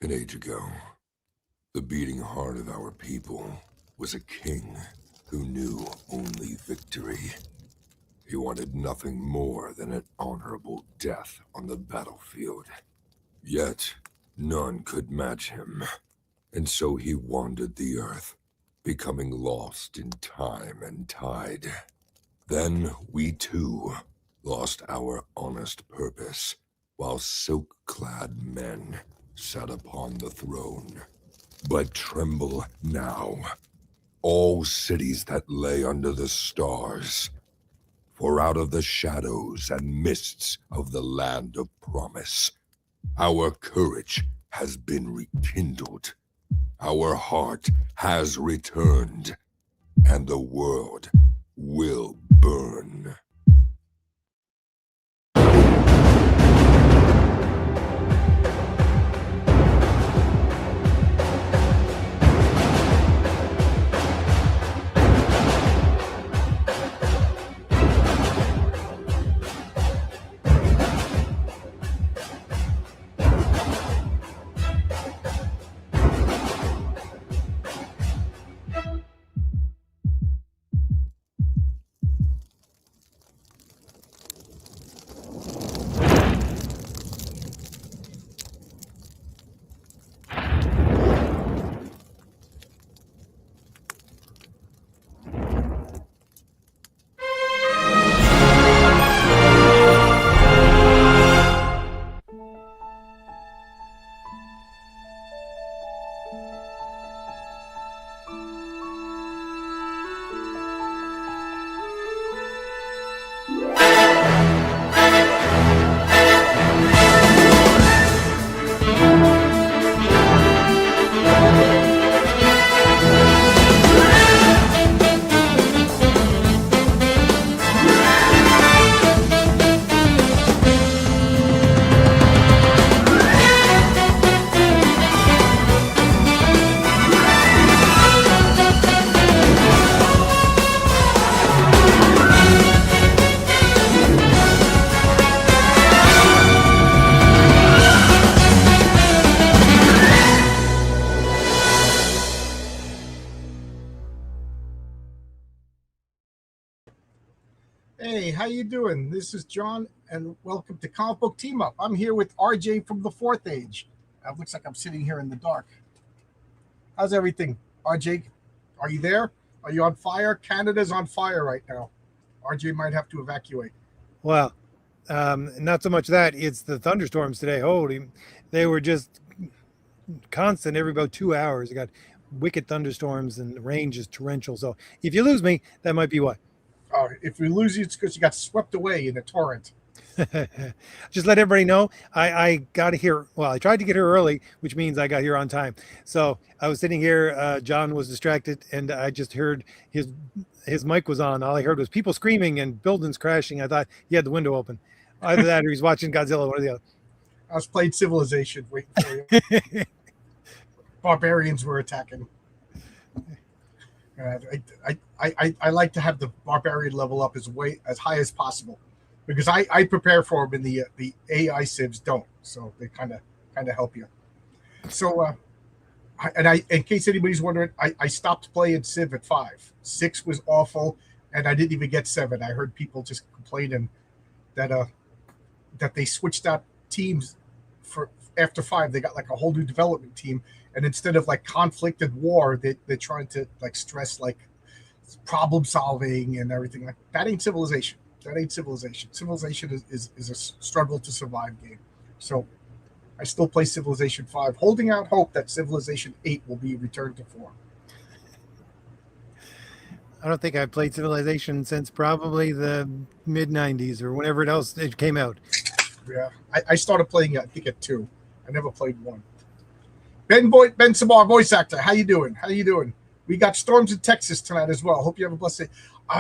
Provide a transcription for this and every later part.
An age ago, the beating heart of our people was a king who knew only victory. He wanted nothing more than an honorable death on the battlefield. Yet, none could match him, and so he wandered the earth, becoming lost in time and tide. Then we too lost our honest purpose, while silk-clad men sat upon the throne. But tremble now, all cities that lay under the stars, for out of the shadows and mists of the land of promise, our courage has been rekindled, our heart has returned, and the world will burn. Hey, how you doing? This is John, and welcome to Comic Book Team Up. I'm here with RJ from the Fourth Age. It looks like I'm sitting here in the dark. How's everything, RJ? Are you there? Are you on fire? Canada's on fire right now. RJ might have to evacuate. Well, not so much that it's the thunderstorms today. Holy, they were just constant every about 2 hours. I got wicked thunderstorms and the rain is torrential. So if you lose me, that might be why. If we lose you, it's because you got swept away in a torrent. Just let everybody know I got here. Well, I tried to get here early, which means I got here on time. So I was sitting here. John was distracted, and I just heard his mic was on. All I heard was people screaming and buildings crashing. I thought he had the window open. Either that or he's watching Godzilla, one or the other. I was playing Civilization, waiting for you. Barbarians were attacking. I like to have the barbarian level up as high as possible, because I prepare for them, and the AI civs don't, so they kind of help you. So in case anybody's wondering, I stopped playing Civ at 5. 6 was awful, and I didn't even get 7. I heard people just complaining that they switched out teams for after 5. They got like a whole new development team, and instead of like conflict and war, they're trying to like stress like problem solving and everything. Like that ain't Civilization. That ain't Civilization. Civilization is a struggle to survive game. So I still play Civilization 5, holding out hope that Civilization 8 will be returned to form. I don't think I've played Civilization since probably the mid 90s or whenever it came out. Yeah, I started playing it, I think, at 2. I never played 1. Ben Samar, voice actor. How you doing? We got storms in Texas tonight as well. Hope you have a blessed day.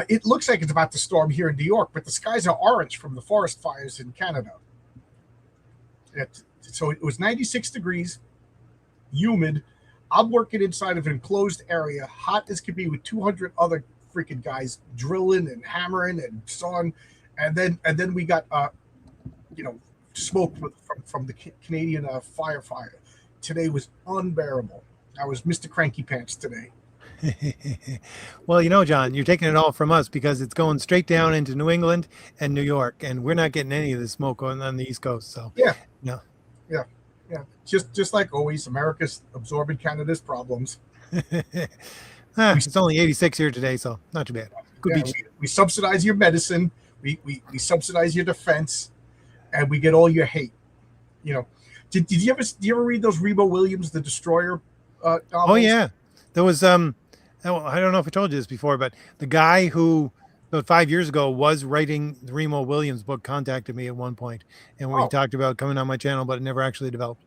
It looks like it's about to storm here in New York, but the skies are orange from the forest fires in Canada. So it was 96 degrees, humid. I'm working inside of an enclosed area, hot as could be, with 200 other freaking guys drilling and hammering and sawing, and then we got smoke from the Canadian fire. today was unbearable. I was Mr. Cranky Pants today. Well, John, you're taking it all from us because it's going straight down into New England and New York, and we're not getting any of the smoke on the East Coast. So Yeah. no. Yeah. Just like always, America's absorbing Canada's problems. It's only 86 here today, so not too bad. Good Yeah, beach. we subsidize your medicine, we subsidize your defense, and we get all your hate. Did you ever read those Remo Williams, The Destroyer novels? Oh yeah, there was I don't know if I told you this before, but the guy who about 5 years ago was writing the Remo Williams book contacted me at one point, and we Oh. talked about coming on my channel, but it never actually developed.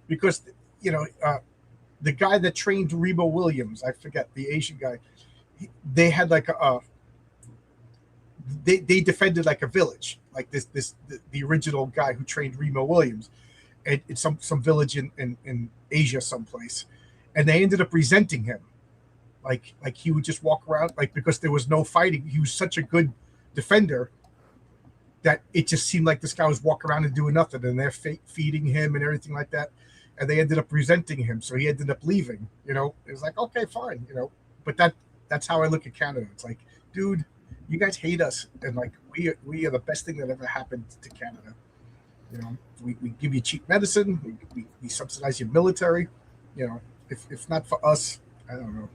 Because the guy that trained Remo Williams, I forget, the Asian guy, they had like they defended like a village, like the original guy who trained Remo Williams, and it's some village in Asia someplace, and they ended up resenting him, like he would just walk around, like, because there was no fighting. He was such a good defender that it just seemed like this guy was walking around and doing nothing, and they're feeding him and everything like that, and they ended up resenting him, so he ended up leaving. It was like, okay, fine, but that's how I look at Canada. It's like, dude, you guys hate us, and like we are the best thing that ever happened to Canada. We give you cheap medicine, we subsidize your military. If not for us, I don't know.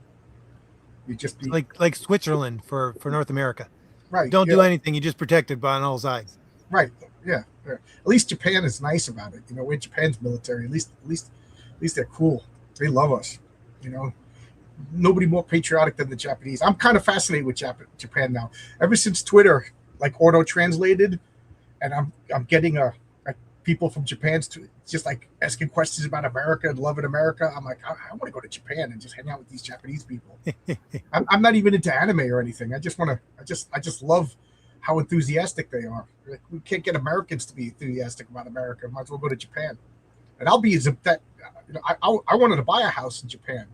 You just be Like Switzerland for North America. right. Don't do anything; you just protected by on all sides. Right. Yeah. At least Japan is nice about it. We're Japan's military. At least they're cool. They love us. Nobody more patriotic than the Japanese. I'm kind of fascinated with Japan now. Ever since Twitter like auto translated, and I'm getting people from Japan just like asking questions about America and loving America. I'm like, I want to go to Japan and just hang out with these Japanese people. I'm not even into anime or anything. I just love how enthusiastic they are. Like, we can't get Americans to be enthusiastic about America. Might as well go to Japan. And I'll be as that. I wanted to buy a house in Japan.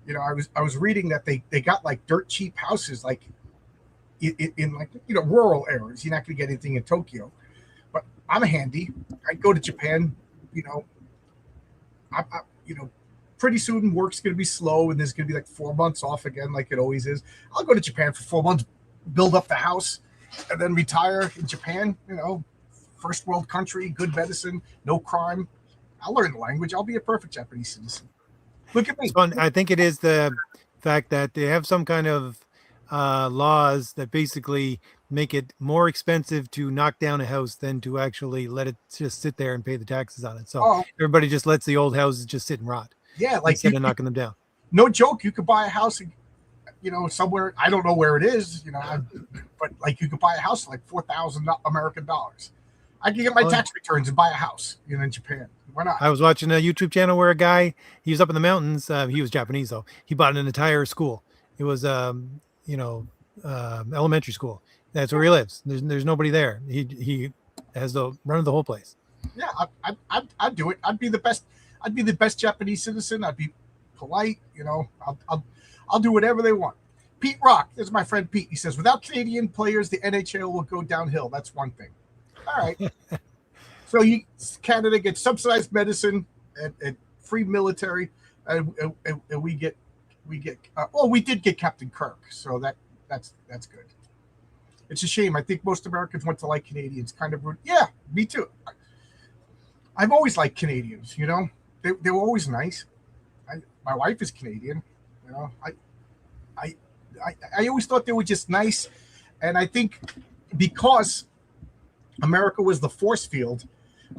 I was reading that they got like dirt cheap houses, like in like rural areas. You're not going to get anything in Tokyo. But I'm handy. I go to Japan. Pretty soon work's going to be slow, and there's going to be like 4 months off again, like it always is. I'll go to Japan for 4 months, build up the house, and then retire in Japan. First world country, good medicine, no crime. I'll learn the language. I'll be a perfect Japanese citizen. Look at me. It's fun. I think it is the fact that they have some kind of laws that basically make it more expensive to knock down a house than to actually let it just sit there and pay the taxes on it. So everybody just lets the old houses just sit and rot. Yeah, like instead of knocking them down. No joke. You could buy a house, somewhere. I don't know where it is, but like you could buy a house for like $4,000 American dollars. I can get my tax returns and buy a house, in Japan. Why not? I was watching a YouTube channel where a guy, he was up in the mountains. He was Japanese though. He bought an entire school. It was, elementary school. That's where he lives. There's nobody there. He has the run of the whole place. Yeah, I'd do it. I'd be the best. I'd be the best Japanese citizen. I'd be polite. I'll do whatever they want. Pete Rock, this is my friend Pete. He says, without Canadian players, the NHL will go downhill. That's one thing. All right. So Canada gets subsidized medicine and free military, and we get we did get Captain Kirk, so that's good. It's a shame. I think most Americans want to like Canadians. Kind of rude. Yeah, me too. I've always liked Canadians. They were always nice. My wife is Canadian. I always thought they were just nice, and I think because America was the force field,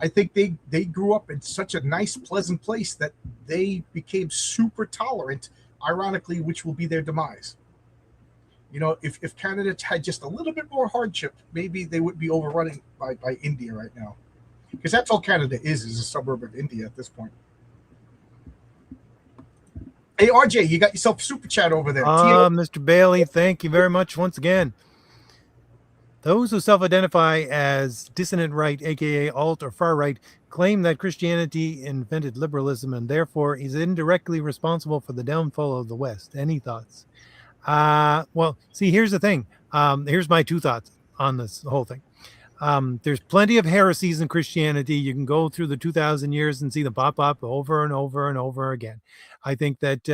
I think they grew up in such a nice, pleasant place that they became super tolerant, ironically, which will be their demise. If Canada had just a little bit more hardship, maybe they would be overrunning by India right now. Because that's all Canada is a suburb of India at this point. Hey, RJ, you got yourself super chat over there. Mr. Bailey, thank you very much once again. Those who self-identify as dissonant right, aka alt or far right, claim that Christianity invented liberalism and therefore is indirectly responsible for the downfall of the West. Any thoughts? Well, see, here's the thing. Here's my two thoughts on this whole thing. There's plenty of heresies in Christianity. You can go through the 2,000 years and see them pop up over and over and over again. I think that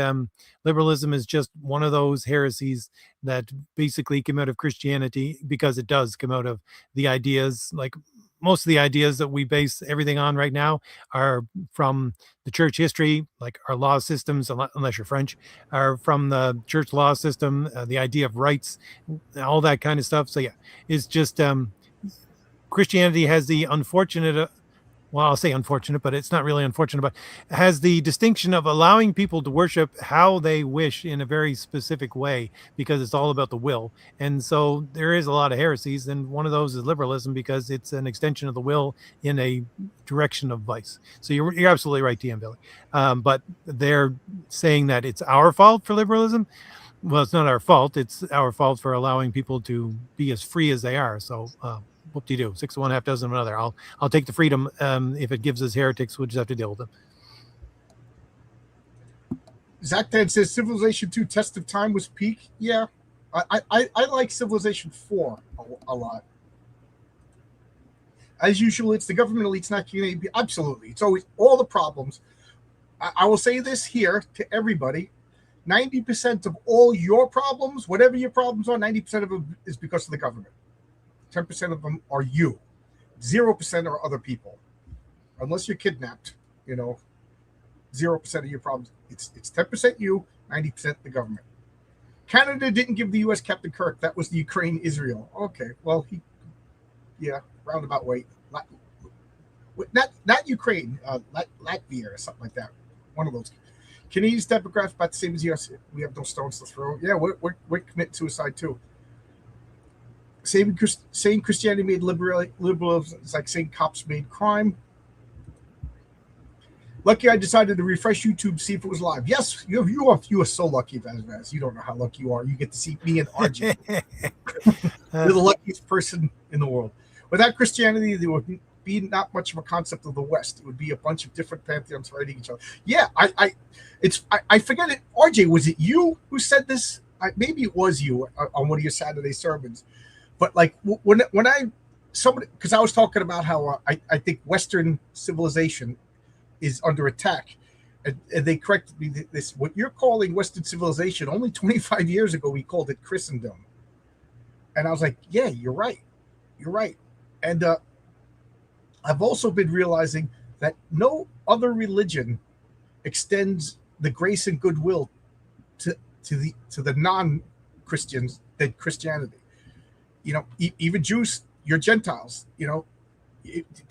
liberalism is just one of those heresies that basically came out of Christianity, because it does come out of the ideas, like most of the ideas that we base everything on right now are from the church history, like our law systems, unless you're French, are from the church law system, the idea of rights, all that kind of stuff. So yeah, it's just Christianity has the unfortunate, well, I'll say unfortunate, but it's not really unfortunate, but has the distinction of allowing people to worship how they wish in a very specific way, because it's all about the will. And so there is a lot of heresies, and one of those is liberalism, because it's an extension of the will in a direction of vice. So you're absolutely right, TM Billy. But they're saying that it's our fault for liberalism. Well, it's not our fault. It's our fault for allowing people to be as free as they are. So, whoop-de-doo, 6 of one, half dozen of another. I'll take the freedom. If it gives us heretics, we'll just have to deal with them. Zach Dan says Civilization 2 Test of Time was peak. Yeah, I like Civilization 4 a lot. As usual, it's the government elites not getting absolutely. It's always all the problems. I will say this here to everybody: 90% of all your problems, whatever your problems are, 90% of them is because of the government. 10% of them are you. 0% are other people. Unless you're kidnapped, 0% of your problems. It's 10% you, 90% the government. Canada didn't give the U.S. Captain Kirk. That was the Ukraine, Israel. Okay, well, roundabout way. Not Ukraine, Latvia or something like that. One of those. Canadian demographics about the same as yours. We have no stones to throw. Yeah, we're committing suicide too. Saying Christianity made liberalism is like saying cops made crime. Lucky I decided to refresh YouTube, see if it was live. Yes, you are so lucky, Vaz. You don't know how lucky you are. You get to see me and RJ. You're the luckiest person in the world. Without Christianity, there would be not much of a concept of the West. It would be a bunch of different pantheons fighting each other. Yeah, I forget it. RJ, was it you who said this? Maybe it was you on one of your Saturday sermons. But like when somebody, because I was talking about how I think Western civilization is under attack, and they corrected me. This what you're calling Western civilization, only 25 years ago we called it Christendom. And I was like, yeah, you're right, and I've also been realizing that no other religion extends the grace and goodwill to the non-Christians than Christianity. Even Jews, you're Gentiles. The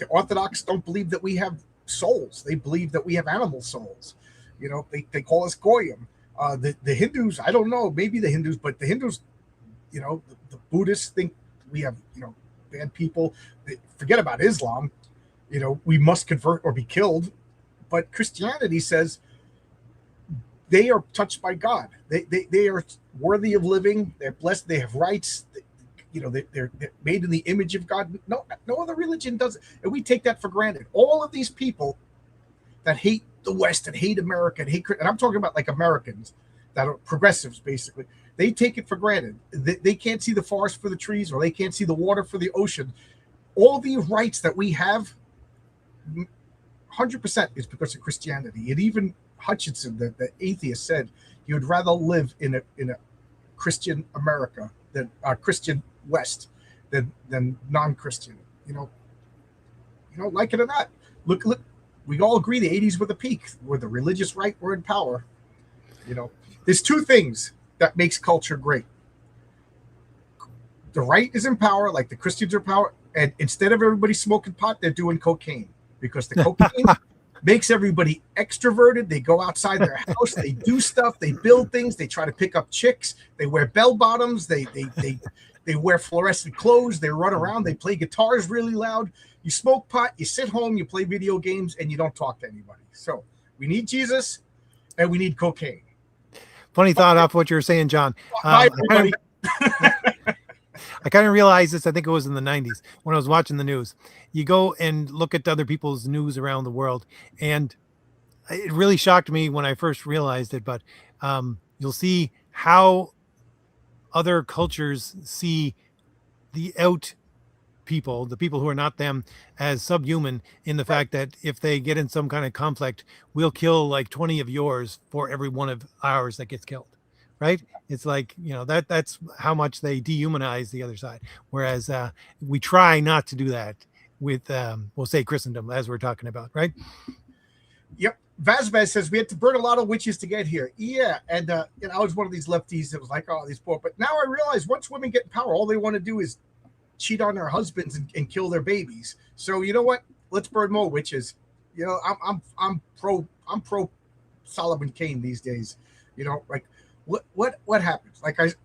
Orthodox don't believe that we have souls. They believe that we have animal souls. They call us goyim. The Hindus, I don't know, maybe the Hindus, but the Hindus, the Buddhists think we have, bad people. Forget about Islam. We must convert or be killed. But Christianity says they are touched by God. They are worthy of living. They're blessed. They have rights. They're made in the image of God. No other religion does it. And we take that for granted. All of these people that hate the West and hate America and I'm talking about like Americans that are progressives, basically. They take it for granted. They can't see the forest for the trees, or they can't see the water for the ocean. All these rights that we have, 100% is because of Christianity. And even Hutchinson, the atheist, said he would rather live in a Christian America than a Christian West than non-Christian. Like it or not. Look, we all agree the 80s were the peak, where the religious right were in power. There's two things that makes culture great. The right is in power, like the Christians are in power, and instead of everybody smoking pot, they're doing cocaine, because the cocaine makes everybody extroverted. They go outside their house, they do stuff, they build things, they try to pick up chicks, they wear bell bottoms, they wear fluorescent clothes, they run around, they play guitars really loud. You smoke pot, you sit home, you play video games, and you don't talk to anybody. So we need Jesus, and we need cocaine. Funny thought off what you were saying, John. Bye, everybody. I kind of realized this, I think it was in the 90s when I was watching the news. You go and look at other people's news around the world, and it really shocked me when I first realized it, but you'll see how other cultures see the people, the people who are not them, as subhuman in the fact that if they get in some kind of conflict, we'll kill like 20 of yours for every one of ours that gets killed. Right? It's like, that's how much they dehumanize the other side. Whereas we try not to do that with, we'll say Christendom, as we're talking about, right? Yep. Vazbez says we had to burn a lot of witches to get here. Yeah, and I was one of these lefties that was like, oh, these poor. But now I realize once women get in power, all they want to do is cheat on their husbands and kill their babies. So you know what? Let's burn more witches. I'm pro Solomon Kane these days. Like what happens? Like it's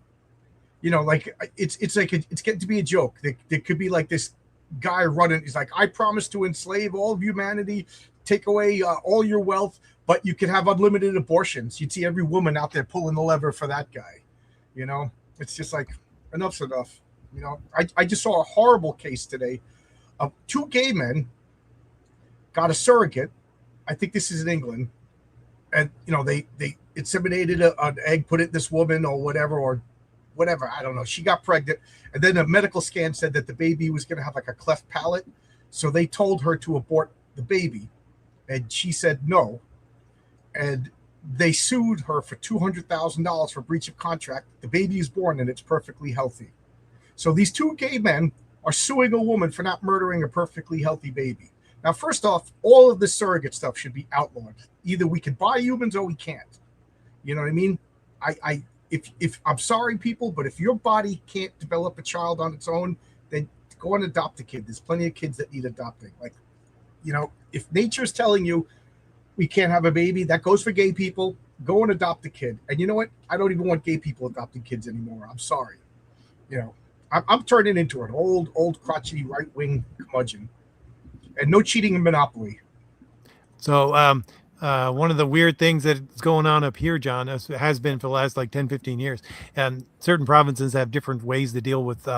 like it's getting to be a joke. There could be like this guy running. He's like, I promise to enslave all of humanity, take away all your wealth, but you can have unlimited abortions. You'd see every woman out there pulling the lever for that guy. It's just like enough's enough. I just saw a horrible case today of two gay men got a surrogate. I think this is in England, and they inseminated an egg, put it in this woman or whatever. I don't know. She got pregnant, and then a medical scan said that the baby was going to have like a cleft palate, so they told her to abort the baby. And she said no, and they sued her for $200,000 for breach of contract. The baby is born and it's perfectly healthy. So these two gay men are suing a woman for not murdering a perfectly healthy baby. Now, first off, all of this surrogate stuff should be outlawed. Either we can buy humans or we can't. You know what I mean? If I'm sorry, people, but if your body can't develop a child on its own, then go and adopt a kid. There's plenty of kids that need adopting. If nature's telling you we can't have a baby, that goes for gay people. Go and adopt a kid. And you know what? I don't even want gay people adopting kids anymore. I'm sorry. I'm turning into an old crotchety right-wing curmudgeon. And no cheating in Monopoly. So one of the weird things that's going on up here, John, has been for the last like 10, 15 years. And certain provinces have different ways to deal with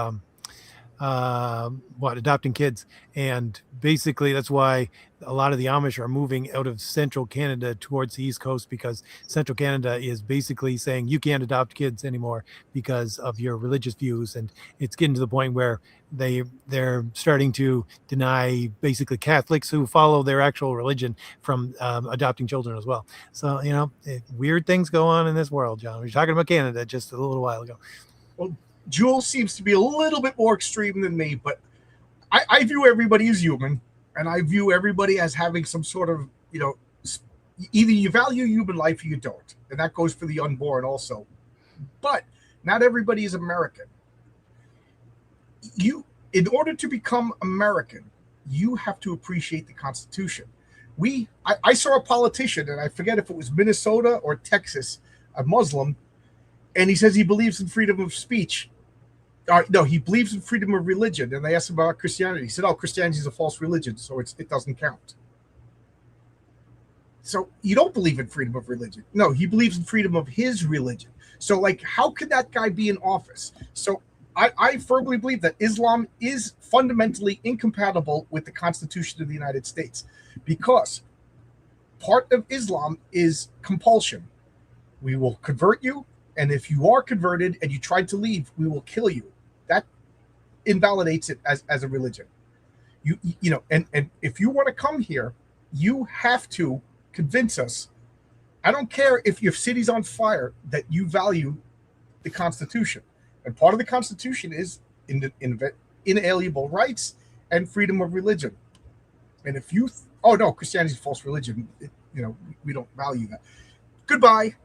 adopting kids. And basically that's why a lot of the Amish are moving out of central Canada towards the East Coast, because central Canada is basically saying you can't adopt kids anymore because of your religious views. And it's getting to the point where they're starting to deny basically Catholics who follow their actual religion from adopting children as well. So, weird things go on in this world, John. We were talking about Canada just a little while ago. Well, Jules seems to be a little bit more extreme than me, but I view everybody as human, and I view everybody as having some sort of, either you value human life or you don't. And that goes for the unborn also. But not everybody is American. In order to become American, you have to appreciate the Constitution. I saw a politician, and I forget if it was Minnesota or Texas, a Muslim, and he says he believes in freedom of speech. No, he believes in freedom of religion. And they asked him about Christianity. He said, oh, Christianity is a false religion, so it doesn't count. So you don't believe in freedom of religion. No, he believes in freedom of his religion. So, how could that guy be in office? So I firmly believe that Islam is fundamentally incompatible with the Constitution of the United States, because part of Islam is compulsion. We will convert you, and if you are converted and you tried to leave, we will kill you. That invalidates it as a religion. And if you want to come here, you have to convince us. I don't care if your city's on fire, that you value the Constitution. And part of the Constitution is inalienable rights and freedom of religion. And if you, Christianity is a false religion. We don't value that. Goodbye.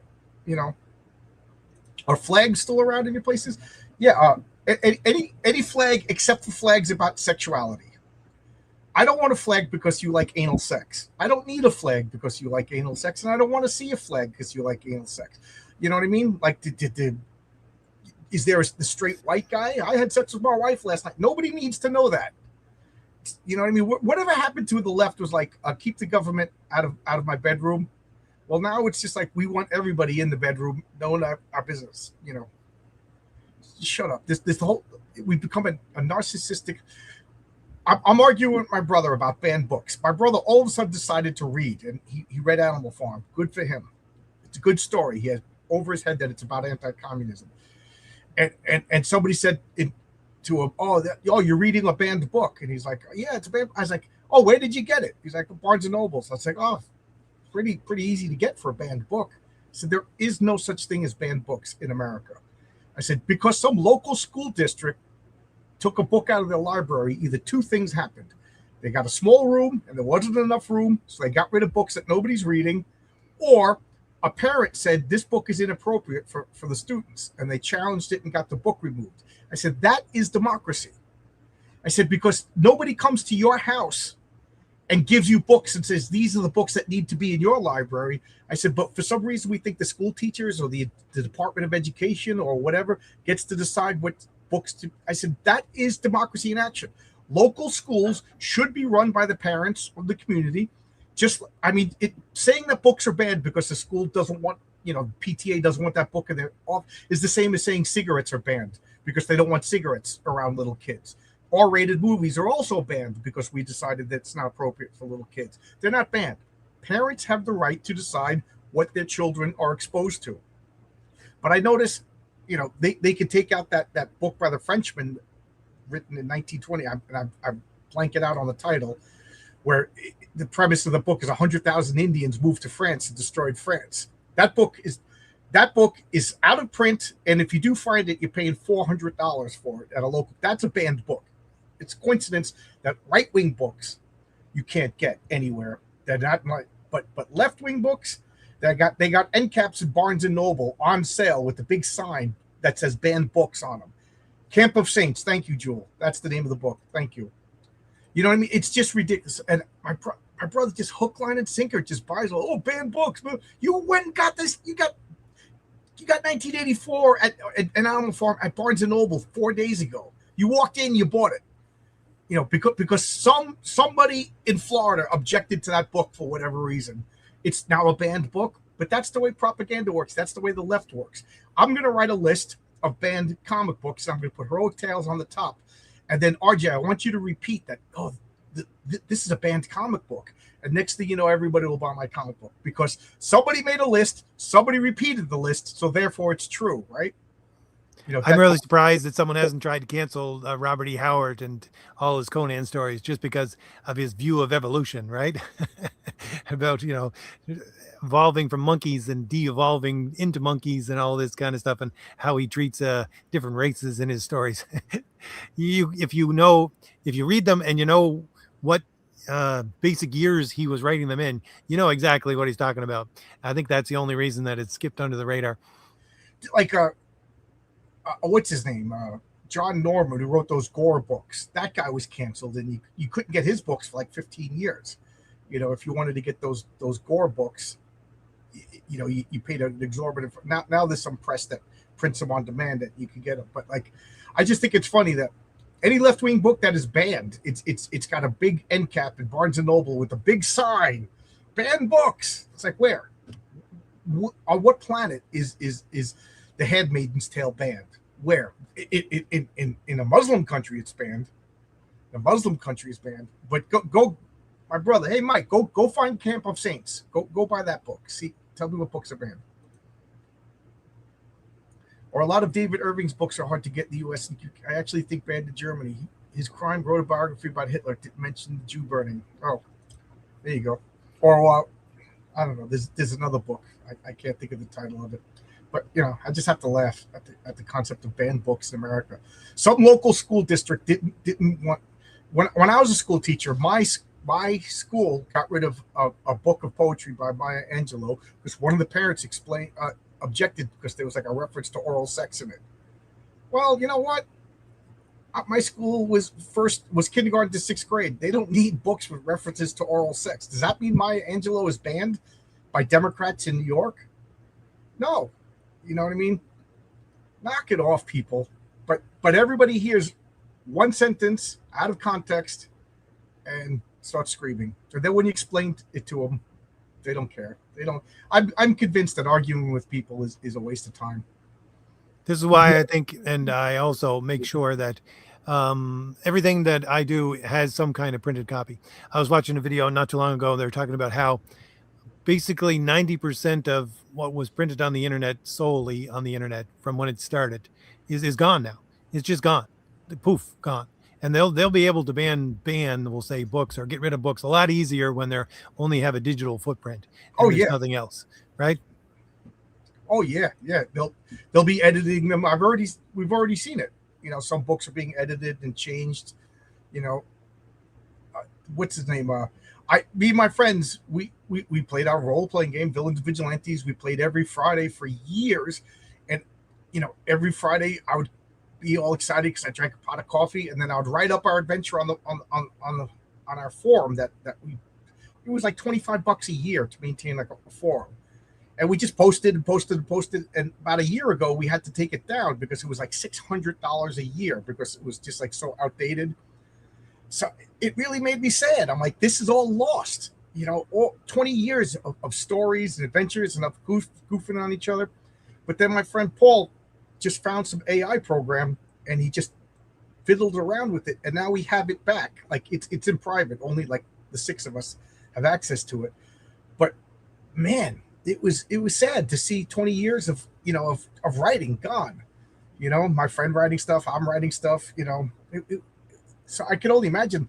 Are flags still around in your places? Yeah. Any flag except for flags about sexuality. I don't want a flag because you like anal sex. I don't need a flag because you like anal sex, and I don't want to see a flag because you like anal sex. You know what I mean? Like, is there the straight white guy? I had sex with my wife last night. Nobody needs to know that. You know what I mean? Whatever happened to the left was like, keep the government out of my bedroom. Well, now it's just like we want everybody in the bedroom knowing our business. Shut up. We've become a narcissistic. I'm arguing with my brother about banned books. My brother all of a sudden decided to read, and he read Animal Farm. Good for him. It's a good story. He has over his head that it's about anti-communism. And somebody said, to him, oh, you're reading a banned book, and he's like, yeah, it's a banned. I was like, oh, where did you get it? He's like, Barnes and Noble. So I was like, oh, pretty easy to get for a banned book. So there is no such thing as banned books in America. I said, because some local school district took a book out of their library, either two things happened. They got a small room and there wasn't enough room, so they got rid of books that nobody's reading, or a parent said this book is inappropriate for the students, and they challenged it and got the book removed. I said, that is democracy. I said, because nobody comes to your house and gives you books and says, these are the books that need to be in your library. I said, but for some reason, we think the school teachers or the Department of Education or whatever gets to decide what books to. I said, that is democracy in action. Local schools should be run by the parents of the community. Saying that books are banned because the school doesn't want, PTA doesn't want that book in their off is the same as saying cigarettes are banned because they don't want cigarettes around little kids. R-rated movies are also banned because we decided that it's not appropriate for little kids. They're not banned. Parents have the right to decide what their children are exposed to. But I notice, they could take out that book by the Frenchman written in 1920. I'm blanking out on the title, where the premise of the book is 100,000 Indians moved to France and destroyed France. That book is out of print, and if you do find it, you're paying $400 for it at a local. That's a banned book. It's a coincidence that right-wing books you can't get anywhere. They're not, but left-wing books, they got end caps at Barnes and Noble on sale with the big sign that says banned books on them. Camp of Saints. Thank you, Jewel. That's the name of the book. Thank you. You know what I mean? It's just ridiculous. And my brother just hook, line, and sinker just buys banned books. You went and got this. You got 1984 at an Animal Farm at Barnes and Noble 4 days ago. You walked in, you bought it. Because somebody in Florida objected to that book for whatever reason. It's now a banned book, but that's the way propaganda works. That's the way the left works. I'm going to write a list of banned comic books. I'm going to put Heroic Tales on the top. And then, RJ, I want you to repeat that. This is a banned comic book. And next thing you know, everybody will buy my comic book because somebody made a list, somebody repeated the list, so therefore it's true, right? I'm really surprised that someone hasn't tried to cancel Robert E. Howard and all his Conan stories just because of his view of evolution, right? About, evolving from monkeys and de-evolving into monkeys and all this kind of stuff, and how he treats different races in his stories. If you read them and you know what basic years he was writing them in, you know exactly what he's talking about. I think that's the only reason that it skipped under the radar. Like what's his name? John Norman, who wrote those Gore books. That guy was canceled, and you couldn't get his books for like 15 years. If you wanted to get those Gore books, you paid an exorbitant. Now there's some press that prints them on demand that you can get them. But I just think it's funny that any left-wing book that is banned, it's got a big end cap in Barnes and Noble with a big sign, banned books. It's like, where? On what planet is The Handmaid's Tale banned? Where? In a Muslim country, it's banned. The Muslim country is banned. But go, my brother. Hey, Mike, go find Camp of Saints. Go buy that book. See, tell me what books are banned. Or a lot of David Irving's books are hard to get in the U.S. I actually think banned in Germany. His crime wrote a biography about Hitler. Didn't mention the Jew burning. Oh, there you go. Or I don't know. There's another book. I can't think of the title of it. But I just have to laugh at the concept of banned books in America. Some local school district didn't want. When I was a school teacher, my school got rid of a book of poetry by Maya Angelou because one of the parents objected because there was like a reference to oral sex in it. Well, you know what? My school was kindergarten to 6th grade. They don't need books with references to oral sex. Does that mean Maya Angelou is banned by Democrats in New York? No. You know what I mean? Knock it off, people. But everybody hears one sentence out of context and starts screaming. And then when you explain it to them, they don't care. They don't. I'm convinced that arguing with people is a waste of time. This is why I think, and I also make sure that everything that I do has some kind of printed copy. I was watching a video not too long ago. They were talking about how basically 90% of what was printed on the internet, solely on the internet from when it started, is gone now. It's just gone. poof, gone. And they'll be able to ban, we'll say, books or get rid of books a lot easier when they're only have a digital footprint Oh and there's yeah. nothing else, right? Oh yeah, yeah. They'll be editing them. We've already seen it. You know, some books are being edited and changed. You know, what's his name? Me and my friends, we played our role playing game, Villains Vigilantes. We played every Friday for years, and you know, every Friday I would be all excited because I drank a pot of coffee, and then I would write up our adventure on our forum that we. It was like $25 a year to maintain like a forum, and we just posted and posted and posted. And about a year ago, we had to take it down because it was like $600 a year because it was just like so outdated. So it really made me sad. I'm like, this is all lost. You know, all 20 years of stories and adventures and of goofing on each other. But then my friend Paul just found some AI program and he just fiddled around with it, and now we have it back. Like it's in private. Only like the 6 of us have access to it. But man, it was sad to see 20 years of of writing gone. You know, my friend writing stuff, I'm writing stuff. You know, so I could only imagine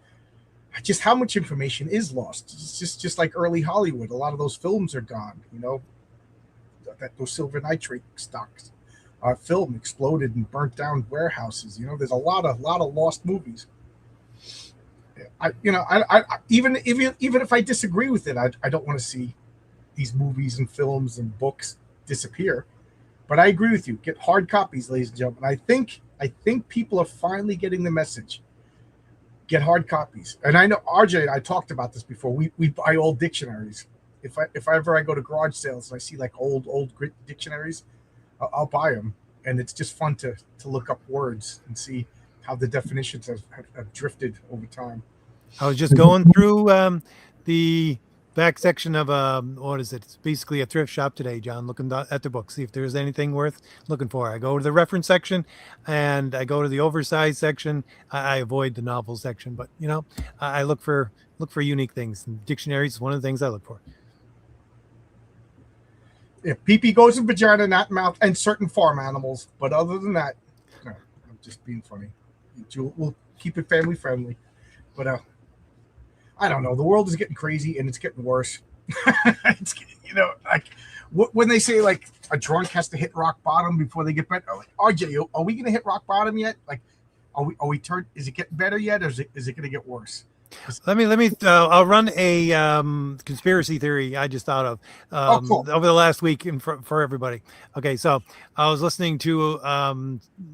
just how much information is lost. It's just like early Hollywood. A lot of those films are gone. You know, those silver nitrate stocks. Film exploded and burnt down warehouses. You know, there's a lot of lost movies. Even if I disagree with it, I don't want to see these movies and films and books disappear. But I agree with you. Get hard copies, ladies and gentlemen. I think people are finally getting the message. Get hard copies. And I know RJ and I talked about this before. We buy old dictionaries. If I ever go to garage sales and I see like old dictionaries, I'll buy them. And it's just fun to look up words and see how the definitions have drifted over time. I was just going through the back section of what is it? It's basically a thrift shop today, John, looking at the book, see if there's anything worth looking for. I go to the reference section and I go to the oversized section. I avoid the novel section, but you know, I look for unique things. And dictionaries is one of the things I look for. If pee-pee goes in vagina, not mouth, and certain farm animals. But other than that, no, I'm just being funny. We'll keep it family friendly. But I don't know. The world is getting crazy and it's getting worse. It's, you know, like when they say like a drunk has to hit rock bottom before they get better. Like, RJ, are we going to hit rock bottom yet? Like, are we turned? Is it getting better yet, or is it going to get worse? Let me. I'll run a conspiracy theory I just thought of Cool. over the last week and for everybody. Okay, so I was listening to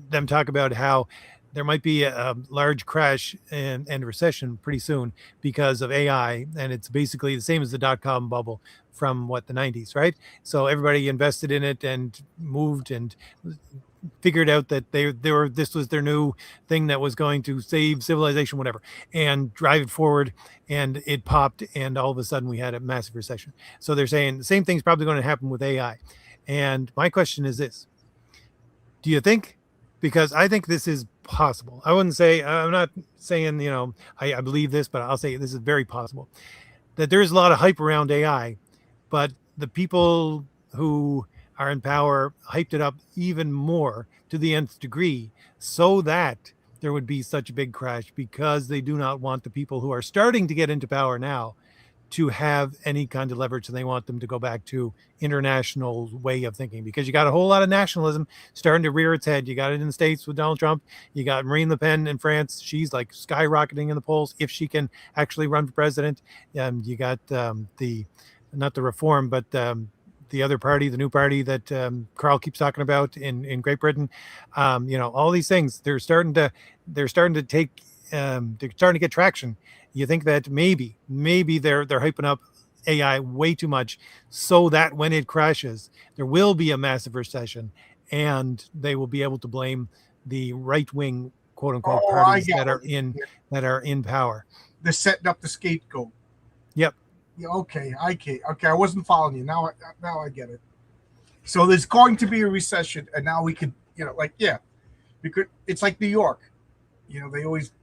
them talk about how there might be a large crash and recession pretty soon because of AI, and it's basically the same as the dot-com bubble from the 90s, right? So everybody invested in it and moved and figured out that this was their new thing that was going to save civilization, whatever, and drive it forward, and it popped, and all of a sudden we had a massive recession. So they're saying the same thing's probably going to happen with AI. And my question is this: do you think, because I think this is possible, I'm not saying, you know, I believe this, but I'll say this is very possible, that there's a lot of hype around AI, but the people who are in power hyped it up even more to the nth degree so that there would be such a big crash, because they do not want the people who are starting to get into power now to have any kind of leverage, and they want them to go back to international way of thinking, because you got a whole lot of nationalism starting to rear its head. You got it in the States with Donald Trump. You got Marine Le Pen in France. She's like skyrocketing in the polls if she can actually run for president. You got not the Reform, but the other party, the new party that Carl keeps talking about in Great Britain. You know, all these things, they're starting to take, they're starting to get traction. You think that maybe they're hyping up AI way too much, so that when it crashes, there will be a massive recession, and they will be able to blame the right wing, quote unquote, parties that are in power. They're setting up the scapegoat. Yep. Yeah, okay, I wasn't following you. Now I get it. So there's going to be a recession, and now we could, you know, like, yeah, because it's like New York. You know, they always,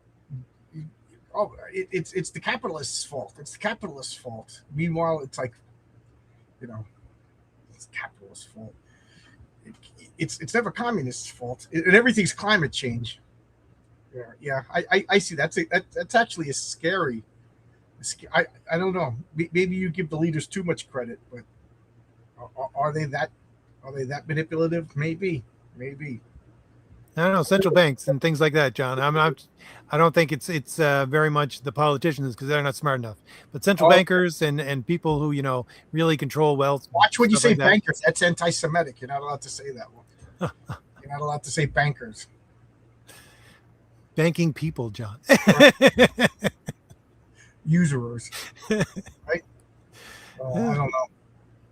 it's the capitalists' fault. It's the capitalists' fault. Meanwhile, it's like, you know, it's capitalist's fault. It's never communists' fault. And everything's climate change. Yeah. I see. That's actually a scary. I don't know. Maybe you give the leaders too much credit, but are they that? Are they that manipulative? Maybe. Maybe. I don't know, central banks and things like that, John. I don't think it's very much the politicians because they're not smart enough. But central Oh, bankers and people who really control wealth, watch when you stuff say like that. bankers. That's anti-Semitic. You're not allowed to say that one. You're not allowed to say bankers. Banking people, John. Usurers, right? I don't know.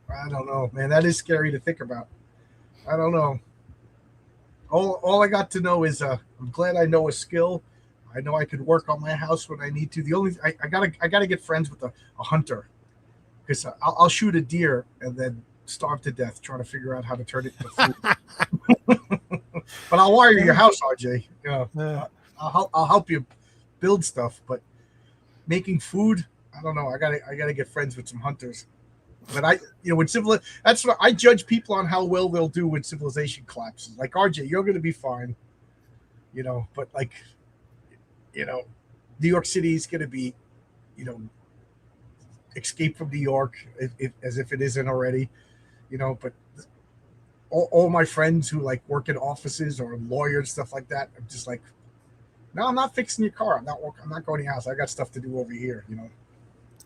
I don't know, man. That is scary to think about. I don't know. All I got to know is I'm glad I know a skill. I know I could work on my house when I need to. The only I gotta get friends with a hunter because I'll shoot a deer and then starve to death trying to figure out how to turn it into food. But I'll wire your house, RJ. I'll help you build stuff, but making food, I don't know. I gotta get friends with some hunters. But when that's what I judge people on how well they'll do when civilization collapses. Like RJ, you're gonna be fine, but like, New York City is gonna be, escape from New York as if it isn't already, but all my friends who like work in offices or lawyers, stuff like that, I'm just like, no, I'm not fixing your car. I'm not going to your house. I got stuff to do over here,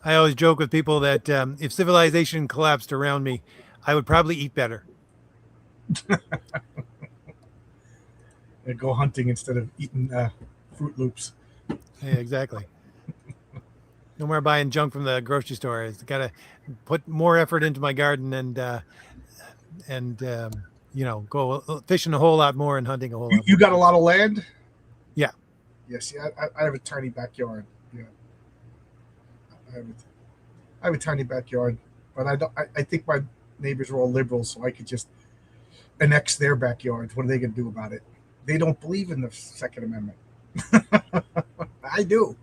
I always joke with people that if civilization collapsed around me, I would probably eat better. And go hunting instead of eating Fruit Loops. Yeah, exactly. No more buying junk from the grocery store. It's got to put more effort into my garden and go fishing a whole lot more and hunting a whole lot. You got a lot of land? Yeah. Yes. Yeah, I have a tiny backyard. Yeah. I have a tiny backyard, but I think my neighbors are all liberals, so I could just annex their backyards. What are they going to do about it? They don't believe in the Second Amendment. I do.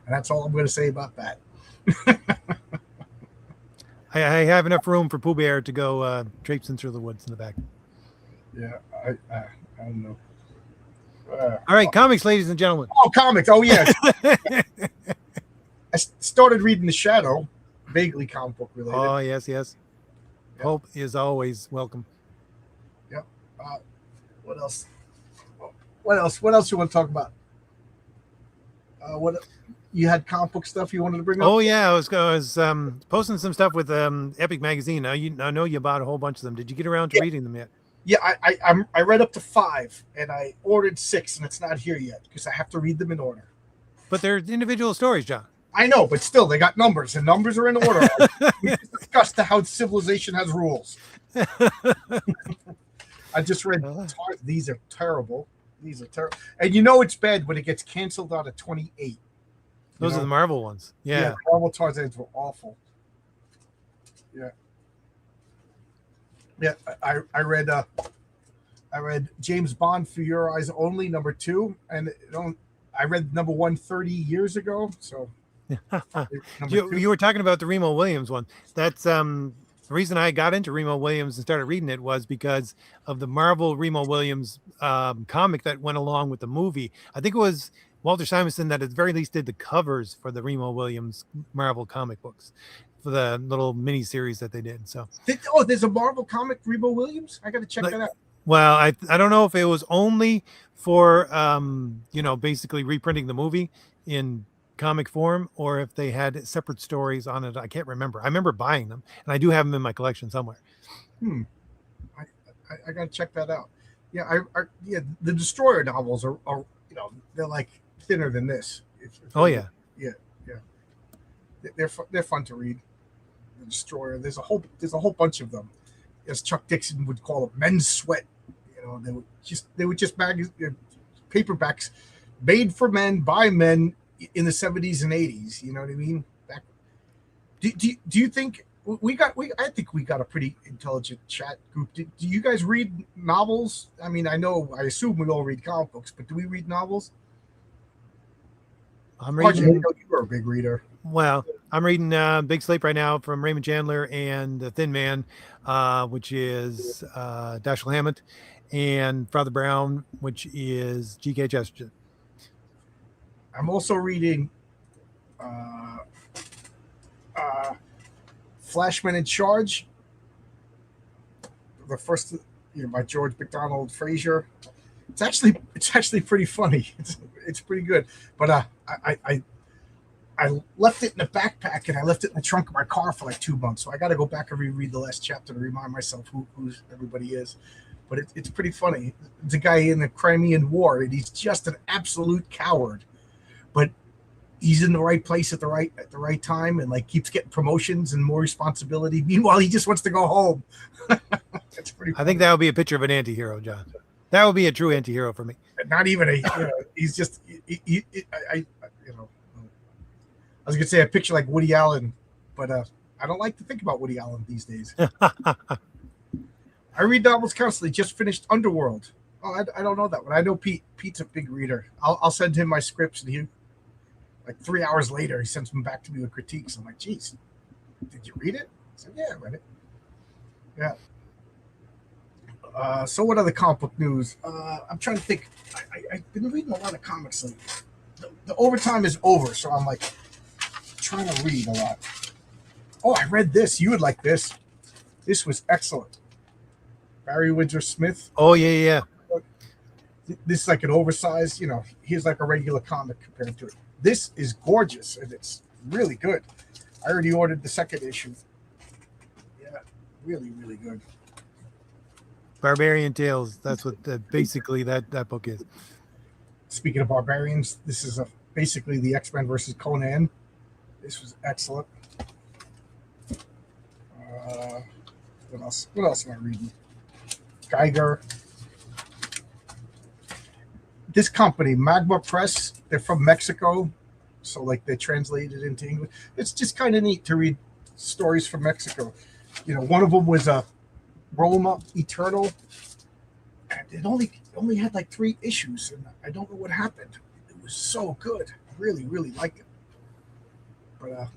And that's all I'm going to say about that. I have enough room for Pooh Bear to go traipsing through the woods in the back. Yeah, I don't know. All right, comics, ladies and gentlemen. Oh, comics. Oh, yeah. I started reading The Shadow, vaguely comic book related. Oh, yes. Yep. Hope is always welcome. Yep. What else? What else you want to talk about? What you had comic book stuff you wanted to bring up? Oh yeah, I was posting some stuff with Epic Magazine. I know you bought a whole bunch of them. Did you get around to reading them yet? Yeah, I read up to 5, and I ordered 6, and it's not here yet because I have to read them in order. But they're individual stories, John. I know, but still, they got numbers, and numbers are in order. We just discussed how civilization has rules. I just read. These are terrible. These are terrible, and it's bad when it gets canceled out of 28. Those are the Marvel ones. Yeah, Marvel Tarzans were awful. Yeah. I read James Bond For Your Eyes Only #2, and I read #1 30 years ago. So you were talking about the Remo Williams one. That's the reason I got into Remo Williams and started reading it was because of the Marvel Remo Williams comic that went along with the movie. I think it was Walter Simonson that at the very least did the covers for the Remo Williams Marvel comic books for the little mini series that they did. So there's a Marvel comic Remo Williams. I got to check that out. Well, I don't know if it was only for basically reprinting the movie in comic form or if they had separate stories on it. I can't remember. I remember buying them, and I do have them in my collection somewhere. I got to check that out. Yeah, the Destroyer novels are they're like thinner than this. Yeah. They're fun to read. The Destroyer. There's a whole bunch of them. As Chuck Dixon would call it, men's sweat. They were just paperbacks made for men by men in the 70s and 80s. You know what I mean? Do you think I think we got a pretty intelligent chat group. Do you guys read novels? I mean, I assume we all read comic books, but do we read novels? I'm reading. I know you are a big reader. Well, I'm reading Big Sleep right now from Raymond Chandler and The Thin Man, which is Dashiell Hammett. and Father Brown, which is G.K. Chesterton. I'm also reading uh, Flashman in Charge, the first, by George MacDonald Fraser. It's actually pretty funny. It's pretty good. But I left it in the backpack and I left it in the trunk of my car for like 2 months. So I got to go back and reread the last chapter to remind myself who everybody is. But it's pretty funny. It's a guy in the Crimean War, and he's just an absolute coward. But he's in the right place at the right time, and like keeps getting promotions and more responsibility. Meanwhile, he just wants to go home. It's pretty funny. I think that would be a picture of an anti-hero, John. That would be a true anti-hero for me. Not even he's just I was gonna say a picture like Woody Allen, but I don't like to think about Woody Allen these days. I read novels constantly. Just finished Underworld. Oh, I don't know that one. I know Pete's a big reader. I'll send him my scripts, and he, like 3 hours later, he sends them back to me with critiques. I'm like, geez, did you read it? I said, yeah, I read it. Yeah. So what other comic book news? I'm trying to think. I've been reading a lot of comics lately. The overtime is over, so I'm like trying to read a lot. Oh, I read this. You would like this. This was excellent. Barry Windsor Smith. Oh, yeah. This is like an oversized, here's like a regular comic compared to it. This is gorgeous, and it's really good. I already ordered the second issue. Yeah, really, really good. Barbarian Tales. That's what basically that book is. Speaking of barbarians, this is basically the X-Men versus Conan. This was excellent. What else? What else am I reading? Geiger. This company, Magma Press, they're from Mexico, so like they translated into English. It's just kind of neat to read stories from Mexico. One of them was Roma Eternal, and it only had like 3 issues, and I don't know what happened. It was so good. I really, really liked it. But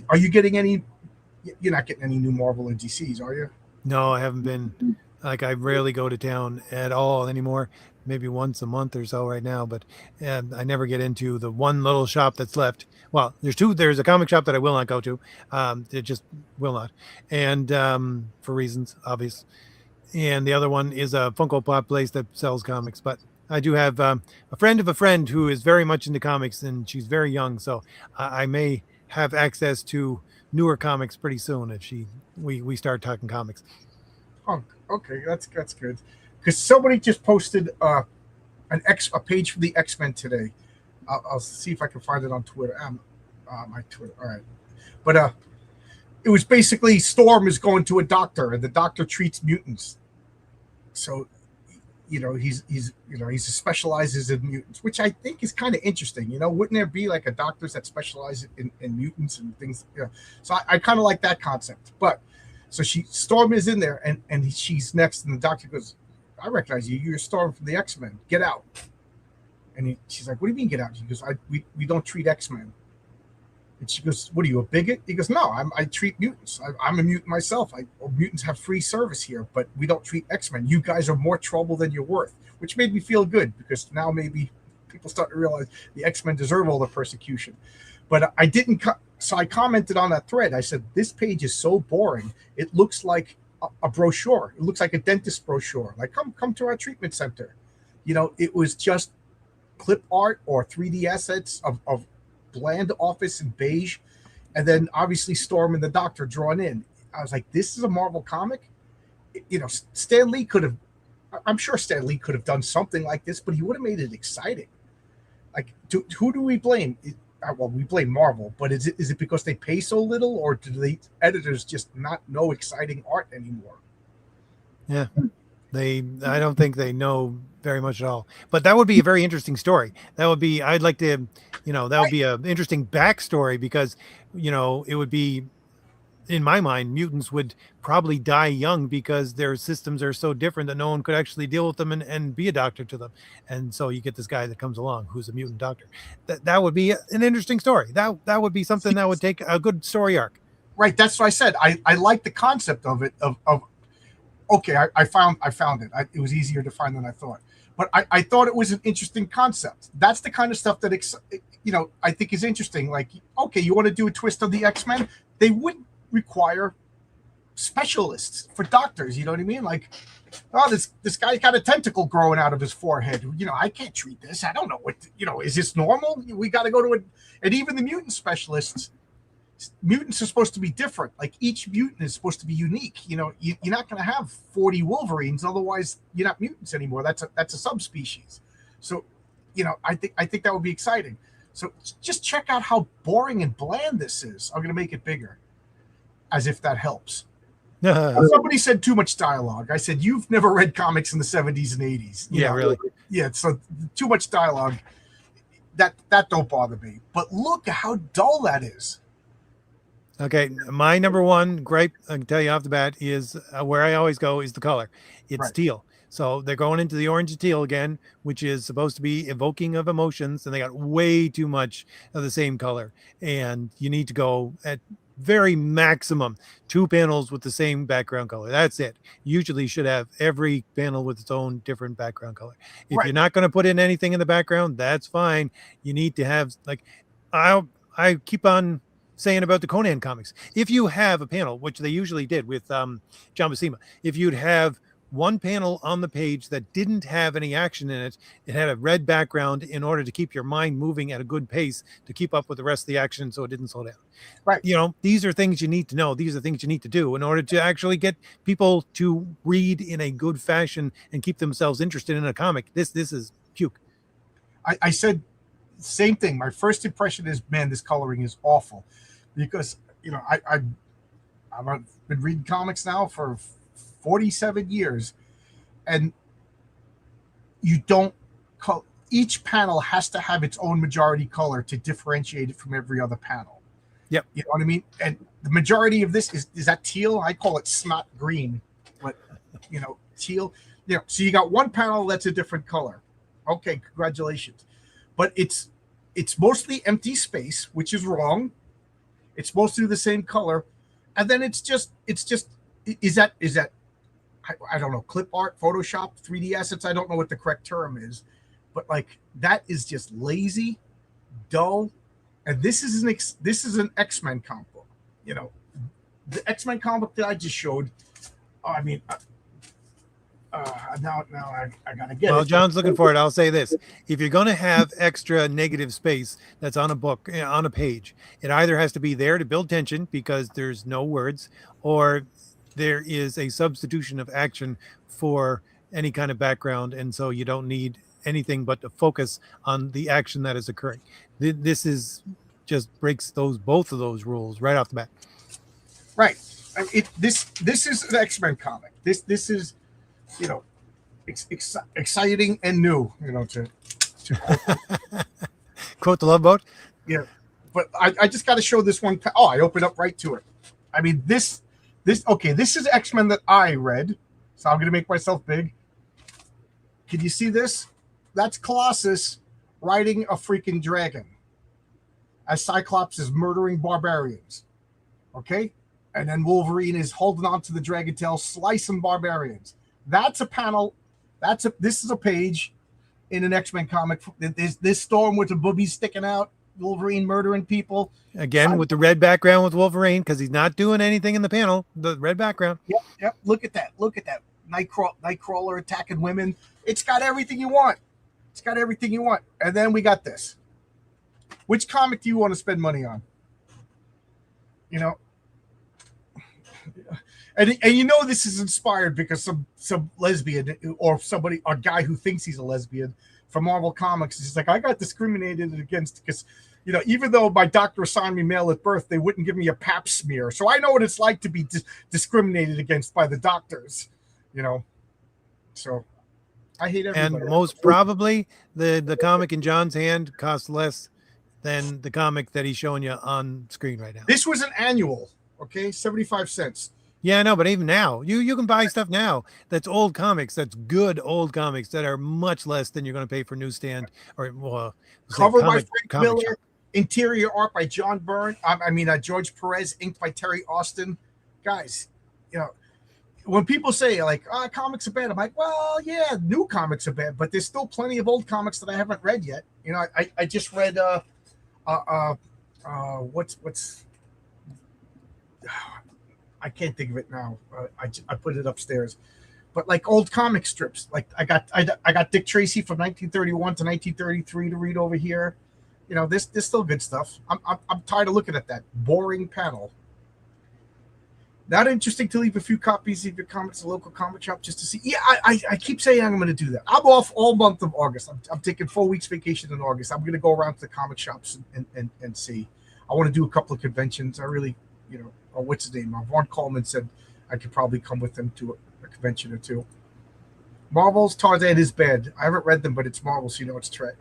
are you getting any? You're not getting any new Marvel or DCs, are you? No, I haven't been. Like, I rarely go to town at all anymore. Maybe once a month or so right now, but I never get into the one little shop that's left. Well, there's 2. There's a comic shop that I will not go to. It just will not, and for reasons obvious. And the other one is a Funko Pop place that sells comics. But I do have a friend of a friend who is very much into comics, and she's very young, so I may have access to newer comics pretty soon if we start talking comics. Oh, okay, that's good. Because somebody just posted a page for the X-Men today. I'll see if I can find it on Twitter. My Twitter. All right, but it was basically Storm is going to a doctor, and the doctor treats mutants. So, he specializes in mutants, which I think is kind of interesting. Wouldn't there be like a doctors that specialize in mutants and things? So I kind of like that concept. But so Storm is in there, and she's next, and the doctor goes, I recognize you. You're Storm from the X-Men. Get out. And she's like, what do you mean get out? She goes, we don't treat X-Men. And she goes, what are you, a bigot? He goes, no, I treat mutants. I'm a mutant myself. Mutants have free service here, but we don't treat X-Men. You guys are more trouble than you're worth, which made me feel good because now maybe people start to realize the X-Men deserve all the persecution. But I didn't. So I commented on that thread. I said, this page is so boring. It looks like a brochure. It looks like a dentist brochure. Like, come to our treatment center. It was just clip art or 3D assets of bland office in beige, and then obviously Storm and the Doctor drawn in. I was like, this is a Marvel comic. Stan Lee could have. I'm sure Stan Lee could have done something like this, but he would have made it exciting. Like, who do we blame? Well, we blame Marvel, but is it because they pay so little, or do the editors just not know exciting art anymore? Yeah, I don't think they know very much at all. But that would be a very interesting story. I'd like to, that would be an interesting backstory because, it would be, in my mind, mutants would probably die young because their systems are so different that no one could actually deal with them and be a doctor to them. And so you get this guy that comes along who's a mutant doctor. That would be an interesting story. That would be something that would take a good story arc. Right. That's what I said. I like the concept of it, of Okay, I found it. It was easier to find than I thought. But I thought it was an interesting concept. That's the kind of stuff that I think is interesting. Like, okay, you want to do a twist of the X-Men? They would require specialists for doctors. You know what I mean? Like, oh, this guy got a tentacle growing out of his forehead. I can't treat this. I don't know is this normal? We got to go to it. And even the mutant specialists, mutants are supposed to be different. Like, each mutant is supposed to be unique. You're not going to have 40 Wolverines, otherwise you're not mutants anymore. That's a subspecies. So, I think that would be exciting. So just check out how boring and bland this is. I'm going to make it bigger, as if that helps. Somebody said too much dialogue. I said, you've never read comics in the 70s and 80s. Yeah, really. Yeah, so too much dialogue. That don't bother me. But look at how dull that is. Okay, my number one gripe, I can tell you off the bat, is where I always go is the color. It's Right. teal. So they're going into the orange and teal again, which is supposed to be evoking of emotions, and they got way too much of the same color. And you need to go at very maximum 2 panels with the same background color. That's it. Usually should have every panel with its own different background color. If Right. you're not going to put in anything in the background, that's fine. You need to have, like, I keep on saying about the Conan comics. If you have a panel, which they usually did with John Buscema, if you'd have one panel on the page that didn't have any action in it, it had a red background in order to keep your mind moving at a good pace to keep up with the rest of the action so it didn't slow down. Right. These are things you need to know. These are things you need to do in order to actually get people to read in a good fashion and keep themselves interested in a comic. This is puke. I said same thing. My first impression is, man, this coloring is awful, because I've been reading comics now for 47 years, and each panel has to have its own majority color to differentiate it from every other panel. Yep. You know what I mean? And the majority of this is that teal? I call it snot green, but teal. So you got one panel that's a different color. Okay, congratulations. But it's mostly empty space, which is wrong. It's mostly the same color. And then it's just is that I don't know, clip art, Photoshop, 3D assets. I don't know what the correct term is, but like, that is just lazy, dull. And this is an X-Men comic book. The X-Men comic that I just showed. I mean, now I gotta get it. Well, John's looking for it. I'll say this: if you're going to have extra negative space that's on a book, on a page, it either has to be there to build tension because there's no words, or there is a substitution of action for any kind of background, and so you don't need anything but to focus on the action that is occurring. This is just breaks both of those rules right off the bat. Right. This is an X-Men comic. This is exciting and new. To Quote the Love Boat. Yeah, but I just got to show this one. Oh, I opened up right to it. I mean, this is X-Men that I read, so I'm going to make myself big. Can you see this? That's Colossus riding a freaking dragon as Cyclops is murdering barbarians. Okay? And then Wolverine is holding on to the dragon tail, slicing barbarians. That's a panel. This is a page in an X-Men comic. This Storm with the boobies sticking out, Wolverine murdering people. Again, with the red background with Wolverine, because he's not doing anything in the panel. The red background. Yep. Look at that. Nightcrawler attacking women. It's got everything you want. And then we got this. Which comic do you want to spend money on? And this is inspired because some lesbian or a guy who thinks he's a lesbian from Marvel Comics is like, I got discriminated against because, even though my doctor assigned me male at birth, they wouldn't give me a pap smear. So I know what it's like to be discriminated against by the doctors, So I hate everybody. And most probably the comic in John's hand costs less than the comic that he's showing you on screen right now. This was an annual, okay, 75 cents. Yeah, no, but even now, you can buy stuff now that's old comics, that's good old comics that are much less than you're going to pay for newsstand or cover by Frank Miller, shop. Interior art by John Byrne. George Perez, inked by Terry Austin. Guys, when people say like, comics are bad, I'm like, well, yeah, new comics are bad, but there's still plenty of old comics that I haven't read yet. You know, I just read what's I can't think of it now. I put it upstairs, but like old comic strips. Like I got Dick Tracy from 1931 to 1933 to read over here. You know, there's still good stuff. I'm tired of looking at that boring panel. Not interesting to leave a few copies of your comics at a local comic shop just to see. Yeah, I keep saying I'm going to do that. I'm off all month of August. I'm taking 4 weeks vacation in August. I'm going to go around to the comic shops and see. I want to do a couple of conventions. I really, you know, what's his name? Vaughn Coleman said I could probably come with him to a convention or two. Marvel's Tarzan is bad. I haven't read them, but it's Marvel, so you know it's trash.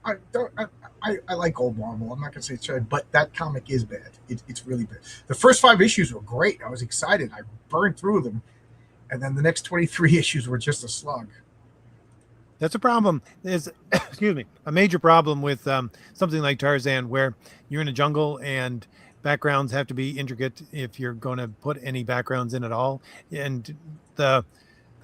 I like old Marvel. I'm not gonna say it's bad, but that comic is bad. It's really bad. The first 5 issues were great. I was excited. I burned through them, and then the next 23 issues were just a slug. That's a problem. There's, excuse me, a major problem with something like Tarzan, where you're in a jungle and backgrounds have to be intricate if you're going to put any backgrounds in at all. And the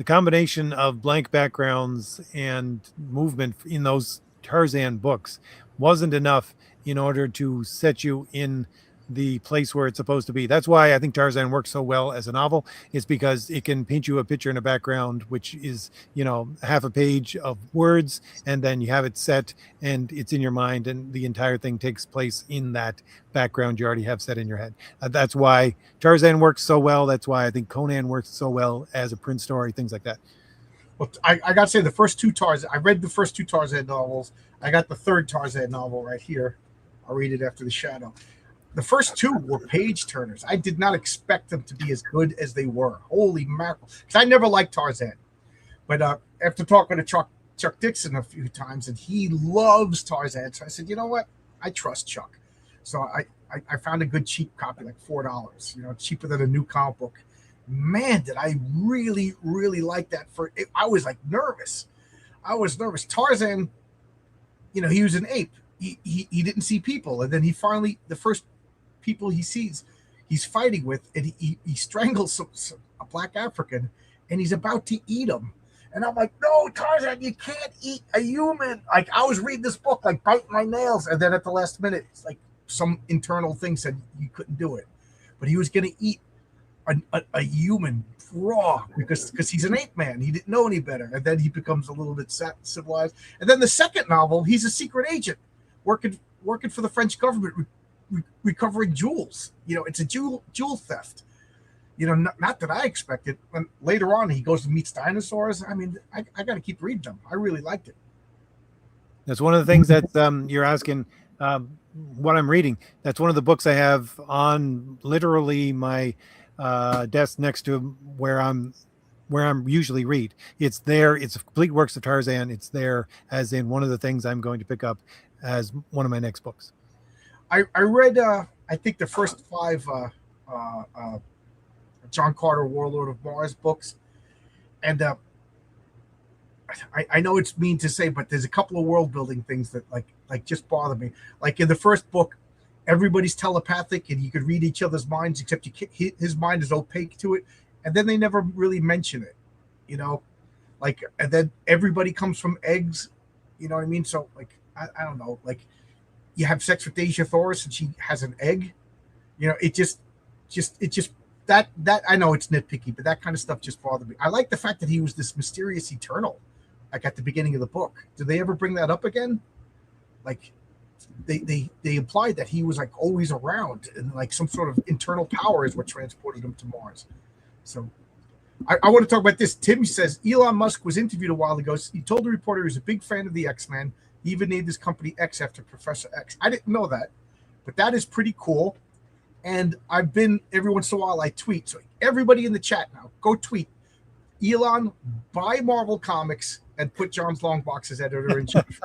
combination of blank backgrounds and movement in those Tarzan books wasn't enough in order to set you in the place where it's supposed to be. That's why I think Tarzan works so well as a novel. It's because it can paint you a picture in a background, which is, you know, half a page of words, and then you have it set and it's in your mind, and the entire thing takes place in that background you already have set in your head. That's why Tarzan works so well. That's why I think Conan works so well as a print story, things like that. Well, I got to say, the first 2 Tarzan, I read the first 2 Tarzan novels. I got the 3rd Tarzan novel right here. I'll read it after the shadow. The first 2 were page turners. I did not expect them to be as good as they were. Holy mackerel. Because I never liked Tarzan. But after talking to Chuck Dixon a few times, and he loves Tarzan, so I said, you know what? I trust Chuck. So I found a good cheap copy, like $4, you know, cheaper than a new comic book. Man, did I really, really like that. I was like nervous. I was nervous. Tarzan, you know, he was an ape. He didn't see people. And then he finally, the first people he sees, he's fighting with, and he strangles a black African, and he's about to eat him. And I'm like, no, Tarzan, you can't eat a human. Like, I was reading this book, like biting my nails. And then at the last minute, it's like some internal thing said you couldn't do it. But he was going to eat a human raw because he's an ape man. He didn't know any better. And then he becomes a little bit civilized. And then the second novel, he's a secret agent working for the French government, recovering jewels. You know, it's a jewel theft. You know, not that I expected. And later on, he goes and meets dinosaurs. I mean, I got to keep reading them. I really liked it. That's one of the things that you're asking what I'm reading. That's one of the books I have on literally my desk next to where I'm usually read. It's there. It's complete works of Tarzan. It's there as in one of the things I'm going to pick up as one of my next books. I read I think the first 5 John Carter Warlord of Mars books, and I know it's mean to say, but there's a couple of world building things that like just bother me. Like in the first book, everybody's telepathic and you could read each other's minds, except his mind is opaque to it, and then they never really mention it, you know, like, and then everybody comes from eggs, you know what I mean? So like I don't know, like you have sex with Asia Thoris and she has an egg, you know, it just that I know it's nitpicky, but that kind of stuff just bothered me. I like the fact that he was this mysterious Eternal, like at the beginning of the book. Did they ever bring that up again? Like they implied that he was like always around, and like some sort of internal power is what transported him to Mars. So I want to talk about this. Tim says Elon Musk was interviewed a while ago. He told the reporter he was a big fan of the X-Men. He even named his company X after Professor X. I didn't know that, but that is pretty cool. And I've been, every once in a while I tweet. So everybody in the chat now, go tweet. Elon, buy Marvel Comics and put John's Long Box as editor in chief.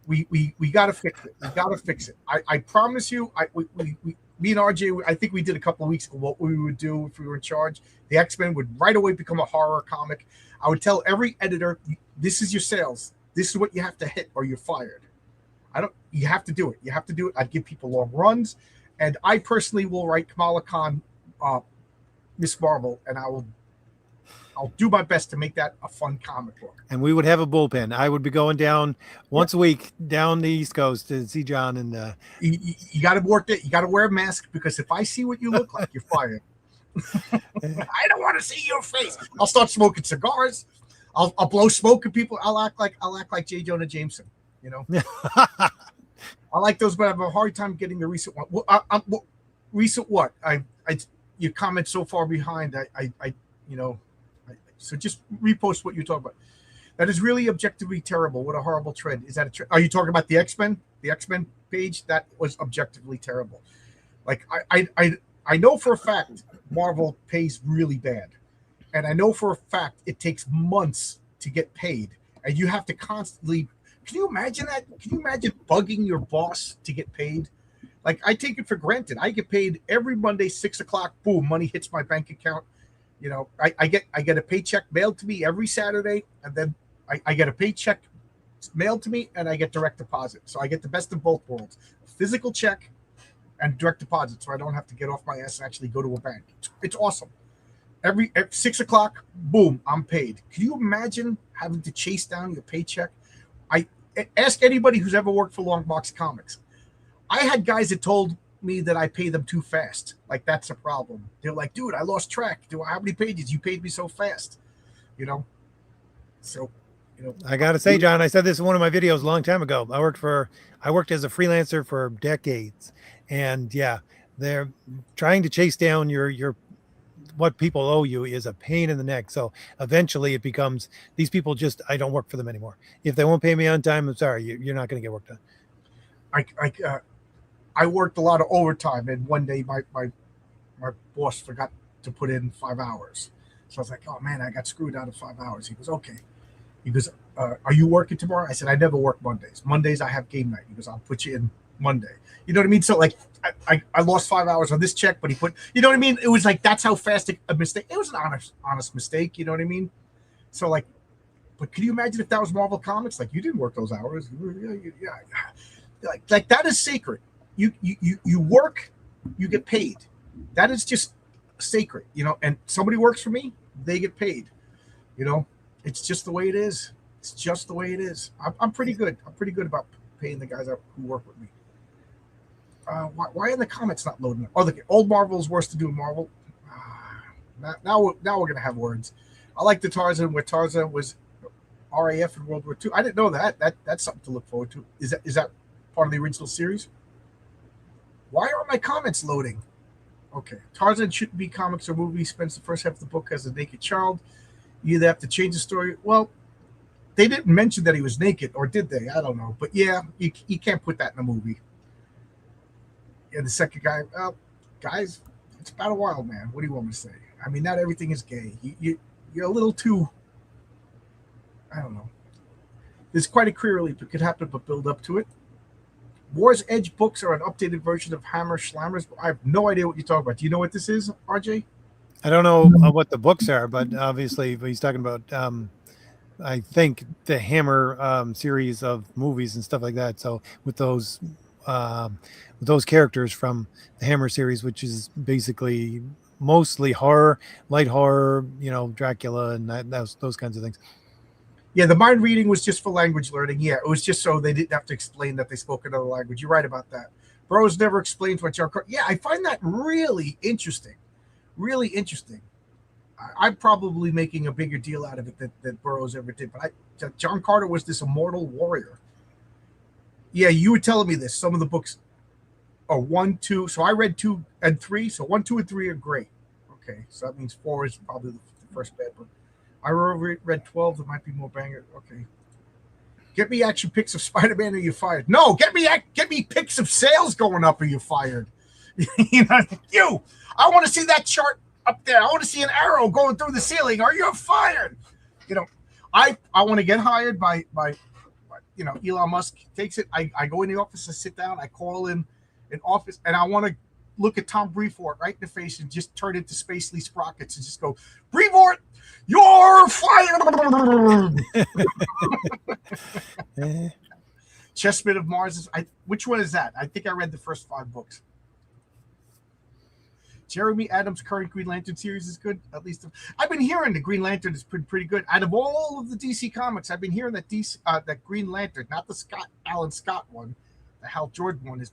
We got to fix it. We got to fix it. I promise you. Me and RJ, I think we did a couple of weeks ago what we would do if we were in charge. The X-Men would right away become a horror comic. I would tell every editor, this is your sales. This is what you have to hit or you're fired. You have to do it. You have to do it. I'd give people long runs. And I personally will write Kamala Khan Miss Marvel, and I'll do my best to make that a fun comic book. And we would have a bullpen. I would be going down once a week down the East Coast to see John. And You got to work it. You got to wear a mask, because if I see what you look like, you're fired. I don't want to see your face. I'll start smoking cigars. I'll blow smoke at people. I'll act like J. Jonah Jameson. You know, I like those, but I have a hard time getting the recent one. Recent what? Your comment so far behind. So just repost what you talk about. That is really objectively terrible. What a horrible trend. Is that a trend? Are you talking about the X-Men? The X-Men page? That was objectively terrible. Like I know for a fact Marvel pays really bad. And I know for a fact it takes months to get paid. And you have to constantly, can you imagine that? Can you imagine bugging your boss to get paid? Like, I take it for granted. I get paid every Monday, 6:00, boom, money hits my bank account. You know, I get a paycheck mailed to me every Saturday, and then I get a paycheck mailed to me, and I get direct deposit. So I get the best of both worlds: a physical check and direct deposit, so I don't have to get off my ass and actually go to a bank. It's awesome. Every 6:00, boom, I'm paid. Can you imagine having to chase down your paycheck? I ask anybody who's ever worked for Longbox Comics. I had guys that told me that I pay them too fast. Like, that's a problem. They're like, dude, I lost track. How many pages? You paid me so fast. You know? So, you know. I got to say, John, I said this in one of my videos a long time ago. I worked as a freelancer for decades. And yeah, they're trying to chase down your what people owe you is a pain in the neck. So eventually it becomes, these people just, I don't work for them anymore. If they won't pay me on time, I'm sorry, you're not going to get work done. I worked a lot of overtime, and one day my boss forgot to put in 5 hours. So I was like, oh man, I got screwed out of 5 hours. He goes, okay. He goes, are you working tomorrow? I said, I never work Mondays. Mondays I have game night. He goes, I'll put you in Monday. You know what I mean? So like, I lost 5 hours on this check, but he put, you know what I mean? It was like, that's how fast a mistake. It was an honest mistake. You know what I mean? So like, but can you imagine if that was Marvel Comics? Like, you didn't work those hours. Yeah. Like that is sacred. You work, you get paid. That is just sacred, you know. And somebody works for me, they get paid. You know, it's just the way it is. It's just the way it is. I'm pretty good. I'm pretty good about paying the guys who work with me. Why are the comments not loading? Oh, the old Marvel is worse to do in Marvel. Now we're gonna have words. I like the Tarzan where Tarzan was RAF in World War II. I didn't know that. That's something to look forward to. Is that part of the original series? Why aren't my comments loading? Okay. Tarzan shouldn't be comics or movies. Spends the first half of the book as a naked child. You either have to change the story. Well, they didn't mention that he was naked, or did they? I don't know. But yeah, you can't put that in a movie. And the second guy, well, guys, it's Battle Wild, man. What do you want me to say? I mean, not everything is gay. You're a little too, I don't know. There's quite a career leap that could happen, but build up to it. War's Edge books are an updated version of Hammer Schlammers. I have no idea what you're talking about. Do you know what this is, RJ? I don't know what the books are, but obviously he's talking about, I think, the Hammer series of movies and stuff like that. So with those characters from the Hammer series, which is basically mostly horror, light horror, you know, Dracula and those kinds of things. Yeah, the mind reading was just for language learning. Yeah, it was just so they didn't have to explain that they spoke another language. You're right about that. Burroughs never explains what John Carter. Yeah, I find that really interesting. Really interesting. I'm probably making a bigger deal out of it than Burroughs ever did. But John Carter was this immortal warrior. Yeah, you were telling me this. Some of the books are 1, 2. So I read 2 and 3. So 1, 2, and 3 are great. Okay, so that means 4 is probably the first bad book. I read 12. There might be more banger. Okay. Get me action pics of Spider-Man or you're fired. No, get me pics of sales going up or you're fired. I want to see that chart up there. I want to see an arrow going through the ceiling or you're fired. You know, I want to get hired by Elon Musk takes it. I go in the office, I sit down, I call in an office, and I want to look at Tom Brevoort right in the face and just turn into Space Lee Sprockets and just go, Brevoort, you're fired. Chessmen of Mars which one is that? I think I read the first 5 books. Jeremy Adams' current Green Lantern series is good. At least I've been hearing the Green Lantern is pretty good. Out of all of the DC comics, I've been hearing that that Green Lantern, not the Alan Scott one, the Hal Jordan one, has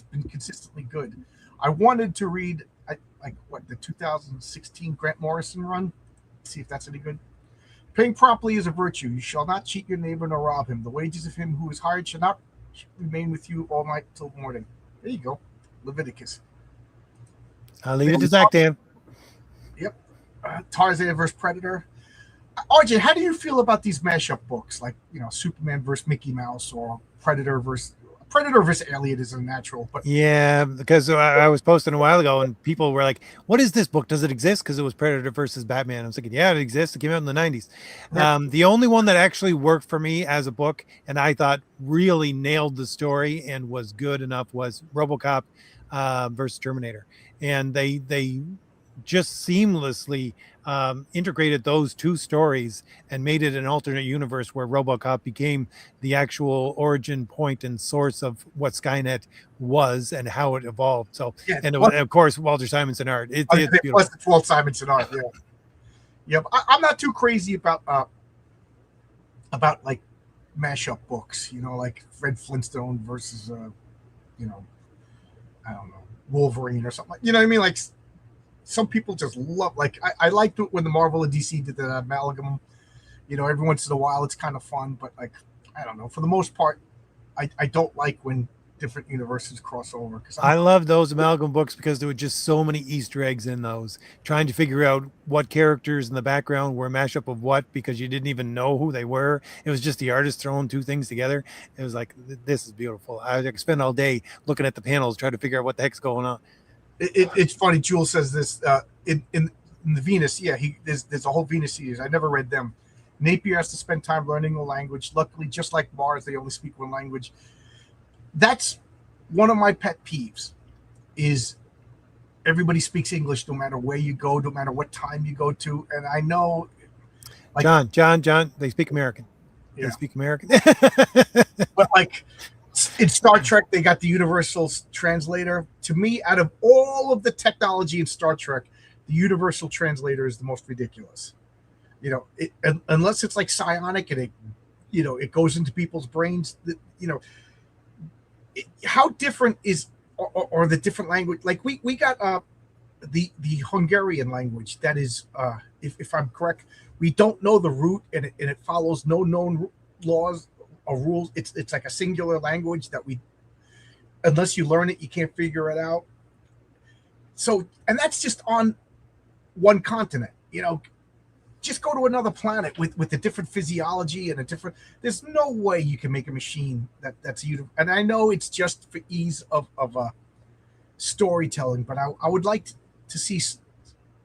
been consistently good. I wanted to read the 2016 Grant Morrison run. See if that's any good. Paying promptly is a virtue. You shall not cheat your neighbor nor rob him. The wages of him who is hired shall not remain with you all night till morning. There you go. Leviticus. I'll leave it to Zach, Dan. Yep. Tarzan versus Predator. RJ, how do you feel about these mashup books, like Superman versus Mickey Mouse, or Predator versus Alien is a natural? But yeah, because I was posting a while ago and people were like, "What is this book? Does it exist?" Because it was Predator versus Batman. I was thinking, yeah, it exists. It came out in the 90s. Right. The only one that actually worked for me as a book and I thought really nailed the story and was good enough was RoboCop versus Terminator. And they just seamlessly integrated those two stories and made it an alternate universe where RoboCop became the actual origin point and source of what Skynet was and how it evolved. So, yeah, and of course, Walter Simonson art. It's beautiful. Plus the Walt Simonson art. Yeah, yeah. I'm not too crazy about like mashup books. Like Fred Flintstone versus I don't know, Wolverine or something. You know what I mean? Like, some people just love, like, I liked it when the Marvel and DC did that amalgam. Every once in a while it's kind of fun, but like, I don't know. For the most part, I don't like when different universes cross over. I love those amalgam books because there were just so many Easter eggs in those, trying to figure out what characters in the background were a mashup of what, because you didn't even know who they were. It was just the artist throwing two things together. It was like, this is beautiful. I could spend all day looking at the panels, trying to figure out what the heck's going on. It's funny. Jules says this in the Venus. Yeah, there's a whole Venus series. I never read them. Napier has to spend time learning the language. Luckily, just like Mars, they only speak one language. That's one of my pet peeves. Is everybody speaks English no matter where you go, no matter what time you go to. And I know, like, John, they speak American. Yeah. They speak American. But like, in Star Trek, they got the universal translator. To me, out of all of the technology in Star Trek, the universal translator is the most ridiculous. Unless it's like psionic and it goes into people's brains. How different is or the different language? Like we got the Hungarian language that is, if I'm correct, we don't know the root and it follows no known laws. Rules. It's like a singular language that unless you learn it, you can't figure it out. So, and that's just on one continent. Just go to another planet with a different physiology and there's no way you can make a machine that's you. And I know it's just for ease of storytelling, but I would like to see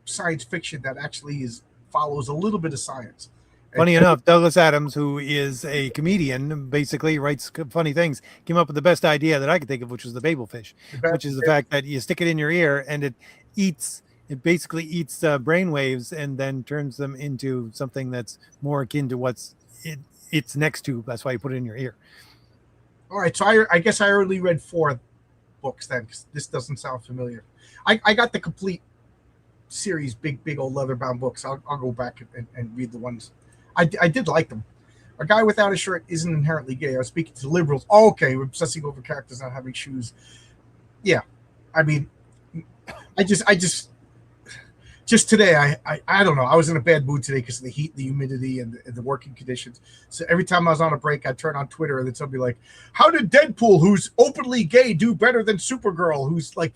science fiction that actually follows a little bit of science. Funny enough, Douglas Adams, who is a comedian, basically writes funny things, came up with the best idea that I could think of, which was the Babelfish, which is the fact that you stick it in your ear and it basically eats brain waves and then turns them into something that's more akin to what's it's next to. That's why you put it in your ear. All right, so I guess I only read 4 books then, because this doesn't sound familiar. I got the complete series, big old leather-bound books. I'll go back and read the ones. I did like them. A guy without a shirt isn't inherently gay. I was speaking to liberals. Oh, okay, we're obsessing over characters not having shoes. Yeah, I mean, I just today, I don't know. I was in a bad mood today because of the heat, the humidity, and the working conditions. So every time I was on a break, I'd turn on Twitter and then somebody like, how did Deadpool, who's openly gay, do better than Supergirl, who's like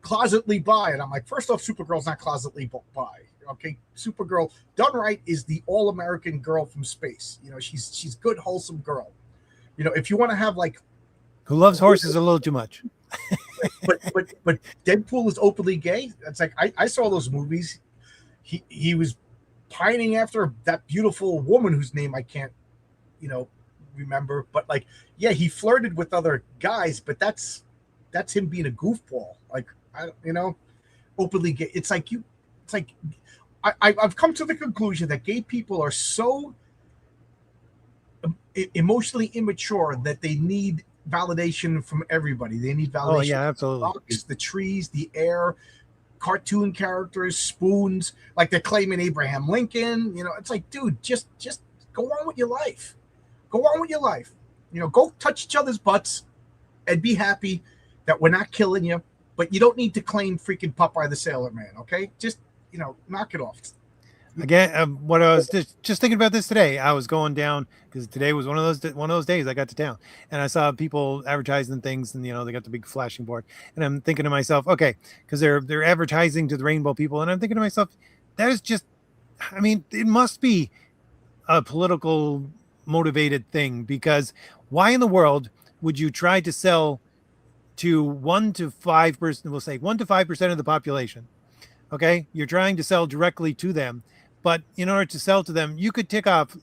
closetly bi? And I'm like, first off, Supergirl's not closetly bi. Okay, Supergirl done right is the all-American girl from space. She's good, wholesome girl. If you want to have like, who loves horses a little too much. but Deadpool is openly gay. It's like I saw those movies. He was pining after that beautiful woman whose name I can't, remember. But like, yeah, he flirted with other guys, but that's him being a goofball. Like, openly gay. It's like I've come to the conclusion that gay people are so emotionally immature that they need validation from everybody. They need validation. Oh yeah, absolutely. From the trees, the air, cartoon characters, spoons, like they're claiming Abraham Lincoln. You know, it's like, dude, just go on with your life. Go on with your life. You know, go touch each other's butts and be happy that we're not killing you. But you don't need to claim freaking Popeye the Sailor Man, okay? Just, you know, knock it off. Again, what I was just thinking about this today. I was going down because today was one of those days I got to town, and I saw people advertising things, and you know they got the big flashing board, and I'm thinking to myself, okay, because they're advertising to the rainbow people, and I'm thinking to myself, that is just, I mean, it must be a political motivated thing, because why in the world would you try to sell to 1 to 5%? We'll say 1 to 5% of the population. Okay, you're trying to sell directly to them. But in order to sell to them, you could tick off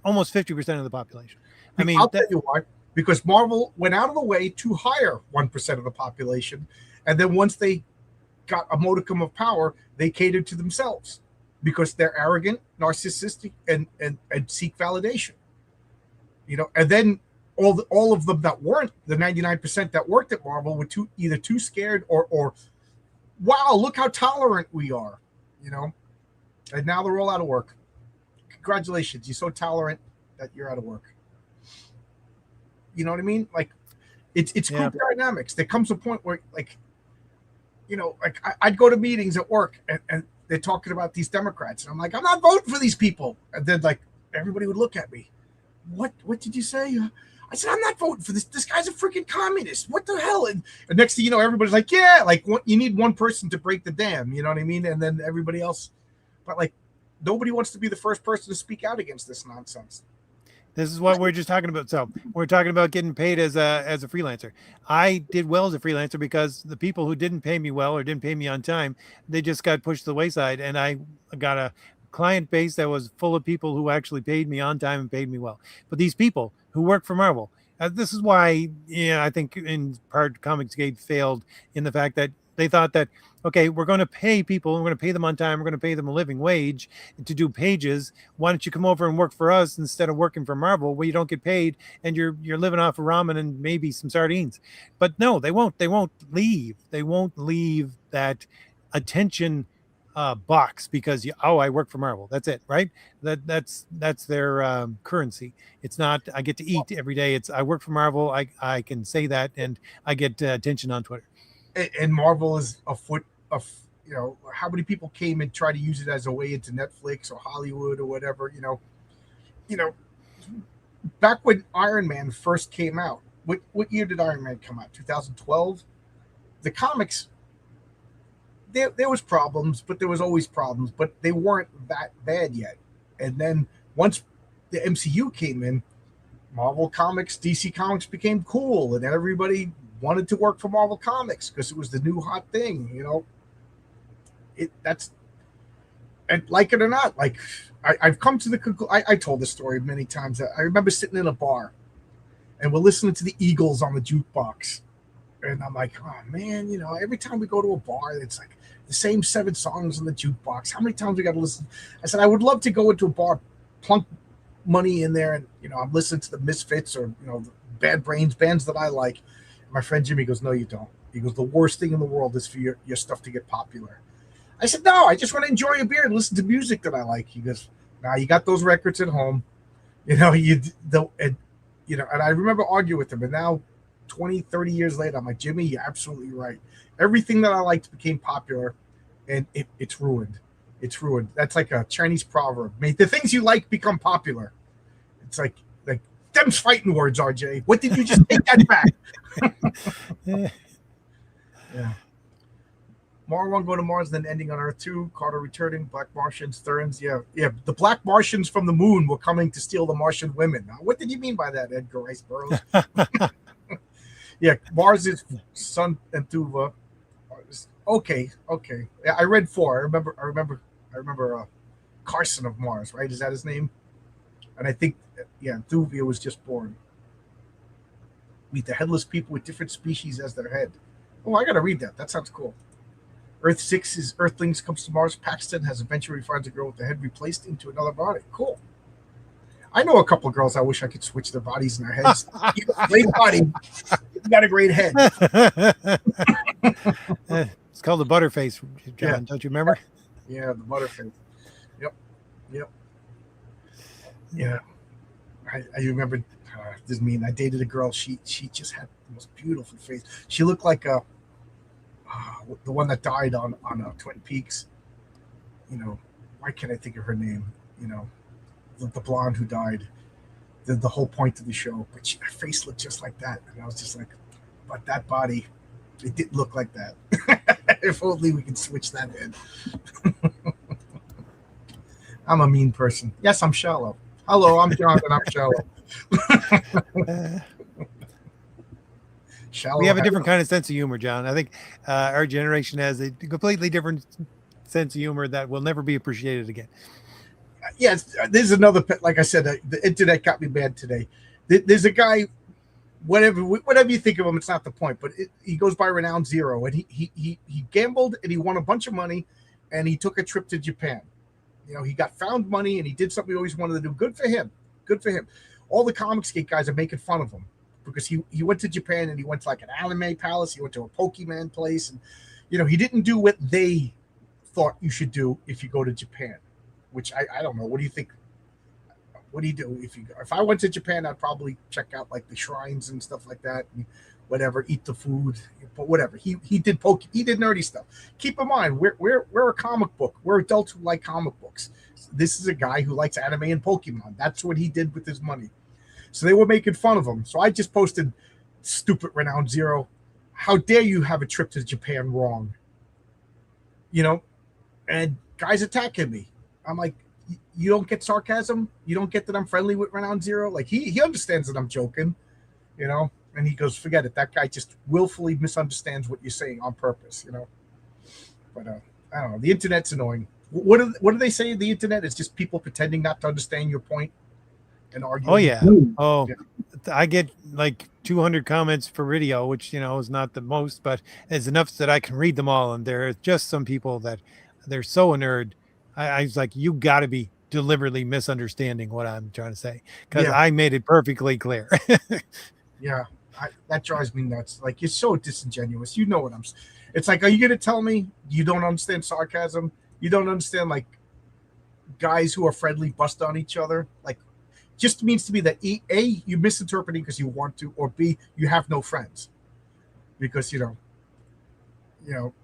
almost 50% of the population. I mean, I'll tell you why. Because Marvel went out of the way to hire 1% of the population. And then once they got a modicum of power, they catered to themselves because they're arrogant, narcissistic, and seek validation. You know, and then all of them that weren't, the 99% that worked at Marvel, were either too scared or wow, look how tolerant we are, you know. And now they're all out of work. Congratulations, you're so tolerant that you're out of work. You know what I mean? Like, it's group dynamics. There comes a point where, like, you know, like I'd go to meetings at work and they're talking about these Democrats, and I'm like, I'm not voting for these people. And then like everybody would look at me. What did you say? I said, I'm not voting for this. This guy's a freaking communist. What the hell? And next thing you know, everybody's like, yeah, like you need one person to break the dam. You know what I mean? And then everybody else. But like, nobody wants to be the first person to speak out against this nonsense. This is what we're just talking about. So we're talking about getting paid as a freelancer. I did well as a freelancer because the people who didn't pay me well or didn't pay me on time, they just got pushed to the wayside. And I got a client base that was full of people who actually paid me on time and paid me well. But these people who work for Marvel, this is why, I think in part Comicsgate failed in the fact that they thought that, okay, we're going to pay people, we're going to pay them on time, we're going to pay them a living wage to do pages. Why don't you come over and work for us instead of working for Marvel, where you don't get paid and you're living off of ramen and maybe some sardines? But no, they won't leave. They won't leave that attention box because I work for Marvel. That's it, right? That's their currency. It's not I get to eat every day. It's I work for Marvel. I can say that, and I get attention on Twitter. And Marvel is a foot of, you know, how many people came and tried to use it as a way into Netflix or Hollywood or whatever, you know, back when Iron Man first came out, what year did Iron Man come out? 2012. The comics, there was problems, but there was always problems, but they weren't that bad yet. And then once the MCU came in, Marvel Comics, DC Comics became cool, and everybody wanted to work for Marvel Comics because it was the new hot thing, you know. And like it or not, like I've come to the conclusion. I told this story many times. I remember sitting in a bar and we're listening to the Eagles on the jukebox, and I'm like, oh man, you know, every time we go to a bar, it's like the same 7 songs on the jukebox. How many times we got to listen? I said I would love to go into a bar, plunk money in there, and you know, I'm listening to the Misfits or, you know, the Bad Brains, bands that I like. My friend Jimmy goes, no, you don't. He goes, the worst thing in the world is for your stuff to get popular. I said, no, I just want to enjoy a beer and listen to music that I like. He goes, nah, you got those records at home. You know, and I remember arguing with him. And now 20, 30 years later, I'm like, Jimmy, you're absolutely right. Everything that I liked became popular, and it's ruined. It's ruined. That's like a Chinese proverb. The things you like become popular. It's like them's fighting words, RJ. What did you just take that back? Yeah. Mars 1 go to Mars, then ending on Earth 2. Carter returning. Black Martians, Therns. Yeah. The Black Martians from the moon were coming to steal the Martian women. Now, what did you mean by that, Edgar Rice Burroughs? Yeah, Mars is Sun and Tuva. Okay. Yeah, I read 4. I remember Carson of Mars, right? Is that his name? And I think, Thuvia was just born. Meet the headless people with different species as their head. Oh, I got to read that. That sounds cool. Earth 6 is Earthlings comes to Mars. Paxton has eventually finds a girl with the head replaced into another body. Cool. I know a couple of girls I wish I could switch their bodies and their heads. Great body. You got a great head. It's called the Butterface, John. Yeah. Don't you remember? Yeah, the Butterface. Yep. Yeah. I remember this mean I dated a girl. She just had the most beautiful face. She looked like the one that died on Twin Peaks. You know, why can't I think of her name? You know, the blonde who died. The whole point of the show, but her face looked just like that, and I was just like, but that body, it didn't look like that. If only we could switch that in. I'm a mean person. Yes, I'm shallow. Hello, I'm John, and I'm shallow. Shallow. We have a different kind of sense of humor, John. I think our generation has a completely different sense of humor that will never be appreciated again. Yes, there's another. Like I said, the internet got me bad today. There's a guy. Whatever you think of him, it's not the point. But he goes by Renowned Zero, and he gambled and he won a bunch of money, and he took a trip to Japan. You know, he got found money and he did something he always wanted to do. Good for him. Good for him. All the Comicsgate guys are making fun of him because he went to Japan and he went to like an anime palace. He went to a Pokemon place, and you know, he didn't do what they thought you should do if you go to Japan. Which I don't know. What do you think? What do you do if I went to Japan? I'd probably check out like the shrines and stuff like that, and whatever, eat the food, but whatever. He did he did nerdy stuff. Keep in mind, we're a comic book. We're adults who like comic books. This is a guy who likes anime and Pokemon. That's what he did with his money. So they were making fun of him. So I just posted, stupid Renowned Zero. How dare you have a trip to Japan wrong? You know, and guys attacking me. I'm like, you don't get sarcasm? You don't get that I'm friendly with Renowned Zero? Like, he understands that I'm joking, you know? And he goes, forget it. That guy just willfully misunderstands what you're saying on purpose, you know? But I don't know. The internet's annoying. What do they say? The internet is just people pretending not to understand your point and arguing. Oh, yeah. Oh, yeah. I get like 200 comments per video, which, you know, is not the most, but it's enough that I can read them all. And there are just some people that they're so a nerd. I was like, you got to be deliberately misunderstanding what I'm trying to say, because I made it perfectly clear. Yeah, that drives me nuts. Like, you're so disingenuous. You know what I'm saying. It's like, are you going to tell me you don't understand sarcasm? You don't understand, like, guys who are friendly bust on each other? Like, just means to me that A, you're misinterpreting because you want to, or B, you have no friends. Because, you know,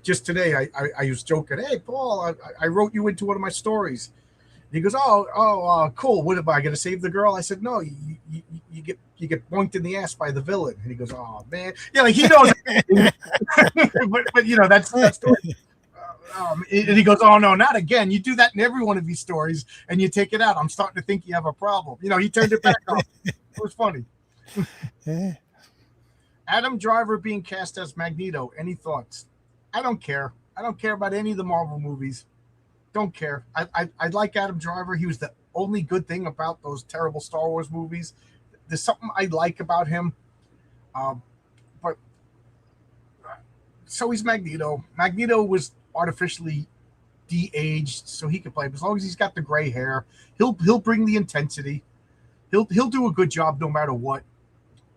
just today, I was joking. Hey, Paul, I wrote you into one of my stories. And he goes, cool. What am I going to save the girl? I said, no. You get boinked in the ass by the villain. And he goes, oh man, yeah, like he knows. but you know that's story. And he goes, oh no, not again. You do that in every one of these stories, and you take it out. I'm starting to think you have a problem. You know, he turned it back off. It was funny. Adam Driver being cast as Magneto. Any thoughts? I don't care. I don't care about any of the Marvel movies. Don't care. I like Adam Driver. He was the only good thing about those terrible Star Wars movies. There's something I like about him. But so he's Magneto. Magneto was artificially de-aged so he could play. But as long as he's got the gray hair, he'll bring the intensity. He'll do a good job no matter what.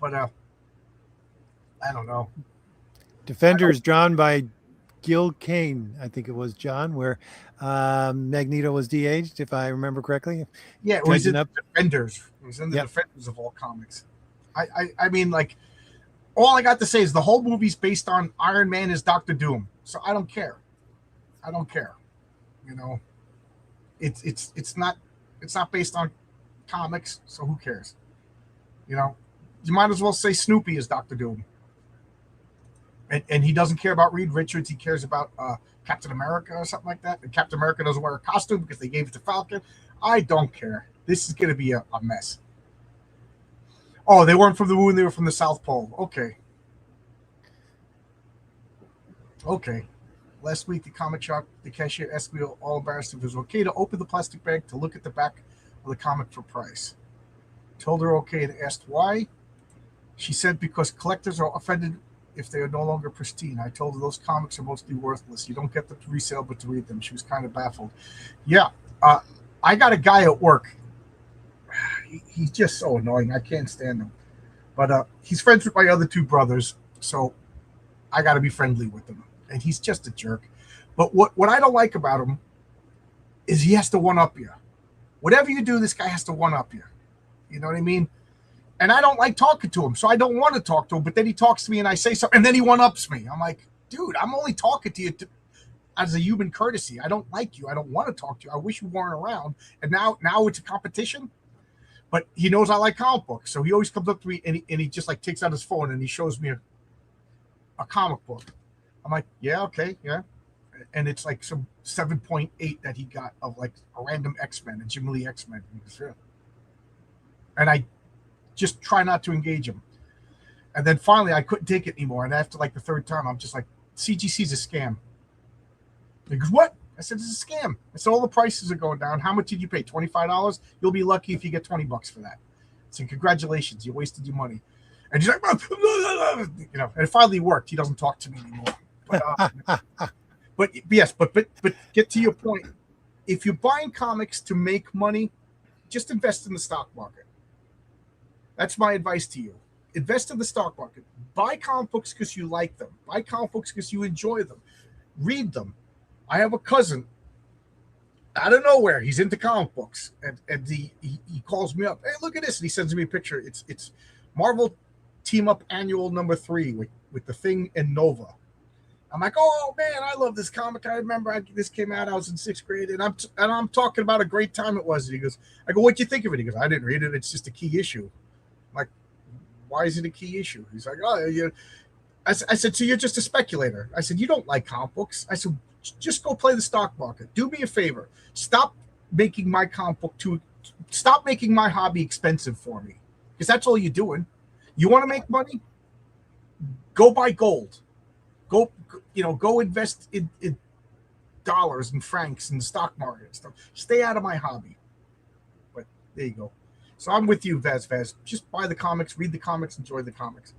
But I don't know. Defenders drawn by Gil Kane, I think it was, John, where Magneto was de-aged, if I remember correctly. Yeah, it was in the Defenders. It was in the Defenders of all comics. I mean, like, all I got to say is the whole movie's based on Iron Man as Doctor Doom. So I don't care. I don't care. You know, it's not based on comics, so who cares? You know, you might as well say Snoopy is Doctor Doom. And he doesn't care about Reed Richards. He cares about Captain America or something like that. And Captain America doesn't wear a costume because they gave it to Falcon. I don't care. This is going to be a mess. Oh, they weren't from the moon. They were from the South Pole. Okay. Last week, the comic shop, the cashier asked me, all embarrassed, if it was okay to open the plastic bag to look at the back of the comic for price. Told her okay and asked why. She said because collectors are offended if they are no longer pristine. I told her those comics are mostly worthless. You don't get them to resale, but to read them. She was kind of baffled. Yeah, I got a guy at work. He's just so annoying. I can't stand him. But he's friends with my other two brothers, so I got to be friendly with them. and he's just a jerk. But what I don't like about him is he has to one up you. Whatever you do, this guy has to one up you. You know what I mean? And I don't like talking to him, so I don't want to talk to him. But then he talks to me, and I say something, and then he one ups me. I'm like, dude, I'm only talking to you as a human courtesy. I don't like you. I don't want to talk to you. I wish you weren't around. And now it's a competition. But he knows I like comic books, so he always comes up to me and he just like takes out his phone and he shows me a comic book. I'm like, yeah, okay, yeah. And it's like some 7.8 that he got of like a random X-Men, a Jim Lee X-Men. And I just try not to engage him. And then finally I couldn't take it anymore. And after like the third time, I'm just like, CGC's a scam. He goes, what? I said, it's a scam. I said, all the prices are going down. How much did you pay? $25? You'll be lucky if you get $20 for that. I said, congratulations, you wasted your money. And he's like, you know, and it finally worked. He doesn't talk to me anymore. But yes, but get to your point. If you're buying comics to make money, just invest in the stock market. That's my advice to you. Invest in the stock market. Buy comic books because you like them. Buy comic books because you enjoy them. Read them. I have a cousin out of nowhere. He's into comic books, and he calls me up. Hey, look at this! And he sends me a picture. It's Marvel Team Up Annual #3 with the Thing and Nova. I'm like, oh man, I love this comic. I remember this came out. I was in 6th grade, and I'm talking about a great time it was. And he goes, I go, what'd you think of it? He goes, I didn't read it. It's just a key issue. I'm like, why is it a key issue? He's like, oh, you. I said, so you're just a speculator. I said, you don't like comic books. I said, just go play the stock market. Do me a favor. Stop making my comic book stop making my hobby expensive for me. Because that's all you're doing. You want to make money? Go buy gold. Go invest in dollars and francs in the stock market and stuff. Stay out of my hobby. But there you go. So I'm with you, Vaz. Just buy the comics, read the comics, enjoy the comics.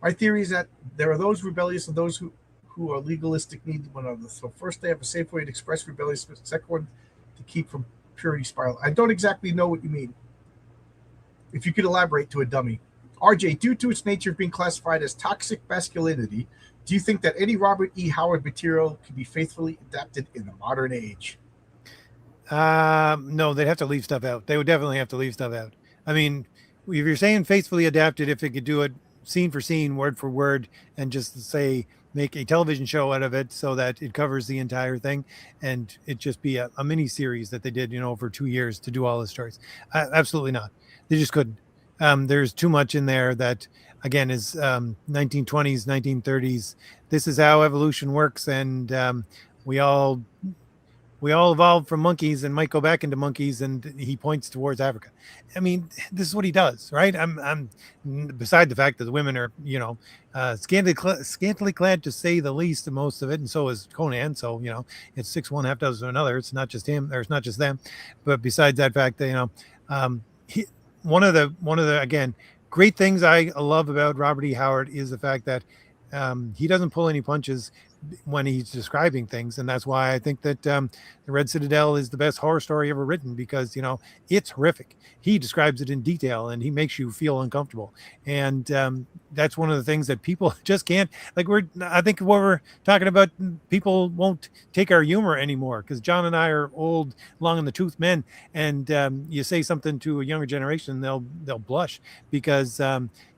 My theory is that there are those rebellious and those who are legalistic need one another. So first they have a safe way to express rebelliousness. Second one, to keep from purity spiral. I don't exactly know what you mean. If you could elaborate to a dummy. RJ, due to its nature of being classified as toxic masculinity, do you think that any Robert E. Howard material can be faithfully adapted in the modern age? No, they'd have to leave stuff out. They would definitely have to leave stuff out. I mean, if you're saying faithfully adapted, if it could do it scene for scene, word for word, and just say make a television show out of it so that it covers the entire thing, and it just be a mini series that they did, for 2 years to do all the stories. Absolutely not. They just couldn't. There's too much in there that, again, is 1920s, 1930s. This is how evolution works, and we all evolved from monkeys and might go back into monkeys, and he points towards Africa. I mean, this is what he does, right? I'm beside the fact that the women are, scantily clad to say the least, of most of it, and so is Conan. So it's 6 1 half dozen another. It's not just him, or it's not just them. But besides that fact, that one of the again great things I love about Robert E. Howard is the fact that he doesn't pull any punches when he's describing things, and that's why I think that the Red Citadel is the best horror story ever written, because it's horrific. He describes it in detail, and he makes you feel uncomfortable, and that's one of the things that people just can't. I think what we're talking about, people won't take our humor anymore, because John and I are old, long in the tooth men, and you say something to a younger generation, they'll blush, because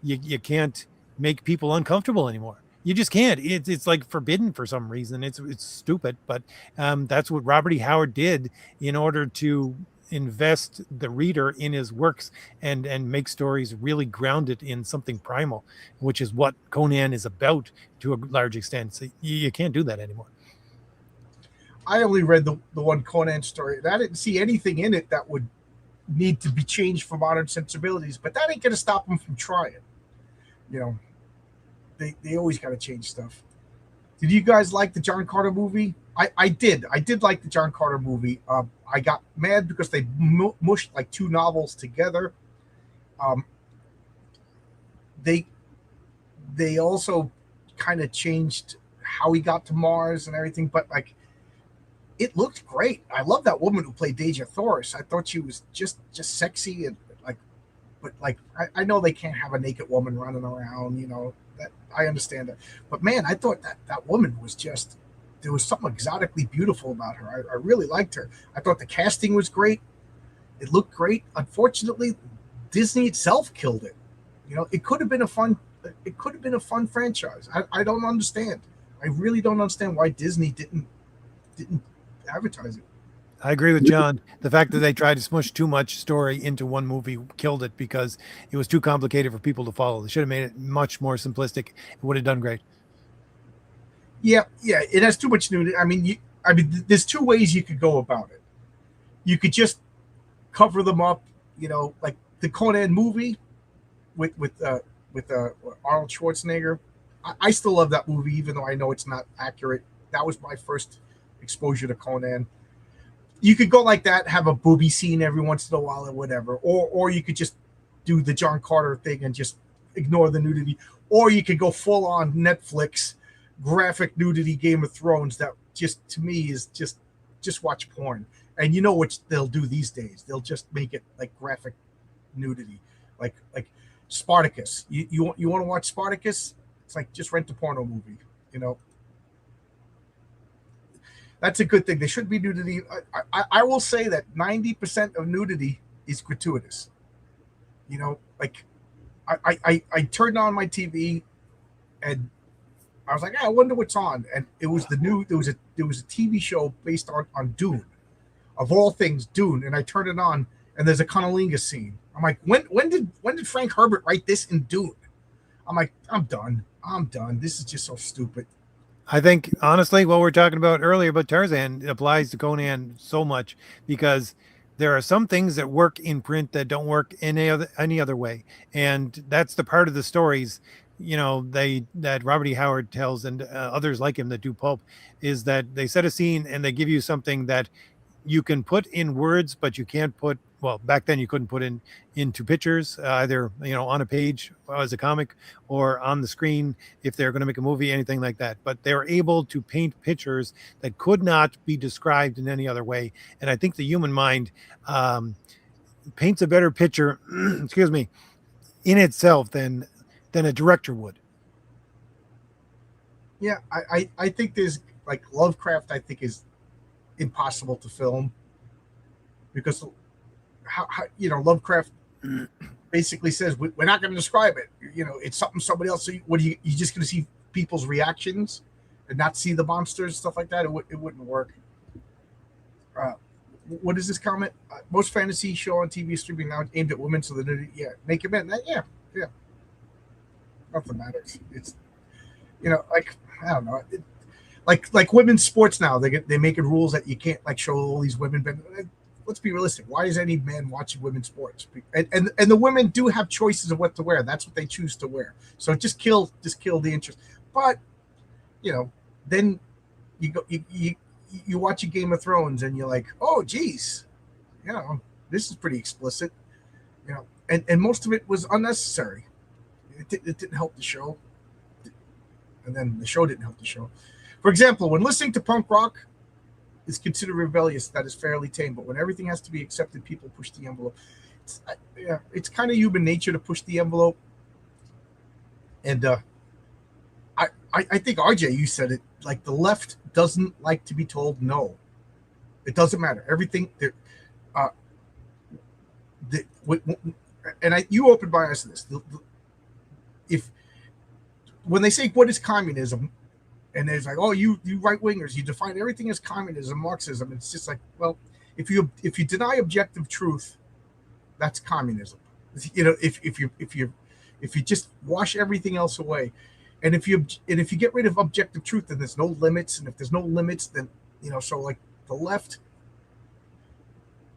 you can't make people uncomfortable anymore. You just can't. It's like forbidden for some reason. It's stupid, but that's what Robert E. Howard did in order to invest the reader in his works and make stories really grounded in something primal, which is what Conan is about to a large extent. So you can't do that anymore. I only read the one Conan story, and I didn't see anything in it that would need to be changed for modern sensibilities, but that ain't going to stop them from trying. They always got to change stuff. Did you guys like the John Carter movie? I did. I did like the John Carter movie. I got mad because they mushed like 2 novels together. They also kind of changed how he got to Mars and everything, but it looked great. I love that woman who played Deja Thoris. I thought she was just sexy and but like I know they can't have a naked woman running around. That I understand that, but man, I thought that woman was just there was something exotically beautiful about her. I really liked her. I thought the casting was great. It looked great. Unfortunately, Disney itself killed it. It could have been a fun. It could have been a fun franchise. I don't understand. I really don't understand why Disney didn't advertise it. I agree with John. The fact that they tried to smush too much story into one movie killed it because it was too complicated for people to follow. They should have made it much more simplistic. It would have done great. Yeah, it has too much nudity. There's two ways you could go about it. You could just cover them up, like the Conan movie with Arnold Schwarzenegger. I still love that movie, even though I know it's not accurate. That was my first exposure to Conan. You could go like that, have a booby scene every once in a while or whatever, or you could just do the John Carter thing and just ignore the nudity, or you could go full on Netflix graphic nudity Game of Thrones. That just to me is just watch porn. And you know what they'll do these days? They'll just make it like graphic nudity, like Spartacus. You want to watch Spartacus? It's like just rent a porno movie. That's a good thing. There should be nudity. I will say that 90% of nudity is gratuitous. Like I turned on my TV and I was like, I wonder what's on. And it was there was a TV show based on Dune, of all things, Dune. And I turned it on and there's a cunnilingus scene. I'm like, when did Frank Herbert write this in Dune? I'm like, I'm done. This is just so stupid. I think honestly, what we we're talking about earlier about Tarzan applies to Conan so much because there are some things that work in print that don't work in any other way, and that's the part of the stories, that Robert E. Howard tells and others like him that do pulp, is that they set a scene and they give you something that you can put in words, but you can't put. Well, back then you couldn't put into pictures, either on a page as a comic or on the screen if they're going to make a movie, anything like that. But they're able to paint pictures that could not be described in any other way. And I think the human mind paints a better picture, excuse me, in itself than a director would. Yeah, I think there's like Lovecraft. I think is impossible to film because. How Lovecraft basically says we're not going to describe it. It's something somebody else. So what you just going to see people's reactions and not see the monsters, stuff like that? It wouldn't work. What is this comment? Most fantasy show on TV streaming now aimed at women, so the naked men. Yeah, nothing matters. It's like I don't know. Like women's sports now, they're making rules that you can't like show all these women. But let's be realistic. Why is any man watching women's sports? And the women do have choices of what to wear. That's what they choose to wear. So just kill the interest. But then you watch a Game of Thrones and you're like, oh geez, this is pretty explicit. And most of it was unnecessary. It didn't help the show. And then the show didn't help the show. For example, when listening to punk rock is considered rebellious, that is fairly tame. But when everything has to be accepted, people push the envelope. It's kind of human nature to push the envelope. And I think RJ, you said it. Like the left doesn't like to be told no. It doesn't matter. Everything. You opened my eyes to this. If when they say what is communism. And there's like, oh, you right wingers, you define everything as communism, Marxism. It's just like, well, if you deny objective truth, that's communism. If you just wash everything else away, and if you get rid of objective truth, then there's no limits, and if there's no limits, then so like the left,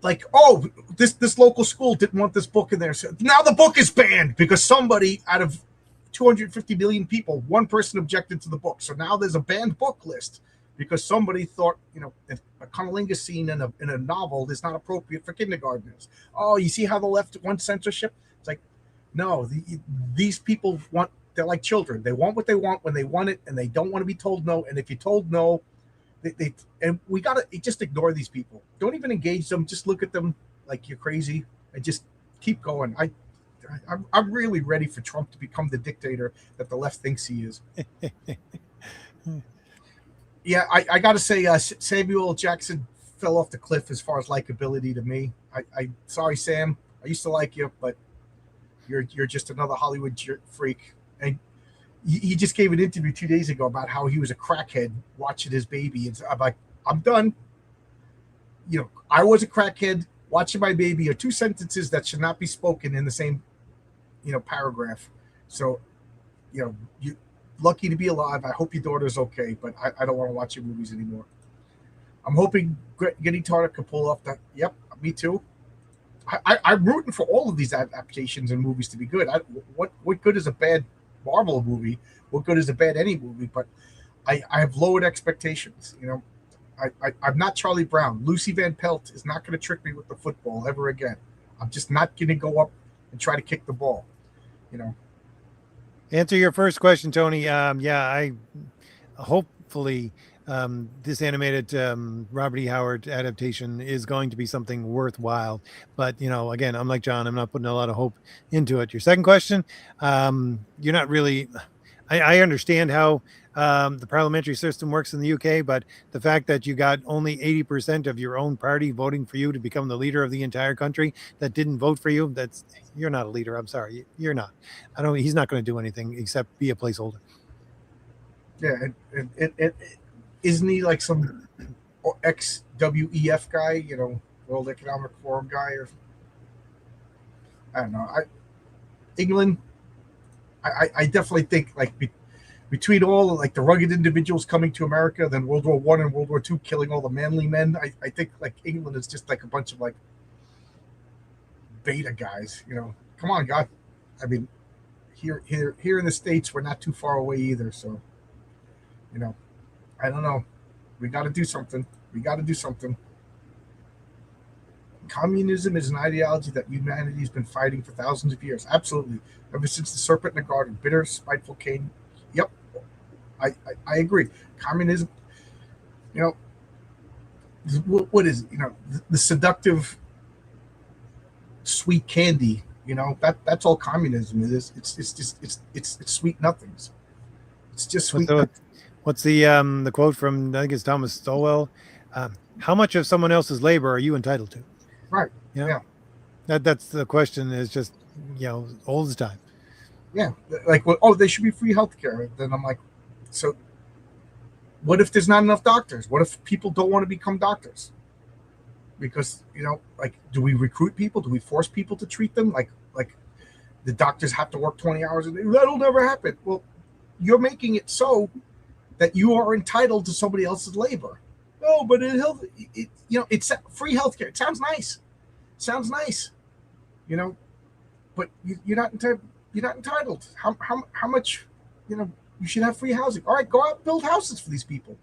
like, oh, this local school didn't want this book in there, so now the book is banned because somebody out of 250 million people, one person objected to the book. So now there's a banned book list because somebody thought, that a cunnilingus scene in a novel is not appropriate for kindergartners. Oh, you see how the left wants censorship? It's like, no, these people they're like children. They want what they want when they want it, and they don't want to be told no. And if you're told no, and we got to just ignore these people. Don't even engage them. Just look at them like you're crazy and just keep going. I'm really ready for Trump to become the dictator that the left thinks he is. Yeah, I got to say, Samuel Jackson fell off the cliff as far as likability to me. I sorry, Sam. I used to like you, but you're just another Hollywood freak. And he just gave an interview 2 days ago about how he was a crackhead watching his baby. And I'm like, I'm done. You know, I was a crackhead watching my baby are two sentences that should not be spoken in the same, paragraph. So, you lucky to be alive. I hope your daughter's okay, but I don't want to watch your movies anymore. I'm hoping Getty Tartar could pull off that. Yep, me too. I'm rooting for all of these adaptations and movies to be good. What good is a bad Marvel movie? What good is a bad any movie? But I have lowered expectations. I'm not Charlie Brown. Lucy Van Pelt is not going to trick me with the football ever again. I'm just not going to go up and try to kick the ball. Answer your first question, Tony. I hopefully this animated Robert E. Howard adaptation is going to be something worthwhile. But, again, I'm like John. I'm not putting a lot of hope into it. Your second question, you're not really – I understand how the parliamentary system works in the UK, but the fact that you got only 80% of your own party voting for you to become the leader of the entire country that didn't vote for you, you're not a leader. I'm sorry. You're not. He's not going to do anything except be a placeholder. Yeah. And isn't he like some ex-WEF guy, World Economic Forum guy? Or I don't know. England, I definitely think between all the rugged individuals coming to America, then World War I and World War II killing all the manly men, I think England is just a bunch of beta guys. Come on, God. I mean, here in the States, we're not too far away either. So, I don't know. We got to do something. Communism is an ideology that humanity's been fighting for thousands of years. Absolutely. Ever since the serpent in the garden, bitter, spiteful Cain. Yep. I agree. Communism, what is it? The seductive sweet candy, that's all communism is. It's sweet nothings. It's just sweet. What's the quote from, I think it's Thomas Stowell? How much of someone else's labor are you entitled to? Right. Yeah. That's the question. Is just old as time. Yeah. They should be free healthcare. Then I'm like, so what if there's not enough doctors? What if people don't want to become doctors? Because do we recruit people? Do we force people to treat them? Like the doctors have to work 20 hours a day? That'll never happen. Well, you're making it so that you are entitled to somebody else's labor. No, but it's free healthcare. It sounds nice. But you're not entitled. You're not entitled. How much? You should have free housing. All right, go out and build houses for these people.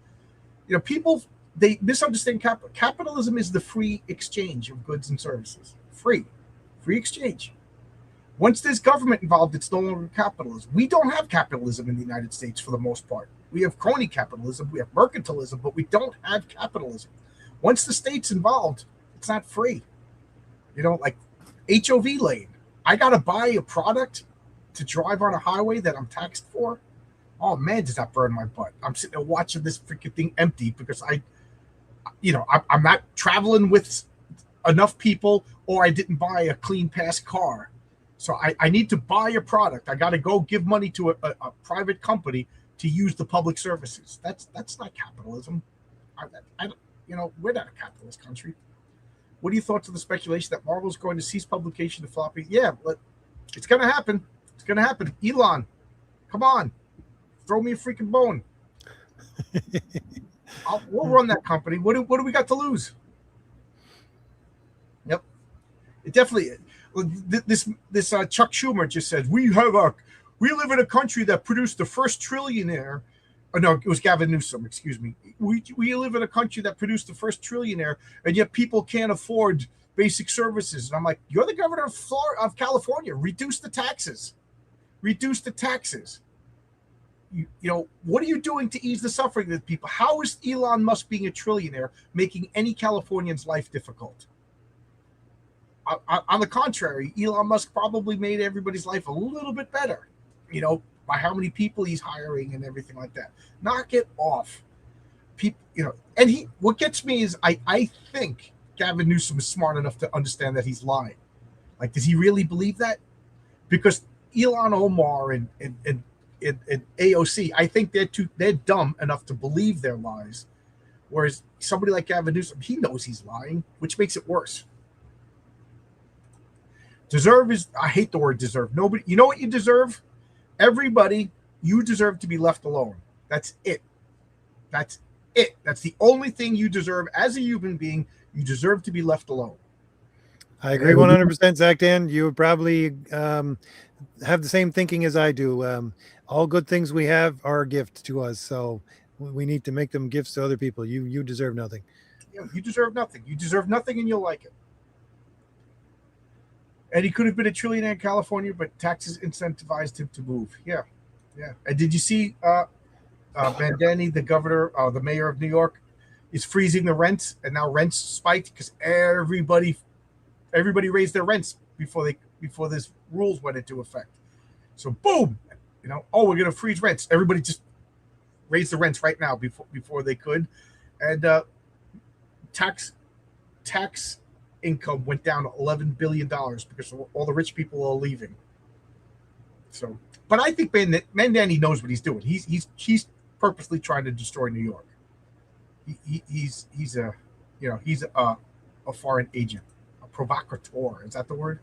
People, they misunderstand capitalism is the free exchange of goods and services. Free exchange. Once there's government involved, it's no longer capitalism. We don't have capitalism in the United States for the most part. We have crony capitalism, we have mercantilism, but we don't have capitalism. Once the state's involved, it's not free. Like HOV lane. I got to buy a product to drive on a highway that I'm taxed for. Oh man, does that burn my butt? I'm sitting there watching this freaking thing empty because I'm not traveling with enough people, or I didn't buy a clean pass car. So I need to buy a product. I got to go give money to a private company to use the public services. That's not capitalism. We're not a capitalist country. What are your thoughts on the speculation that Marvel's going to cease publication of floppy? Yeah, but it's going to happen. It's going to happen. Elon, come on. Throw me a freaking bone. We'll run that company. What do we got to lose? Yep. It definitely. This Chuck Schumer just said we live in a country that produced the first trillionaire. Oh, no, it was Gavin Newsom. Excuse me. We live in a country that produced the first trillionaire, and yet people can't afford basic services. And I'm like, you're the governor of California. Reduce the taxes. What are you doing to ease the suffering of people? How is Elon Musk being a trillionaire making any Californian's life difficult? On the contrary, Elon Musk probably made everybody's life a little bit better, by how many people he's hiring and everything like that. Knock it off. People, and what gets me is I think Gavin Newsom is smart enough to understand that he's lying. Like, does he really believe that? Because Elon Omar and AOC, I think they're dumb enough to believe their lies. Whereas somebody like Gavin Newsom, he knows he's lying, which makes it worse. I hate the word deserve. Nobody, you know what you deserve? Everybody, you deserve to be left alone. That's it. That's it. That's the only thing you deserve as a human being. You deserve to be left alone. I agree 100%, Zach Dan. You would probably have the same thinking as I do. All good things we have are a gift to us, so we need to make them gifts to other people. You deserve nothing. You deserve nothing. You deserve nothing, and you'll like it. And he could have been a trillionaire in California, but taxes incentivized him to move. Yeah. And did you see Bandani, the governor, the mayor of New York, is freezing the rents, and now rents spiked because everybody raised their rents before this rules went into effect. So boom, we're going to freeze rents. Everybody just raised the rents right now before they could, and tax income went down $11 billion because all the rich people are leaving. So, but I think Bandani knows what he's doing. He's purposely trying to destroy New York. He's a foreign agent, a provocateur. Is that the word?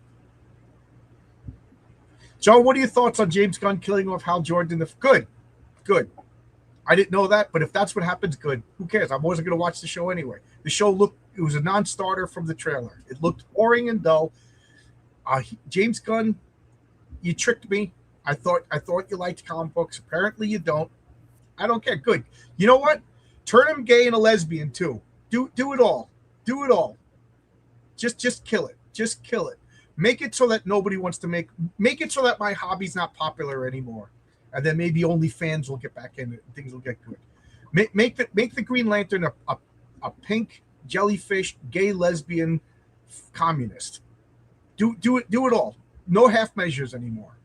John, what are your thoughts on James Gunn killing off Hal Jordan? Good. I didn't know that, but if that's what happens, good. Who cares? I wasn't going to watch the show anyway. The show it was a non-starter from the trailer. It looked boring and dull. James Gunn, you tricked me. I thought you liked comic books. Apparently you don't. I don't care. Good. You know what? Turn him gay and a lesbian too. Do it all. Do it all. Just kill it. Just kill it. Make it so that nobody wants to make it so that my hobby's not popular anymore. And then maybe only fans will get back in it and things will get good. Make the Green Lantern a pink jellyfish gay lesbian communist. Do it all. No half measures anymore.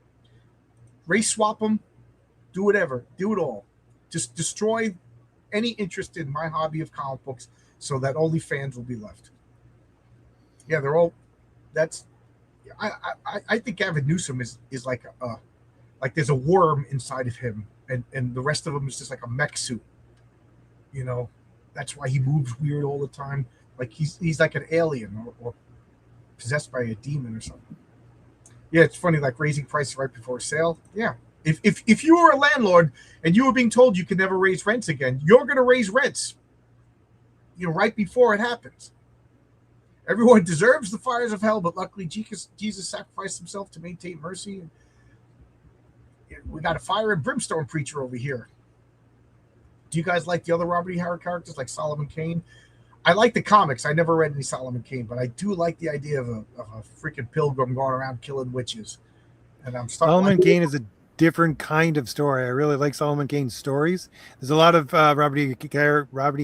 Race swap them. Do whatever. Do it all. Just destroy any interest in my hobby of comic books so that only fans will be left. Yeah, they're all. That's. I think Gavin Newsom is like there's a worm inside of him, and the rest of him is just like a mech suit. That's why he moves weird all the time. Like he's like an alien or possessed by a demon or something. Yeah, it's funny, like raising prices right before sale. Yeah. If you were a landlord and you were being told you could never raise rents again, you're going to raise rents, right before it happens. Everyone deserves the fires of hell, but luckily Jesus sacrificed himself to maintain mercy. We got a fire and brimstone preacher over here. Do you guys like the other Robert E. Howard characters like Solomon Kane? I like the comics. I never read any Solomon Kane, but I do like the idea of a freaking pilgrim going around killing witches. And I'm starting. Solomon Kane is a different kind of story. I really like Solomon Kane's stories. There's a lot of Robert E.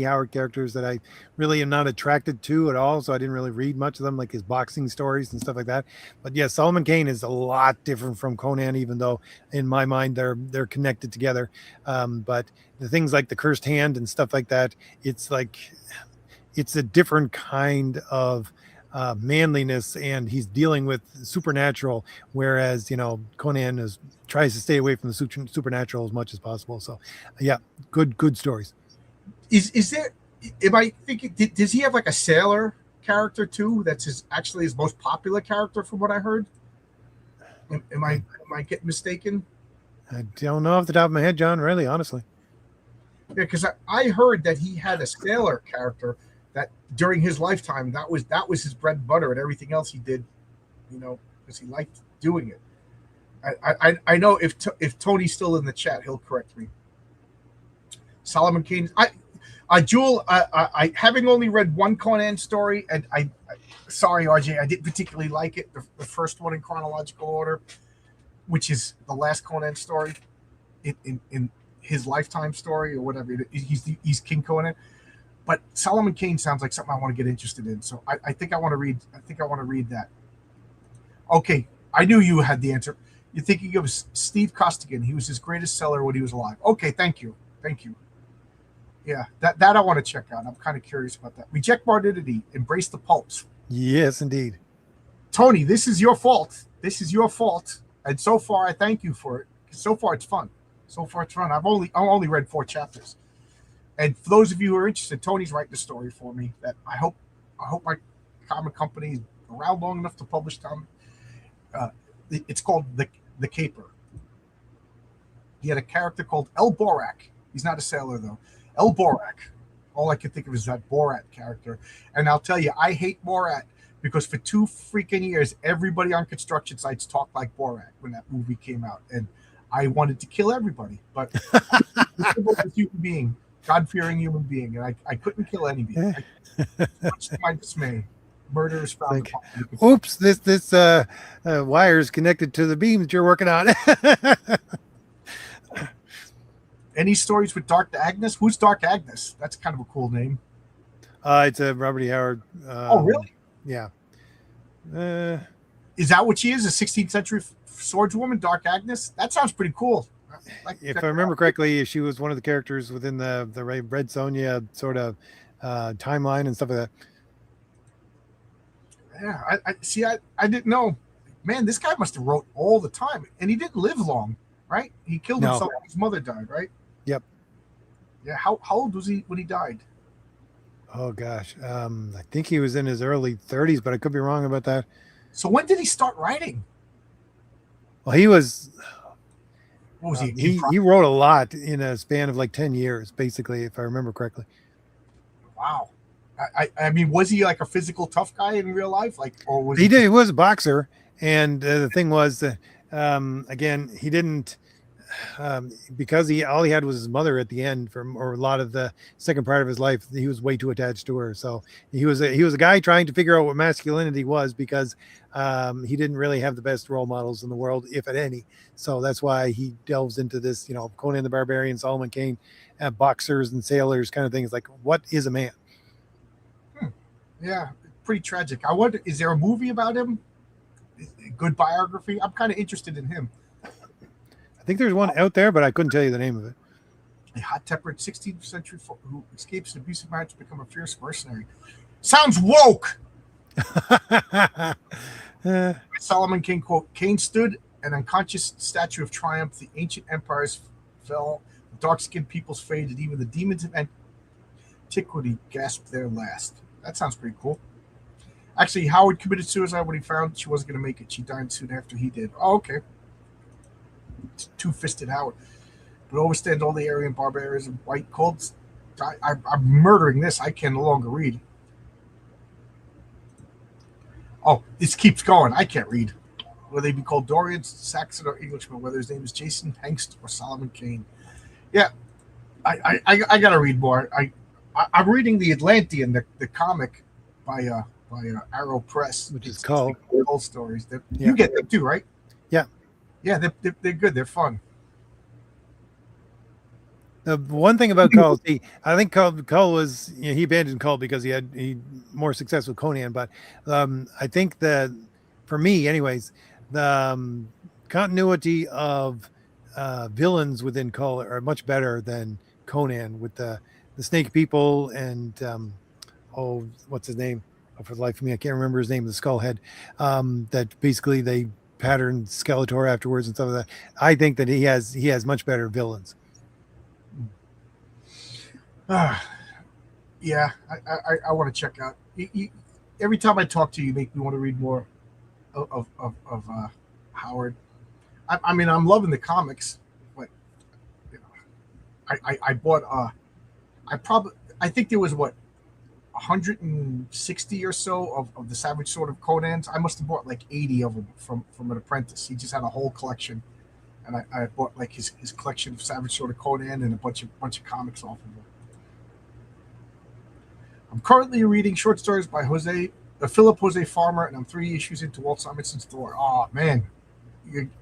Howard characters that I really am not attracted to at all, so I didn't really read much of them, like his boxing stories and stuff like that. But yeah, Solomon Kane is a lot different from Conan, even though in my mind they're connected together. But the things like the Cursed Hand and stuff like that, it's a different kind of manliness, and he's dealing with supernatural, whereas Conan tries to stay away from the supernatural as much as possible. So yeah, good stories. Is there, am I thinking, does he have like a sailor character too that's his most popular character from what I heard? Am I getting mistaken? I don't know off the top of my head, John, really, honestly. Yeah, because I heard that he had a sailor character that during his lifetime that was his bread and butter, and everything else he did, because he liked doing it. I know if Tony's still in the chat, he'll correct me. Solomon Kane. Jewel, I having only read one Conan story, and sorry, RJ, I didn't particularly like it. The first one in chronological order, which is the last Conan story in his lifetime story or whatever. He's King Conan. But Solomon Kane sounds like something I want to get interested in. So I think I want to read. I think I want to read that. Okay, I knew you had the answer. You're thinking of Steve Costigan. He was his greatest seller when he was alive. Okay, thank you. Thank you. Yeah, that I want to check out. I'm kind of curious about that. Reject modernity. Embrace the pulps. Yes, indeed. Tony, this is your fault. This is your fault. And so far, I thank you for it. So far, it's fun. So far, it's fun. I've only read 4 chapters. And for those of you who are interested, Tony's writing a story for me that I hope my comic company is around long enough to publish them. It's called the Caper. He had a character called El Borak. He's not a sailor though. El Borak. All I can think of is that Borat character. And I'll tell you, I hate Borat because for 2 freaking years, everybody on construction sites talked like Borat when that movie came out, and I wanted to kill everybody. But I was a human being, God-fearing human being, and I couldn't kill anybody. Much to my dismay, murderers found. Like, oops, this wire is connected to the beam that you're working on. Any stories with Dark Agnes? Who's Dark Agnes? That's kind of a cool name. It's a Robert E. Howard. Oh, really? Yeah. Is that what she is? A 16th century swordswoman, Dark Agnes? That sounds pretty cool. If I remember correctly, she was one of the characters within the Red Sonja sort of timeline and stuff like that. Yeah, I see. I didn't know. Man, this guy must have wrote all the time, and he didn't live long, right? He killed himself when his mother died, right? Yep. Yeah. How old was he when he died? Oh gosh, I think he was in his early 30s, but I could be wrong about that. So when did he start writing? Well, he was. What was he? He wrote a lot in a span of like 10 years, basically, if I remember correctly. Wow. I mean, was he like a physical tough guy in real life? Like, or was he did? He was a boxer, and the thing was, again, he didn't. Because all he had was his mother at the end or a lot of the second part of his life. He was way too attached to her. So he was a guy trying to figure out what masculinity was because he didn't really have the best role models in the world, if at any. So that's why he delves into this, Conan the Barbarian, Solomon Kane, boxers and sailors kind of things. Like, what is a man? Yeah, pretty tragic. I wonder, is there a movie about him? A good biography? I'm kind of interested in him. I think there's one out there, but I couldn't tell you the name of it. A hot-tempered 16th century who escapes an abusive marriage to become a fierce mercenary. Sounds woke! Solomon Kane quote, Kane stood an unconscious statue of triumph. The ancient empires fell, the dark-skinned peoples faded, even the demons of antiquity gasped their last. That sounds pretty cool. Actually, Howard committed suicide when he found she wasn't going to make it. She died soon after he did. Oh, okay. Two-fisted Howard. But overstand all the Aryan barbarians and white cults. I'm murdering this. I can no longer read. Oh, this keeps going. I can't read. Whether they be called Dorians, Saxon, or Englishmen, whether his name is Jason Hengst or Solomon Kane. Yeah, I got to read more. I'm reading the Atlantean, the comic by Arrow Press, which is called Cull Stories. You get them too, right? Yeah, they're good. They're fun. The one thing about Cull, I think Cull was he abandoned Cull because he had more success with Conan. But I think that for me, anyways, the continuity of villains within Cull are much better than Conan with the Snake People and what's his name? Oh, for the life of me, I can't remember his name. The Skullhead. That basically they patterned Skeletor afterwards and stuff like that. I think that he has much better villains. Yeah, I want to check out. Every time I talk to you, you make me want to read more of Howard. I mean, I'm loving the comics, but I bought I think there was 160 or so of the Savage Sword of Conan's. I must have bought like 80 of them from an apprentice. He just had a whole collection, and I bought like his collection of Savage Sword of Conan and a bunch of comics off of him. I'm currently reading short stories by Philip Jose Farmer, and I'm 3 issues into Walt Simonson's Thor. Oh man,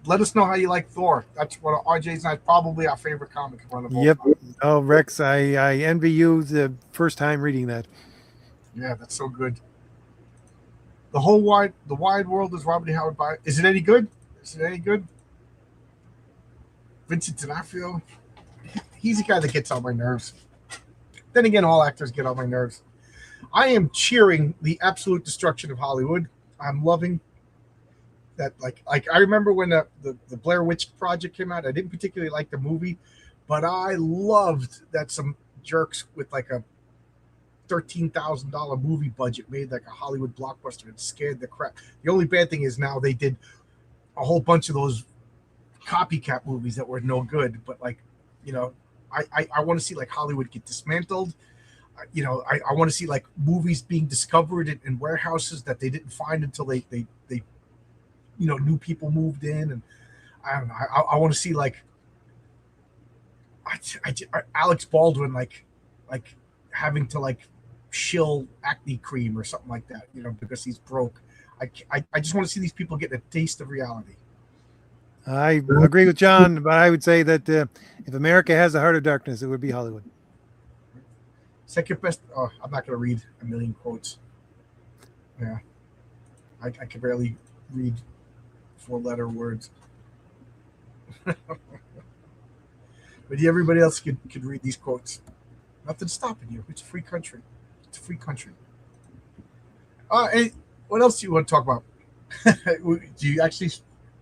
let us know how you like Thor. That's one of RJ's and probably our favorite comic run of all Yep. time. Oh, Rex, I envy you the first time reading that. Yeah, that's so good. The wide world is Robert E. Howard by. Is it any good? Is it any good? Vincent D'Onofrio. He's the guy that gets on my nerves. Then again, all actors get on my nerves. I am cheering the absolute destruction of Hollywood. I'm loving that. Like I remember when the Blair Witch Project came out. I didn't particularly like the movie, but I loved that some jerks with like a $13,000 movie budget made like a Hollywood blockbuster and scared the crap. The only bad thing is now they did a whole bunch of those copycat movies that were no good. But like, you know, I want to see like Hollywood get dismantled. You know, I want to see like movies being discovered in warehouses that they didn't find until they you know, new people moved in. And I don't know. I want to see like Alex Baldwin like having to like shill acne cream or something like that, you know, because he's broke. I just want to see these people get a taste of reality. I agree with John, but I would say that if America has a heart of darkness, it would be Hollywood. Second best. Oh, I'm not going to read a million quotes. Yeah, I can barely read 4-letter words. But everybody else could read these quotes. Nothing's stopping you. It's a free country. It's a free country. Hey, what else do you want to talk about? Do you actually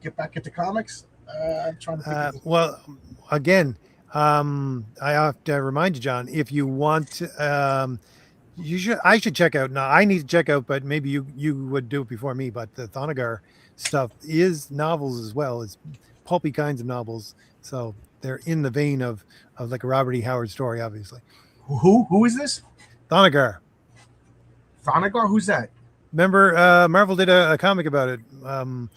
get back into comics? I'm trying to think. Well, again, I have to remind you, John, if you want, you should. I should check out. Now, I need to check out, but maybe you would do it before me. But the Thanagar stuff is novels as well. It's pulpy kinds of novels, so they're in the vein of like a Robert E. Howard story, obviously. Who is this? Thanagar. Thanagar? Who's that? Remember, Marvel did a comic about it back in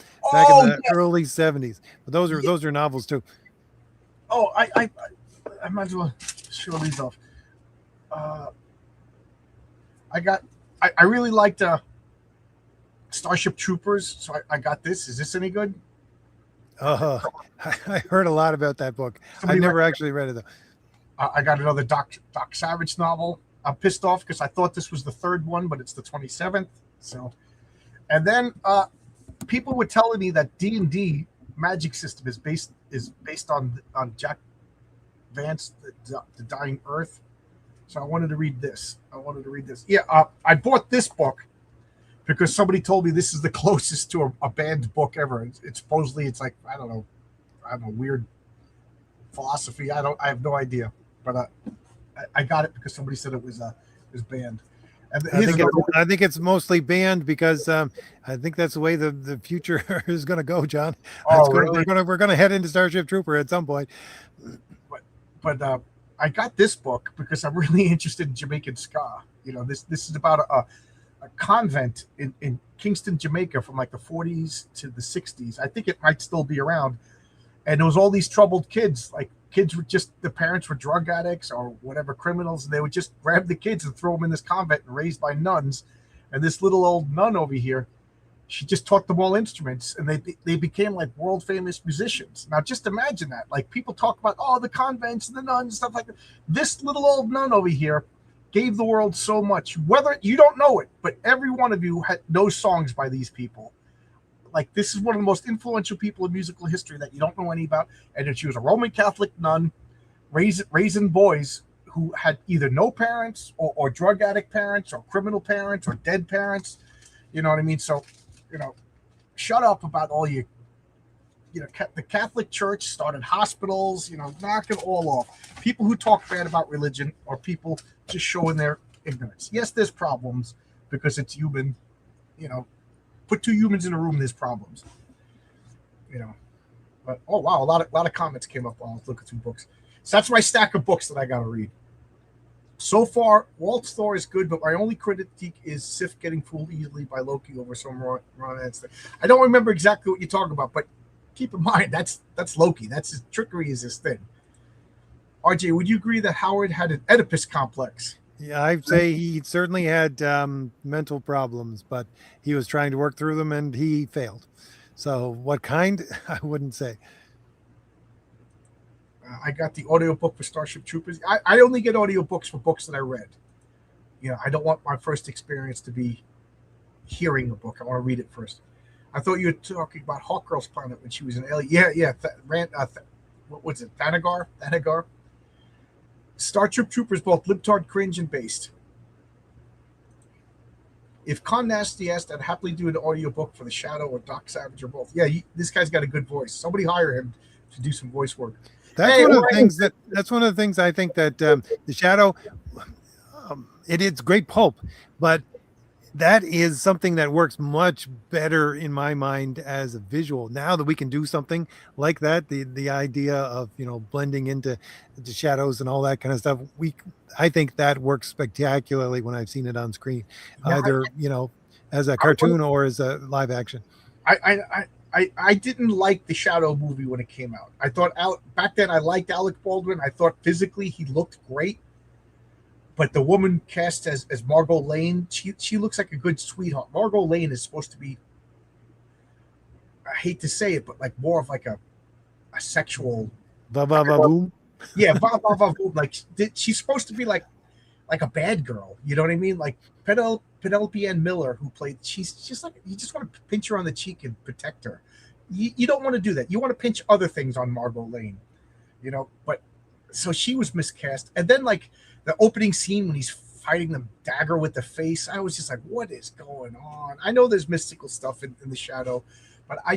the early '70s. But those are novels too. Oh, I might as well show these off. I really liked Starship Troopers, so I got this. Is this any good? I heard a lot about that book. I never actually read it though. I got another Doc Savage novel. I'm pissed off because I thought this was the third one, but it's the 27th. So, and then people were telling me that D&D Magic System is based on Jack Vance, the Dying Earth. So I wanted to read this. Yeah, I bought this book because somebody told me this is the closest to a banned book ever. It's supposedly it's like I don't know, weird philosophy. I have no idea, but I got it because somebody said it was banned. And I think it's mostly banned because I think that's the way the future is going to go, John. Really? We're going to head into Starship Trooper at some point. But I got this book because I'm really interested in Jamaican ska. You know, this is about a convent in Kingston, Jamaica, from like the 40s to the 60s. I think it might still be around. And there was all these troubled kids, like kids were just, the parents were drug addicts or whatever, criminals, and they would just grab the kids and throw them in this convent and raised by nuns. And this little old nun over here, she just taught them all instruments, and they became like world famous musicians. Now just imagine that. Like people talk about the convents and the nuns, stuff like that. This little old nun over here gave the world so much. Whether you don't know it, but every one of you knows songs by these people. Like this is one of the most influential people in musical history that you don't know any about. And she was a Roman Catholic nun, raising boys who had either no parents or drug addict parents or criminal parents or dead parents. You know what I mean? So, you know, shut up about all you know, the Catholic Church started hospitals, you know, knock it all off. People who talk bad about religion are people just showing their ignorance. Yes, there's problems because it's human, you know. Put two humans in a room, there's problems. You know. But oh wow, a lot of comments came up while I was looking through books. So that's my stack of books that I gotta read. So far, Walt's Thor is good, but my only critique is Sif getting fooled easily by Loki over some romance. I don't remember exactly what you're talking about, but keep in mind that's Loki. That's his trickery is his thing. RJ, would you agree that Howard had an Oedipus complex? Yeah, I'd say he certainly had mental problems, but he was trying to work through them and he failed. So what kind? I wouldn't say. I got the audiobook for Starship Troopers. I only get audiobooks for books that I read. You know, I don't want my first experience to be hearing a book. I want to read it first. I thought you were talking about Hawkgirl's planet when she was an alien. Yeah, yeah. What was it? Thanagar? Thanagar? Star Troopers, both libtard, cringe, and based. If Con Nasty asked, I'd happily do an audiobook for The Shadow or Doc Savage or both. Yeah, this guy's got a good voice. Somebody hire him to do some voice work. That's one of the things that's one of the things I think that The Shadow, it's great pulp, but that is something that works much better in my mind as a visual. Now that we can do something like that, the idea of blending into the shadows and all that kind of stuff, I think that works spectacularly when I've seen it on screen, either as a cartoon or as a live action. I didn't like the Shadow movie when it came out. I thought back then I liked Alec Baldwin. I thought physically he looked great. But the woman cast as Margot Lane, she looks like a good sweetheart. Margot Lane is supposed to be, I hate to say it, but like more of like a sexual. Va va va boom. Yeah, va va va boom. Like she's supposed to be like a bad girl. You know what I mean? Like Penelope Ann Miller, who played. She's just like, you just want to pinch her on the cheek and protect her. You don't want to do that. You want to pinch other things on Margot Lane. But so she was miscast, and then like. The opening scene when he's fighting the dagger with the face, I was just like, what is going on? I know there's mystical stuff in The Shadow, but I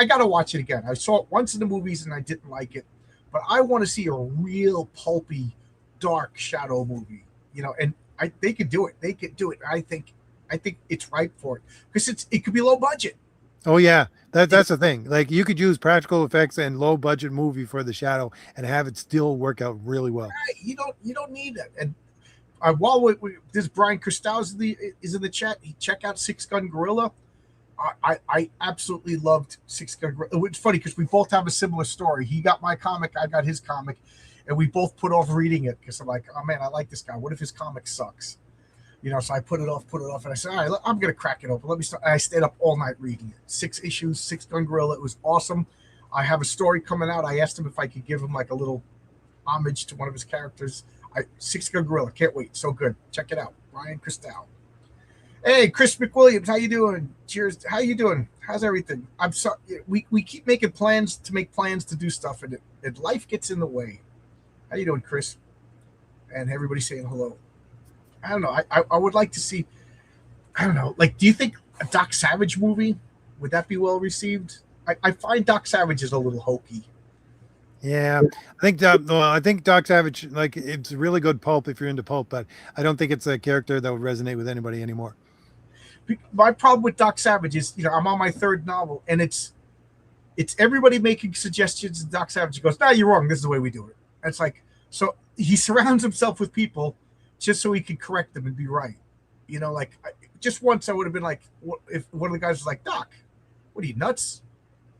got to watch it again. I saw it once in the movies and I didn't like it, but I want to see a real pulpy, dark Shadow movie, and they could do it. They could do it. I think it's ripe for it because it could be low budget. Oh yeah. That's the thing. Like you could use practical effects and low budget movie for The Shadow and have it still work out really well. Right. You don't need that. And while this Brian Christow's is in the chat, check out Six Gun Gorilla. I absolutely loved Six Gun Gorilla. It's funny because we both have a similar story. He got my comic, I got his comic, and we both put off reading it because I'm like, oh man, I like this guy. What if his comic sucks? So I put it off, and I said, all right, I'm going to crack it open. Let me start. And I stayed up all night reading it. 6 issues, Six Gun Gorilla. It was awesome. I have a story coming out. I asked him if I could give him like a little homage to one of his characters. Six Gun Gorilla. Can't wait. So good. Check it out. Brian Christow. Hey, Chris McWilliams. How you doing? Cheers. How you doing? How's everything? I'm sorry. We keep making plans to do stuff, and life gets in the way. How you doing, Chris? And everybody saying hello. I don't know. I would like to see. I don't know. Like, do you think a Doc Savage movie would that be well received? I find Doc Savage is a little hokey. Yeah, I think Doc Savage, like, it's really good pulp if you're into pulp, but I don't think it's a character that would resonate with anybody anymore. My problem with Doc Savage is, I'm on my 3rd novel, and it's everybody making suggestions. Doc Savage goes, "No, you're wrong. This is the way we do it." And it's like, so he surrounds himself with people just so he could correct them and be right. Just once I would have been like, if one of the guys was like, "Doc, what are you, nuts?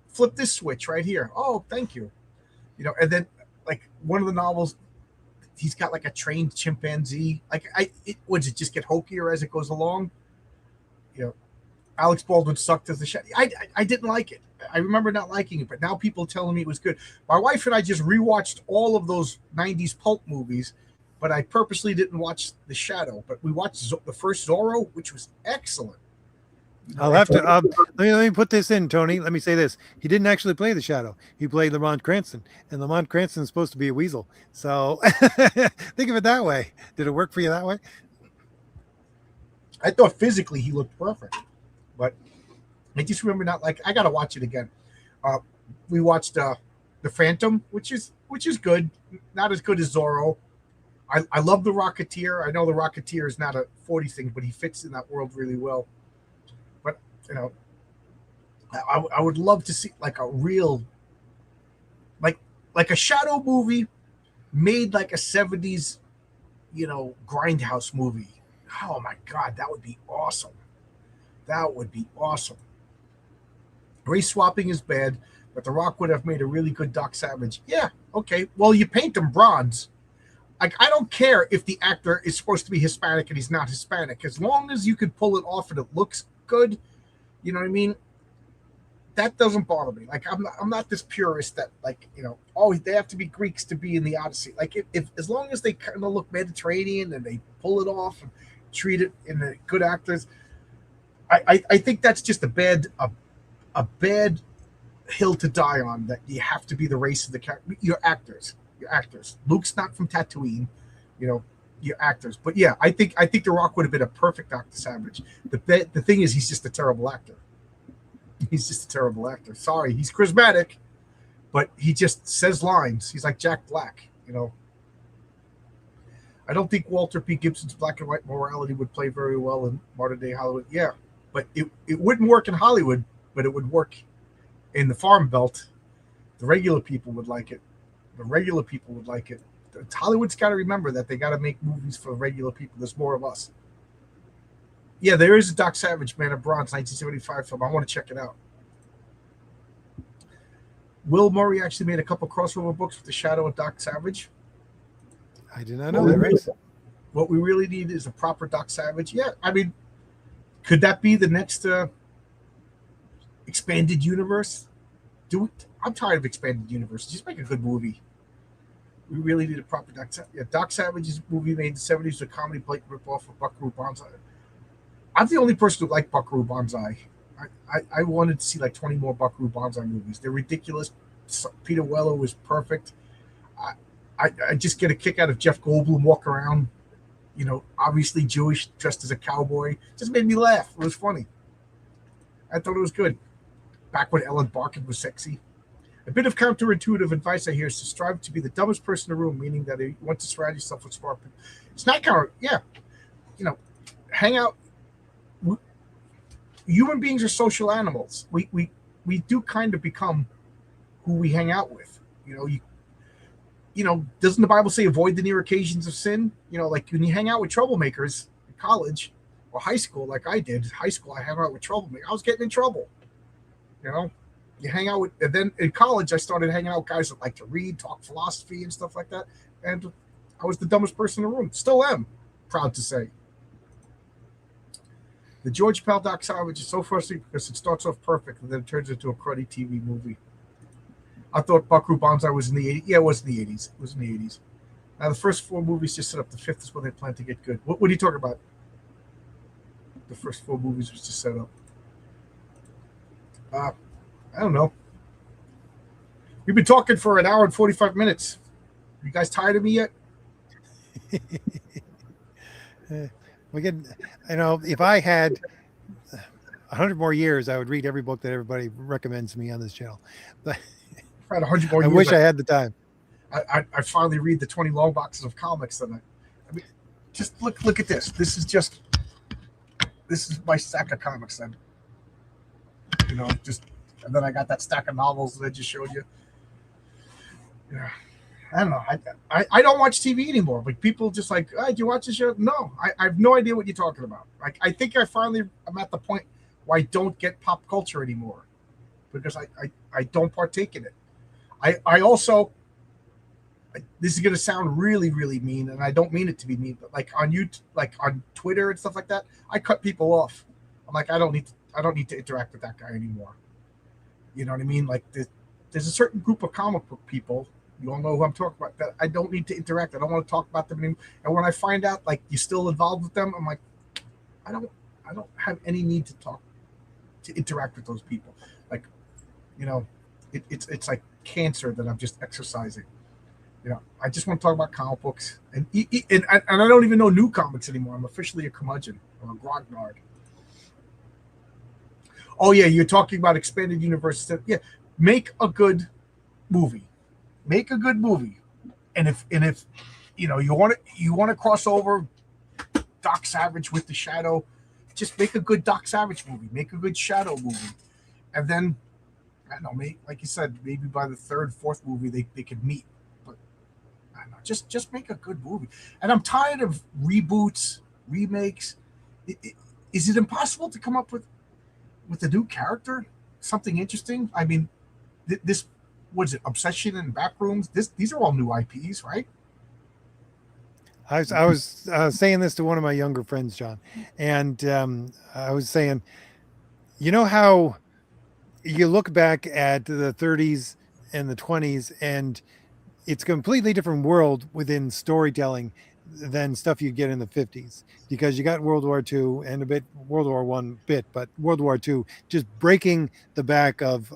Flip this switch right here." "Oh, thank you." And then like one of the novels, he's got like a trained chimpanzee. Like would it just get hokier as it goes along? Alex Baldwin sucked as the Shadow. I didn't like it. I remember not liking it, but now people telling me it was good. My wife and I just rewatched all of those 90s pulp movies, but I purposely didn't watch The Shadow. But we watched the first Zorro, which was excellent. I'll have to let me put this in, Tony. Let me say this: he didn't actually play the Shadow. He played Lamont Cranston, and Lamont Cranston is supposed to be a weasel. So think of it that way. Did it work for you that way? I thought physically he looked perfect, but I just remember not like. I got to watch it again. We watched The Phantom, which is good, not as good as Zorro. I love The Rocketeer. I know The Rocketeer is not a 40s thing, but he fits in that world really well. But I would love to see like a real, like a Shadow movie made like a 70s, grindhouse movie. Oh my God, that would be awesome. That would be awesome. Race swapping is bad, but The Rock would have made a really good Doc Savage. Yeah, okay. Well, you paint him bronze. Like, I don't care if the actor is supposed to be Hispanic and he's not Hispanic. As long as you can pull it off and it looks good, you know what I mean? That doesn't bother me. Like, I'm not this purist that, like, they have to be Greeks to be in the Odyssey. Like, if as long as they kind of look Mediterranean and they pull it off and treat it in the good actors, I think that's just a bad hill to die on. That you have to be the race of the character. You're actors. You're actors. Luke's not from Tatooine, you know. You're actors. But yeah, I think The Rock would have been a perfect Dr. Savage. The thing is, he's just a terrible actor. He's just a terrible actor. Sorry, he's charismatic, but he just says lines. He's like Jack Black, you know. I don't think Walter P. Gibson's black and white morality would play very well in modern day Hollywood. Yeah, but it wouldn't work in Hollywood, but it would work in the Farm Belt. The regular people would like it. The regular people would like it. Hollywood's got to remember that they got to make movies for regular people. There's more of us. Yeah, there is a Doc Savage, Man of Bronze, 1975 film. I want to check it out. Will Murray actually made a couple crossover books with the Shadow of Doc Savage. I did not know that, Rex. What we really need is a proper Doc Savage. Yeah, I mean, could that be the next expanded universe? I'm tired of expanded universe. Just make a good movie. We really need a proper Doc Savage. Yeah, Doc Savage's movie made in the 70s was a comedy blatant ripoff of Buckaroo Banzai. I'm the only person who liked Buckaroo Banzai. I wanted to see like 20 more Buckaroo Banzai movies. They're ridiculous. Peter Weller was perfect. I just get a kick out of Jeff Goldblum walking around, you know, obviously Jewish, dressed as a cowboy. Just made me laugh. It was funny. I thought it was good. Back when Ellen Barkin was sexy. A bit of counterintuitive advice I hear is to strive to be the dumbest person in the room, meaning that you want to surround yourself with smart people. It's not counter. Yeah. You know, hang out. Human beings are social animals. We do kind of become who we hang out with. You know, doesn't the Bible say avoid the near occasions of sin? You know, like when you hang out with troublemakers in college or high school, like I did. High school, I hung out with troublemakers. I was getting in trouble. You know, you hang out with, and then in college, I started hanging out with guys that like to read, talk philosophy and stuff like that. And I was the dumbest person in the room. Still am, proud to say. The George Pell Doc Savage is so frustrating because it starts off perfect and then it turns into a cruddy TV movie. I thought Buckaroo Banzai was in the 80s. Yeah, it was in the 80s. It was in the 80s. Now, the first 4 movies just set up. The 5th is when they plan to get good. What are you talking about? The first 4 movies was just set up. I don't know. We've been talking for an hour and 45 minutes. Are you guys tired of me yet? We can, you know, if I had 100 more years, I would read every book that everybody recommends me on this channel. But I had 100 more I years. wish I had the time. I finally read the 20 long boxes of comics that I mean, just look at this. This is my stack of comics then. You know, and then I got that stack of novels that I just showed you. Yeah. I don't know. I don't watch TV anymore. Like people just like, do you watch the show? No, I have no idea what you're talking about. Like I think I'm at the point where I don't get pop culture anymore because I don't partake in it. I also, this is going to sound really, really mean, and I don't mean it to be mean, but like on YouTube, like on Twitter and stuff like that, I cut people off. I'm like, I don't need to interact with that guy anymore. You know what I mean? Like there's a certain group of comic book people. You all know who I'm talking about. That I don't need to interact. I don't want to talk about them anymore. And when I find out like you're still involved with them, I'm like, I don't have any need to interact with those people. Like, you know, it's like cancer that I'm just exercising. You know, I just want to talk about comic books, and I don't even know new comics anymore. I'm officially a curmudgeon or a grognard. Oh yeah, you're talking about expanded universes. Yeah, make a good movie. Make a good movie, and if you know you want to cross over Doc Savage with the Shadow, just make a good Doc Savage movie. Make a good Shadow movie, and then I don't know, like you said, maybe by the 3rd, 4th movie they could meet. But I don't know, just make a good movie. And I'm tired of reboots, remakes. Is it impossible to come up with a new character, something interesting? I mean, this. What is it? Obsession and Backrooms. These are all new IPs, right? I was saying this to one of my younger friends, John, and I was saying, you know how you look back at the 30s and the 20s, and it's a completely different world within storytelling than stuff you get in the 50s, because you got World War II and a bit World War One bit, but World War II just breaking the back of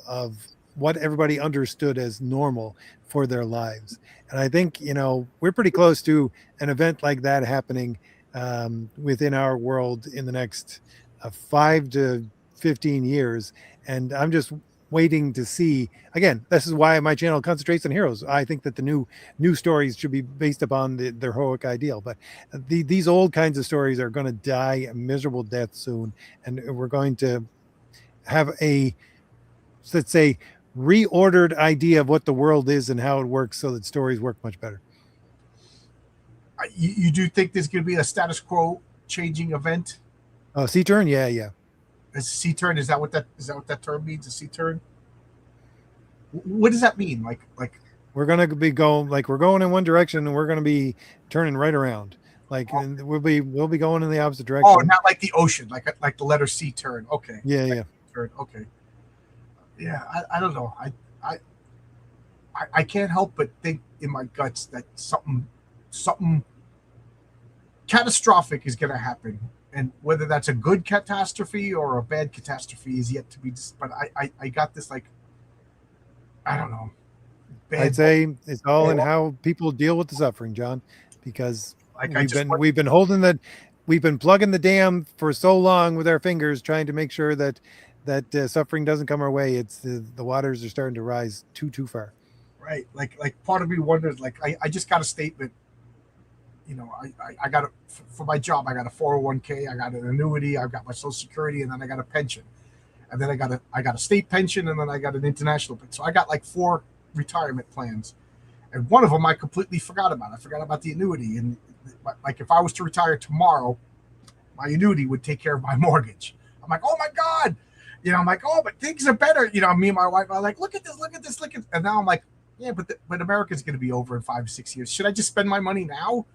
what everybody understood as normal for their lives. And I think, we're pretty close to an event like that happening within our world in the next 5 to 15 years. And I'm just waiting to see. Again, this is why my channel concentrates on heroes. I think that the new stories should be based upon the heroic ideal, but these old kinds of stories are going to die a miserable death soon, and we're going to have a, let's say, reordered idea of what the world is and how it works, so that stories work much better. You do think there's going to be a status quo changing event? Oh, C turn, yeah. A C turn, is that what that term means? A C turn? What does that mean? Like we're gonna be going, like, we're going in one direction and we're gonna be turning right around. Like, and we'll be going in the opposite direction. Oh, not like the ocean, like the letter C turn. Okay. Yeah. Turn. Okay. Yeah, I don't know. I can't help but think in my guts that something catastrophic is going to happen. And whether that's a good catastrophe or a bad catastrophe is yet to be. But I got this, like, I don't know. I'd say it's all in how people deal with the suffering, John, because we've been holding that, we've been plugging the dam for so long with our fingers, trying to make sure that suffering doesn't come our way. It's the waters are starting to rise too far. Right. Like part of me wonders, like, I just got a statement. I got for my job. I got a 401k. I got an annuity. I've got my Social Security, and then I got a pension, and then I got a state pension, and then I got an international pension. So I got like 4 retirement plans, and one of them I completely forgot about. I forgot about the annuity, and like if I was to retire tomorrow, my annuity would take care of my mortgage. I'm like, oh my God, I'm like, oh, but things are better. Me and my wife are like, look at this, and now I'm like, yeah, but America's going to be over in 5 or 6 years. Should I just spend my money now?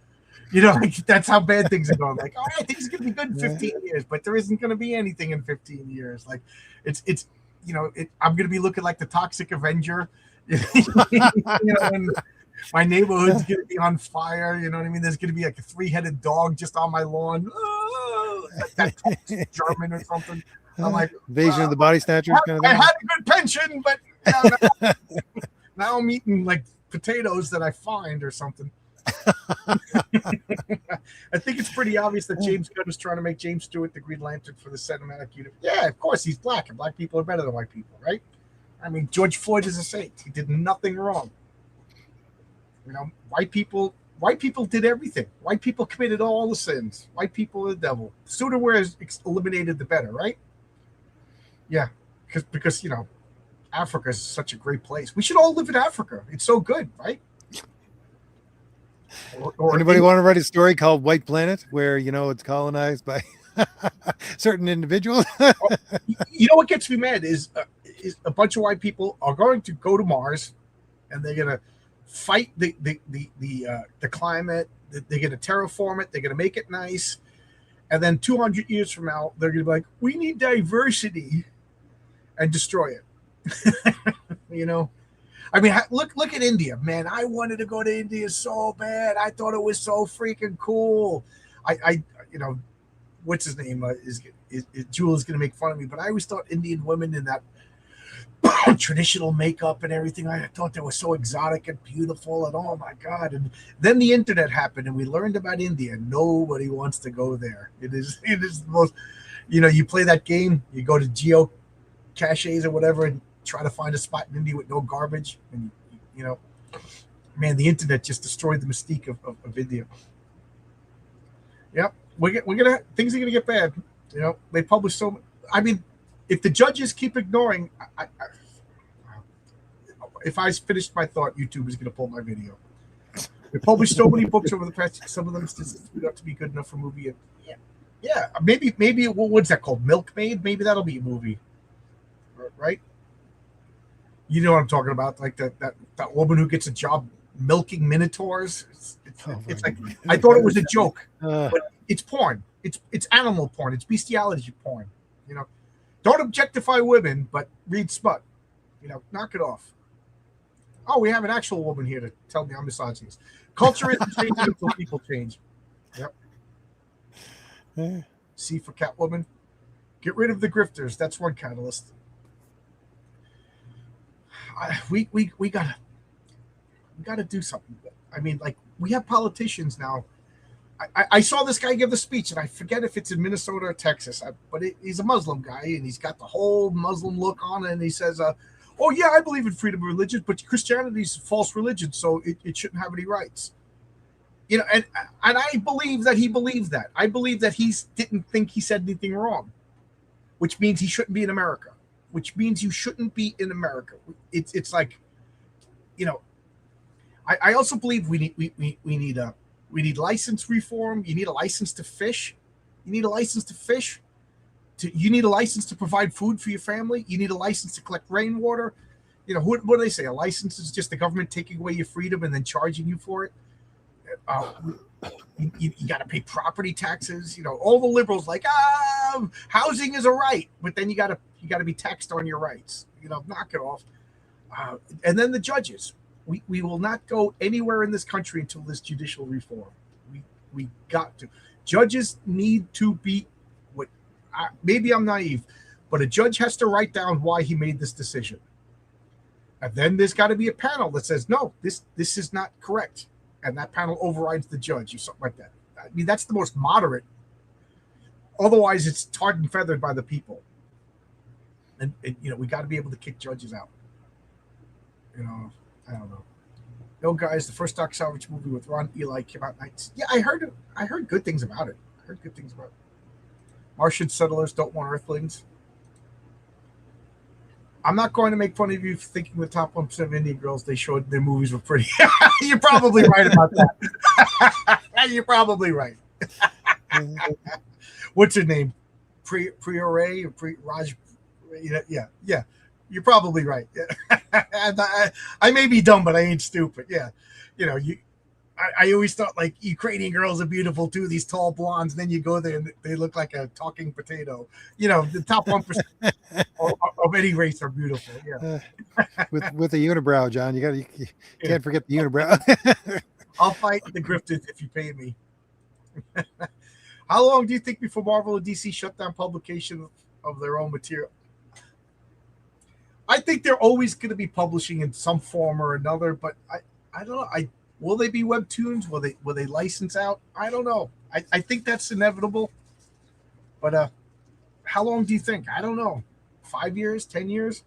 Like, that's how bad things are going. Like, all right, things are going to be good in 15 years, but there isn't going to be anything in 15 years. Like, it's I'm going to be looking like the Toxic Avenger. And my neighborhood's going to be on fire. You know what I mean? There's going to be like a 3-headed dog just on my lawn. Like that toxic German or something. I'm like, Invasion of the Body Snatchers kind of thing. I had a good pension, but now I'm eating like potatoes that I find or something. I think it's pretty obvious that James Gunn was trying to make James Stewart the Green Lantern for the cinematic universe. Yeah, of course, he's black, and black people are better than white people, right? I mean, George Floyd is a saint. He did nothing wrong. White people did everything. White people committed all the sins. White people are the devil. The sooner we're eliminated, the better, right? Yeah, because Africa is such a great place. We should all live in Africa. It's so good, right? Anybody want to write a story called White Planet, where it's colonized by certain individuals? What gets me mad is a bunch of white people are going to go to Mars, and they're gonna fight the climate. They're gonna terraform it. They're gonna make it nice, and then 200 years from now, they're gonna be like, "We need diversity," and destroy it. I mean, look at India, man. I wanted to go to India so bad. I thought it was so freaking cool. I what's his name? Jewel is going to make fun of me, but I always thought Indian women in that traditional makeup and everything, I thought they were so exotic and beautiful, and oh my God. And then the internet happened, and we learned about India. Nobody wants to go there. It is the most, you play that game, you go to geo caches or whatever, and try to find a spot in India with no garbage, and man, the internet just destroyed the mystique of India. Yep, things are gonna get bad. They publish so. I mean, if the judges keep ignoring, if I finished my thought, YouTube is gonna pull my video. They published so many books over the past. Some of them just not to be good enough for a movie. And yeah, maybe what's that called? Milkmaid. Maybe that'll be a movie, right? You know what I'm talking about, like that woman who gets a job milking minotaurs. It's like, I thought it was a joke, but it's porn. It's animal porn. It's bestiality porn. Don't objectify women, but read smut. Knock it off. Oh, we have an actual woman here to tell me I'm misogynist. Culture isn't changing until people change. Yep. Eh, C for Catwoman. Get rid of the grifters. That's one catalyst. We gotta do something. I mean, like, we have politicians now. I saw this guy give the speech, and I forget if it's in Minnesota or Texas, but he's a Muslim guy, and he's got the whole Muslim look on it, and he says, "Oh yeah, I believe in freedom of religion, but Christianity's a false religion, so it shouldn't have any rights." You know, and I believe that he believed that. I believe that he didn't think he said anything wrong, which means he shouldn't be in America. Which means you shouldn't be in America. It's like, you know, I also believe we need license reform. You need a license to fish. You need a license to fish. You need a license to provide food for your family. You need a license to collect rainwater. You know, what do they say? A license is just the government taking away your freedom and then charging you for it. You got to pay property taxes. You know, all the liberals like, housing is a right, but then you got to be taxed on your rights. You know, knock it off. And then the judges. We will not go anywhere in this country until this judicial reform. We got to. Judges need to be. Maybe I'm naive, but a judge has to write down why he made this decision. And then there's got to be a panel that says, no, this is not correct. And that panel overrides the judge or something like that. I mean, that's the most moderate. Otherwise, it's tarred and feathered by the people. And you know, we got to be able to kick judges out. You know, I don't know. No, guys, the first Doc Savage movie with Ron Eli came out. Yeah, I heard good things about it. Martian settlers don't want Earthlings. I'm not going to make fun of you for thinking the top 1% of Indian girls they showed their movies were pretty. You're probably right about that. You're probably right. What's her name? Priore or Raj? Yeah. You're probably right. I may be dumb, but I ain't stupid. Yeah, you know, I always thought like Ukrainian girls are beautiful too. These tall blondes. And then you go there and they look like a talking potato. You know, the top 1% of any race are beautiful. Yeah. with the unibrow, John, you can't forget the unibrow. I'll fight the grifters if you pay me. How long do you think before Marvel and DC shut down publication of their own material? I think they're always going to be publishing in some form or another, but I don't know. Will they be webtoons? Will they license out? I don't know. I think that's inevitable. But how long do you think? I don't know. 5 years, 10 years?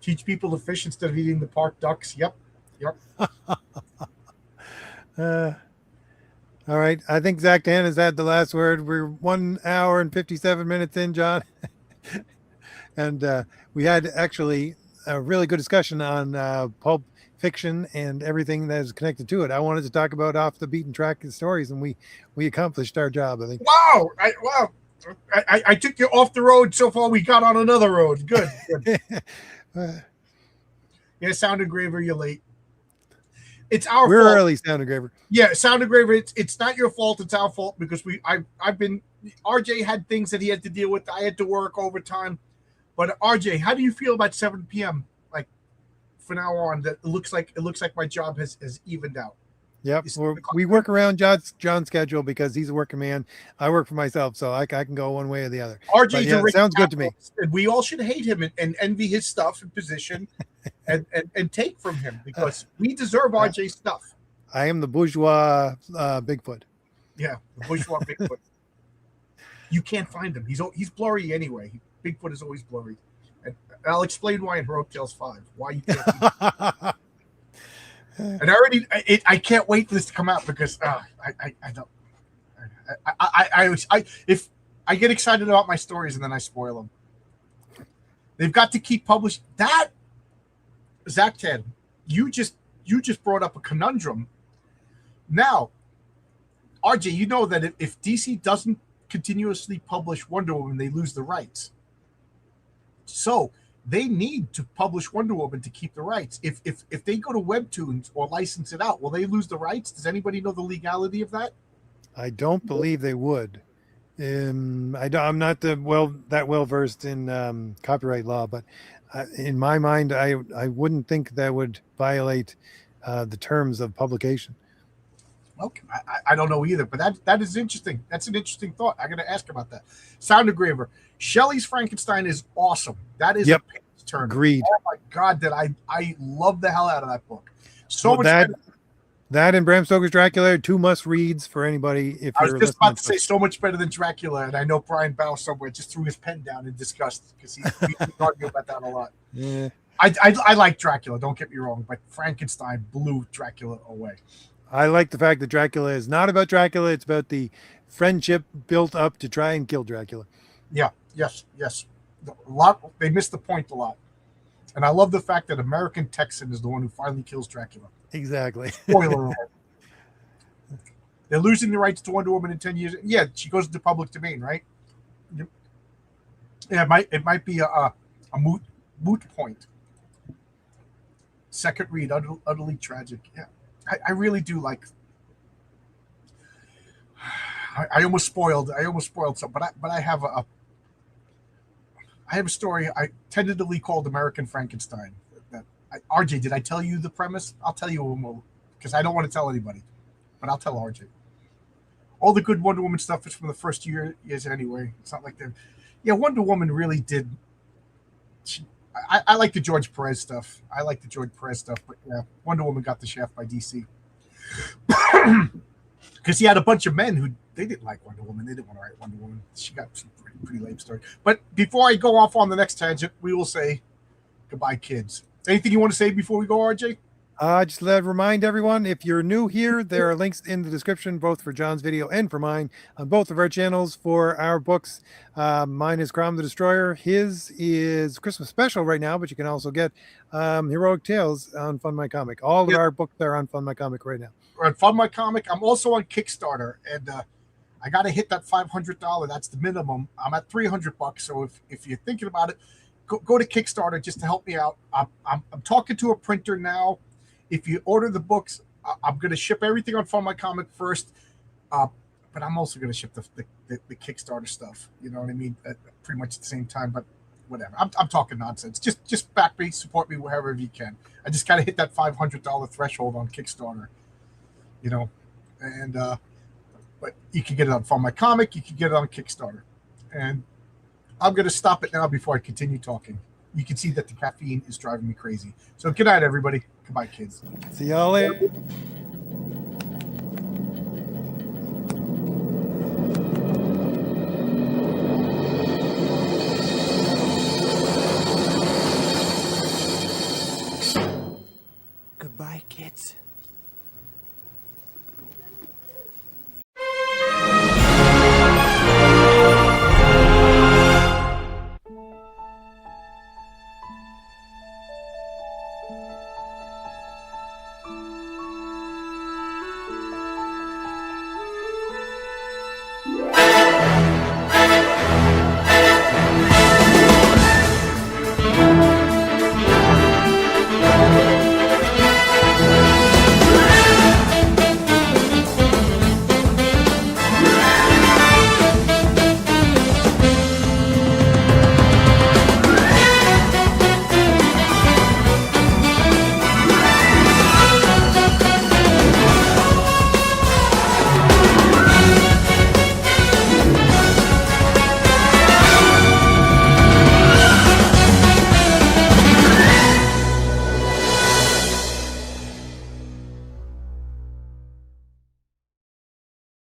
Teach people to fish instead of eating the park ducks. Yep. All right. I think Zach Dan has had the last word. We're 1 hour and 57 minutes in, John. And we had actually a really good discussion on pulp fiction and everything that is connected to it. I wanted to talk about off the beaten track stories, and we accomplished our job, I think. Wow. I took you off the road so far. We got on another road. Good. Yeah, Sound Engraver, you're late. It's our We're fault. early, Sound Engraver. Yeah, Sound Engraver, it's not your fault, it's our fault because RJ had things that he had to deal with. I had to work overtime. But RJ, how do you feel about 7 p.m. like from now on? That it looks like my job has evened out. Yep, we work around John's schedule because he's a working man. I work for myself, so I can go one way or the other. RJ's sounds good to me. And we all should hate him and envy his stuff and position and take from him because we deserve RJ's stuff. I am the bourgeois Bigfoot. Yeah, the bourgeois Bigfoot. You can't find him. He's blurry anyway. Bigfoot is always blurry. And I'll explain why in Heroic Tales 5. Why you can't. And I can't wait for this to come out because I don't. If I get excited about my stories and then I spoil them. They've got to keep publishing that. Zach Ted, you just brought up a conundrum. Now, RJ, you know that if DC doesn't continuously publish Wonder Woman, they lose the rights. So they need to publish Wonder Woman to keep the rights. If they go to Webtoons or license it out, will they lose the rights? Does anybody know the legality of that? I don't believe they would. I'm not that well versed in copyright law, but in my mind, I wouldn't think that would violate the terms of publication. Okay, I don't know either, but that is interesting. That's an interesting thought. I got to ask about that. Sound engraver. Shelley's Frankenstein is awesome. That is Yep. a page turner. Agreed. Oh my god, that I love the hell out of that book. So Well, much that better. that and Bram Stoker's Dracula are two must reads for anybody. If I was you're just listening about to say so much better than Dracula, and I know Brian Bow somewhere just threw his pen down in disgust because we argue about that a lot. Yeah. I like Dracula, don't get me wrong, but Frankenstein blew Dracula away. I like the fact that Dracula is not about Dracula. It's about the friendship built up to try and kill Dracula. Yeah, yes. A lot they missed the point a lot. And I love the fact that American Texan is the one who finally kills Dracula. Exactly. Spoiler alert. They're losing the rights to Wonder Woman in 10 years. Yeah, she goes into public domain, right? Yep. Yeah, it might be a moot point. Second read, utterly tragic. Yeah, I really do like. I almost spoiled some, but I have I have a story I tentatively called American Frankenstein. RJ, did I tell you the premise? I'll tell you because I don't want to tell anybody, but I'll tell RJ. All the good Wonder Woman stuff is from the first years anyway. It's not like they're. Yeah, Wonder Woman really did. I like the George Perez stuff. But yeah, Wonder Woman got the shaft by DC. Because he had a bunch of men who they didn't like Wonder Woman. They didn't want to write Wonder Woman. She got some pretty lame story. But before I go off on the next tangent, we will say goodbye, kids. Anything you want to say before we go, RJ? Just let remind everyone, if you're new here, there are links in the description, both for John's video and for mine, on both of our channels for our books. Mine is Crom the Destroyer. His is Christmas special right now, but you can also get Heroic Tales on Fund My Comic. All of our books are on Fund My Comic right now. We're on Fund My Comic. I'm also on Kickstarter, and I got to hit that $500. That's the minimum. I'm at $300. So if you're thinking about it, go to Kickstarter just to help me out. I'm talking to a printer now. If you order the books, I'm going to ship everything on Fund My Comic first, but I'm also going to ship the Kickstarter stuff. You know what I mean? At pretty much at the same time, but whatever. I'm talking nonsense. Just back me, support me wherever you can. I just got to hit that $500 threshold on Kickstarter. You know, and but you can get it on Fund My Comic. You can get it on Kickstarter, and I'm going to stop it now before I continue talking. You can see that the caffeine is driving me crazy. So good night, everybody. Goodbye, kids. See y'all later.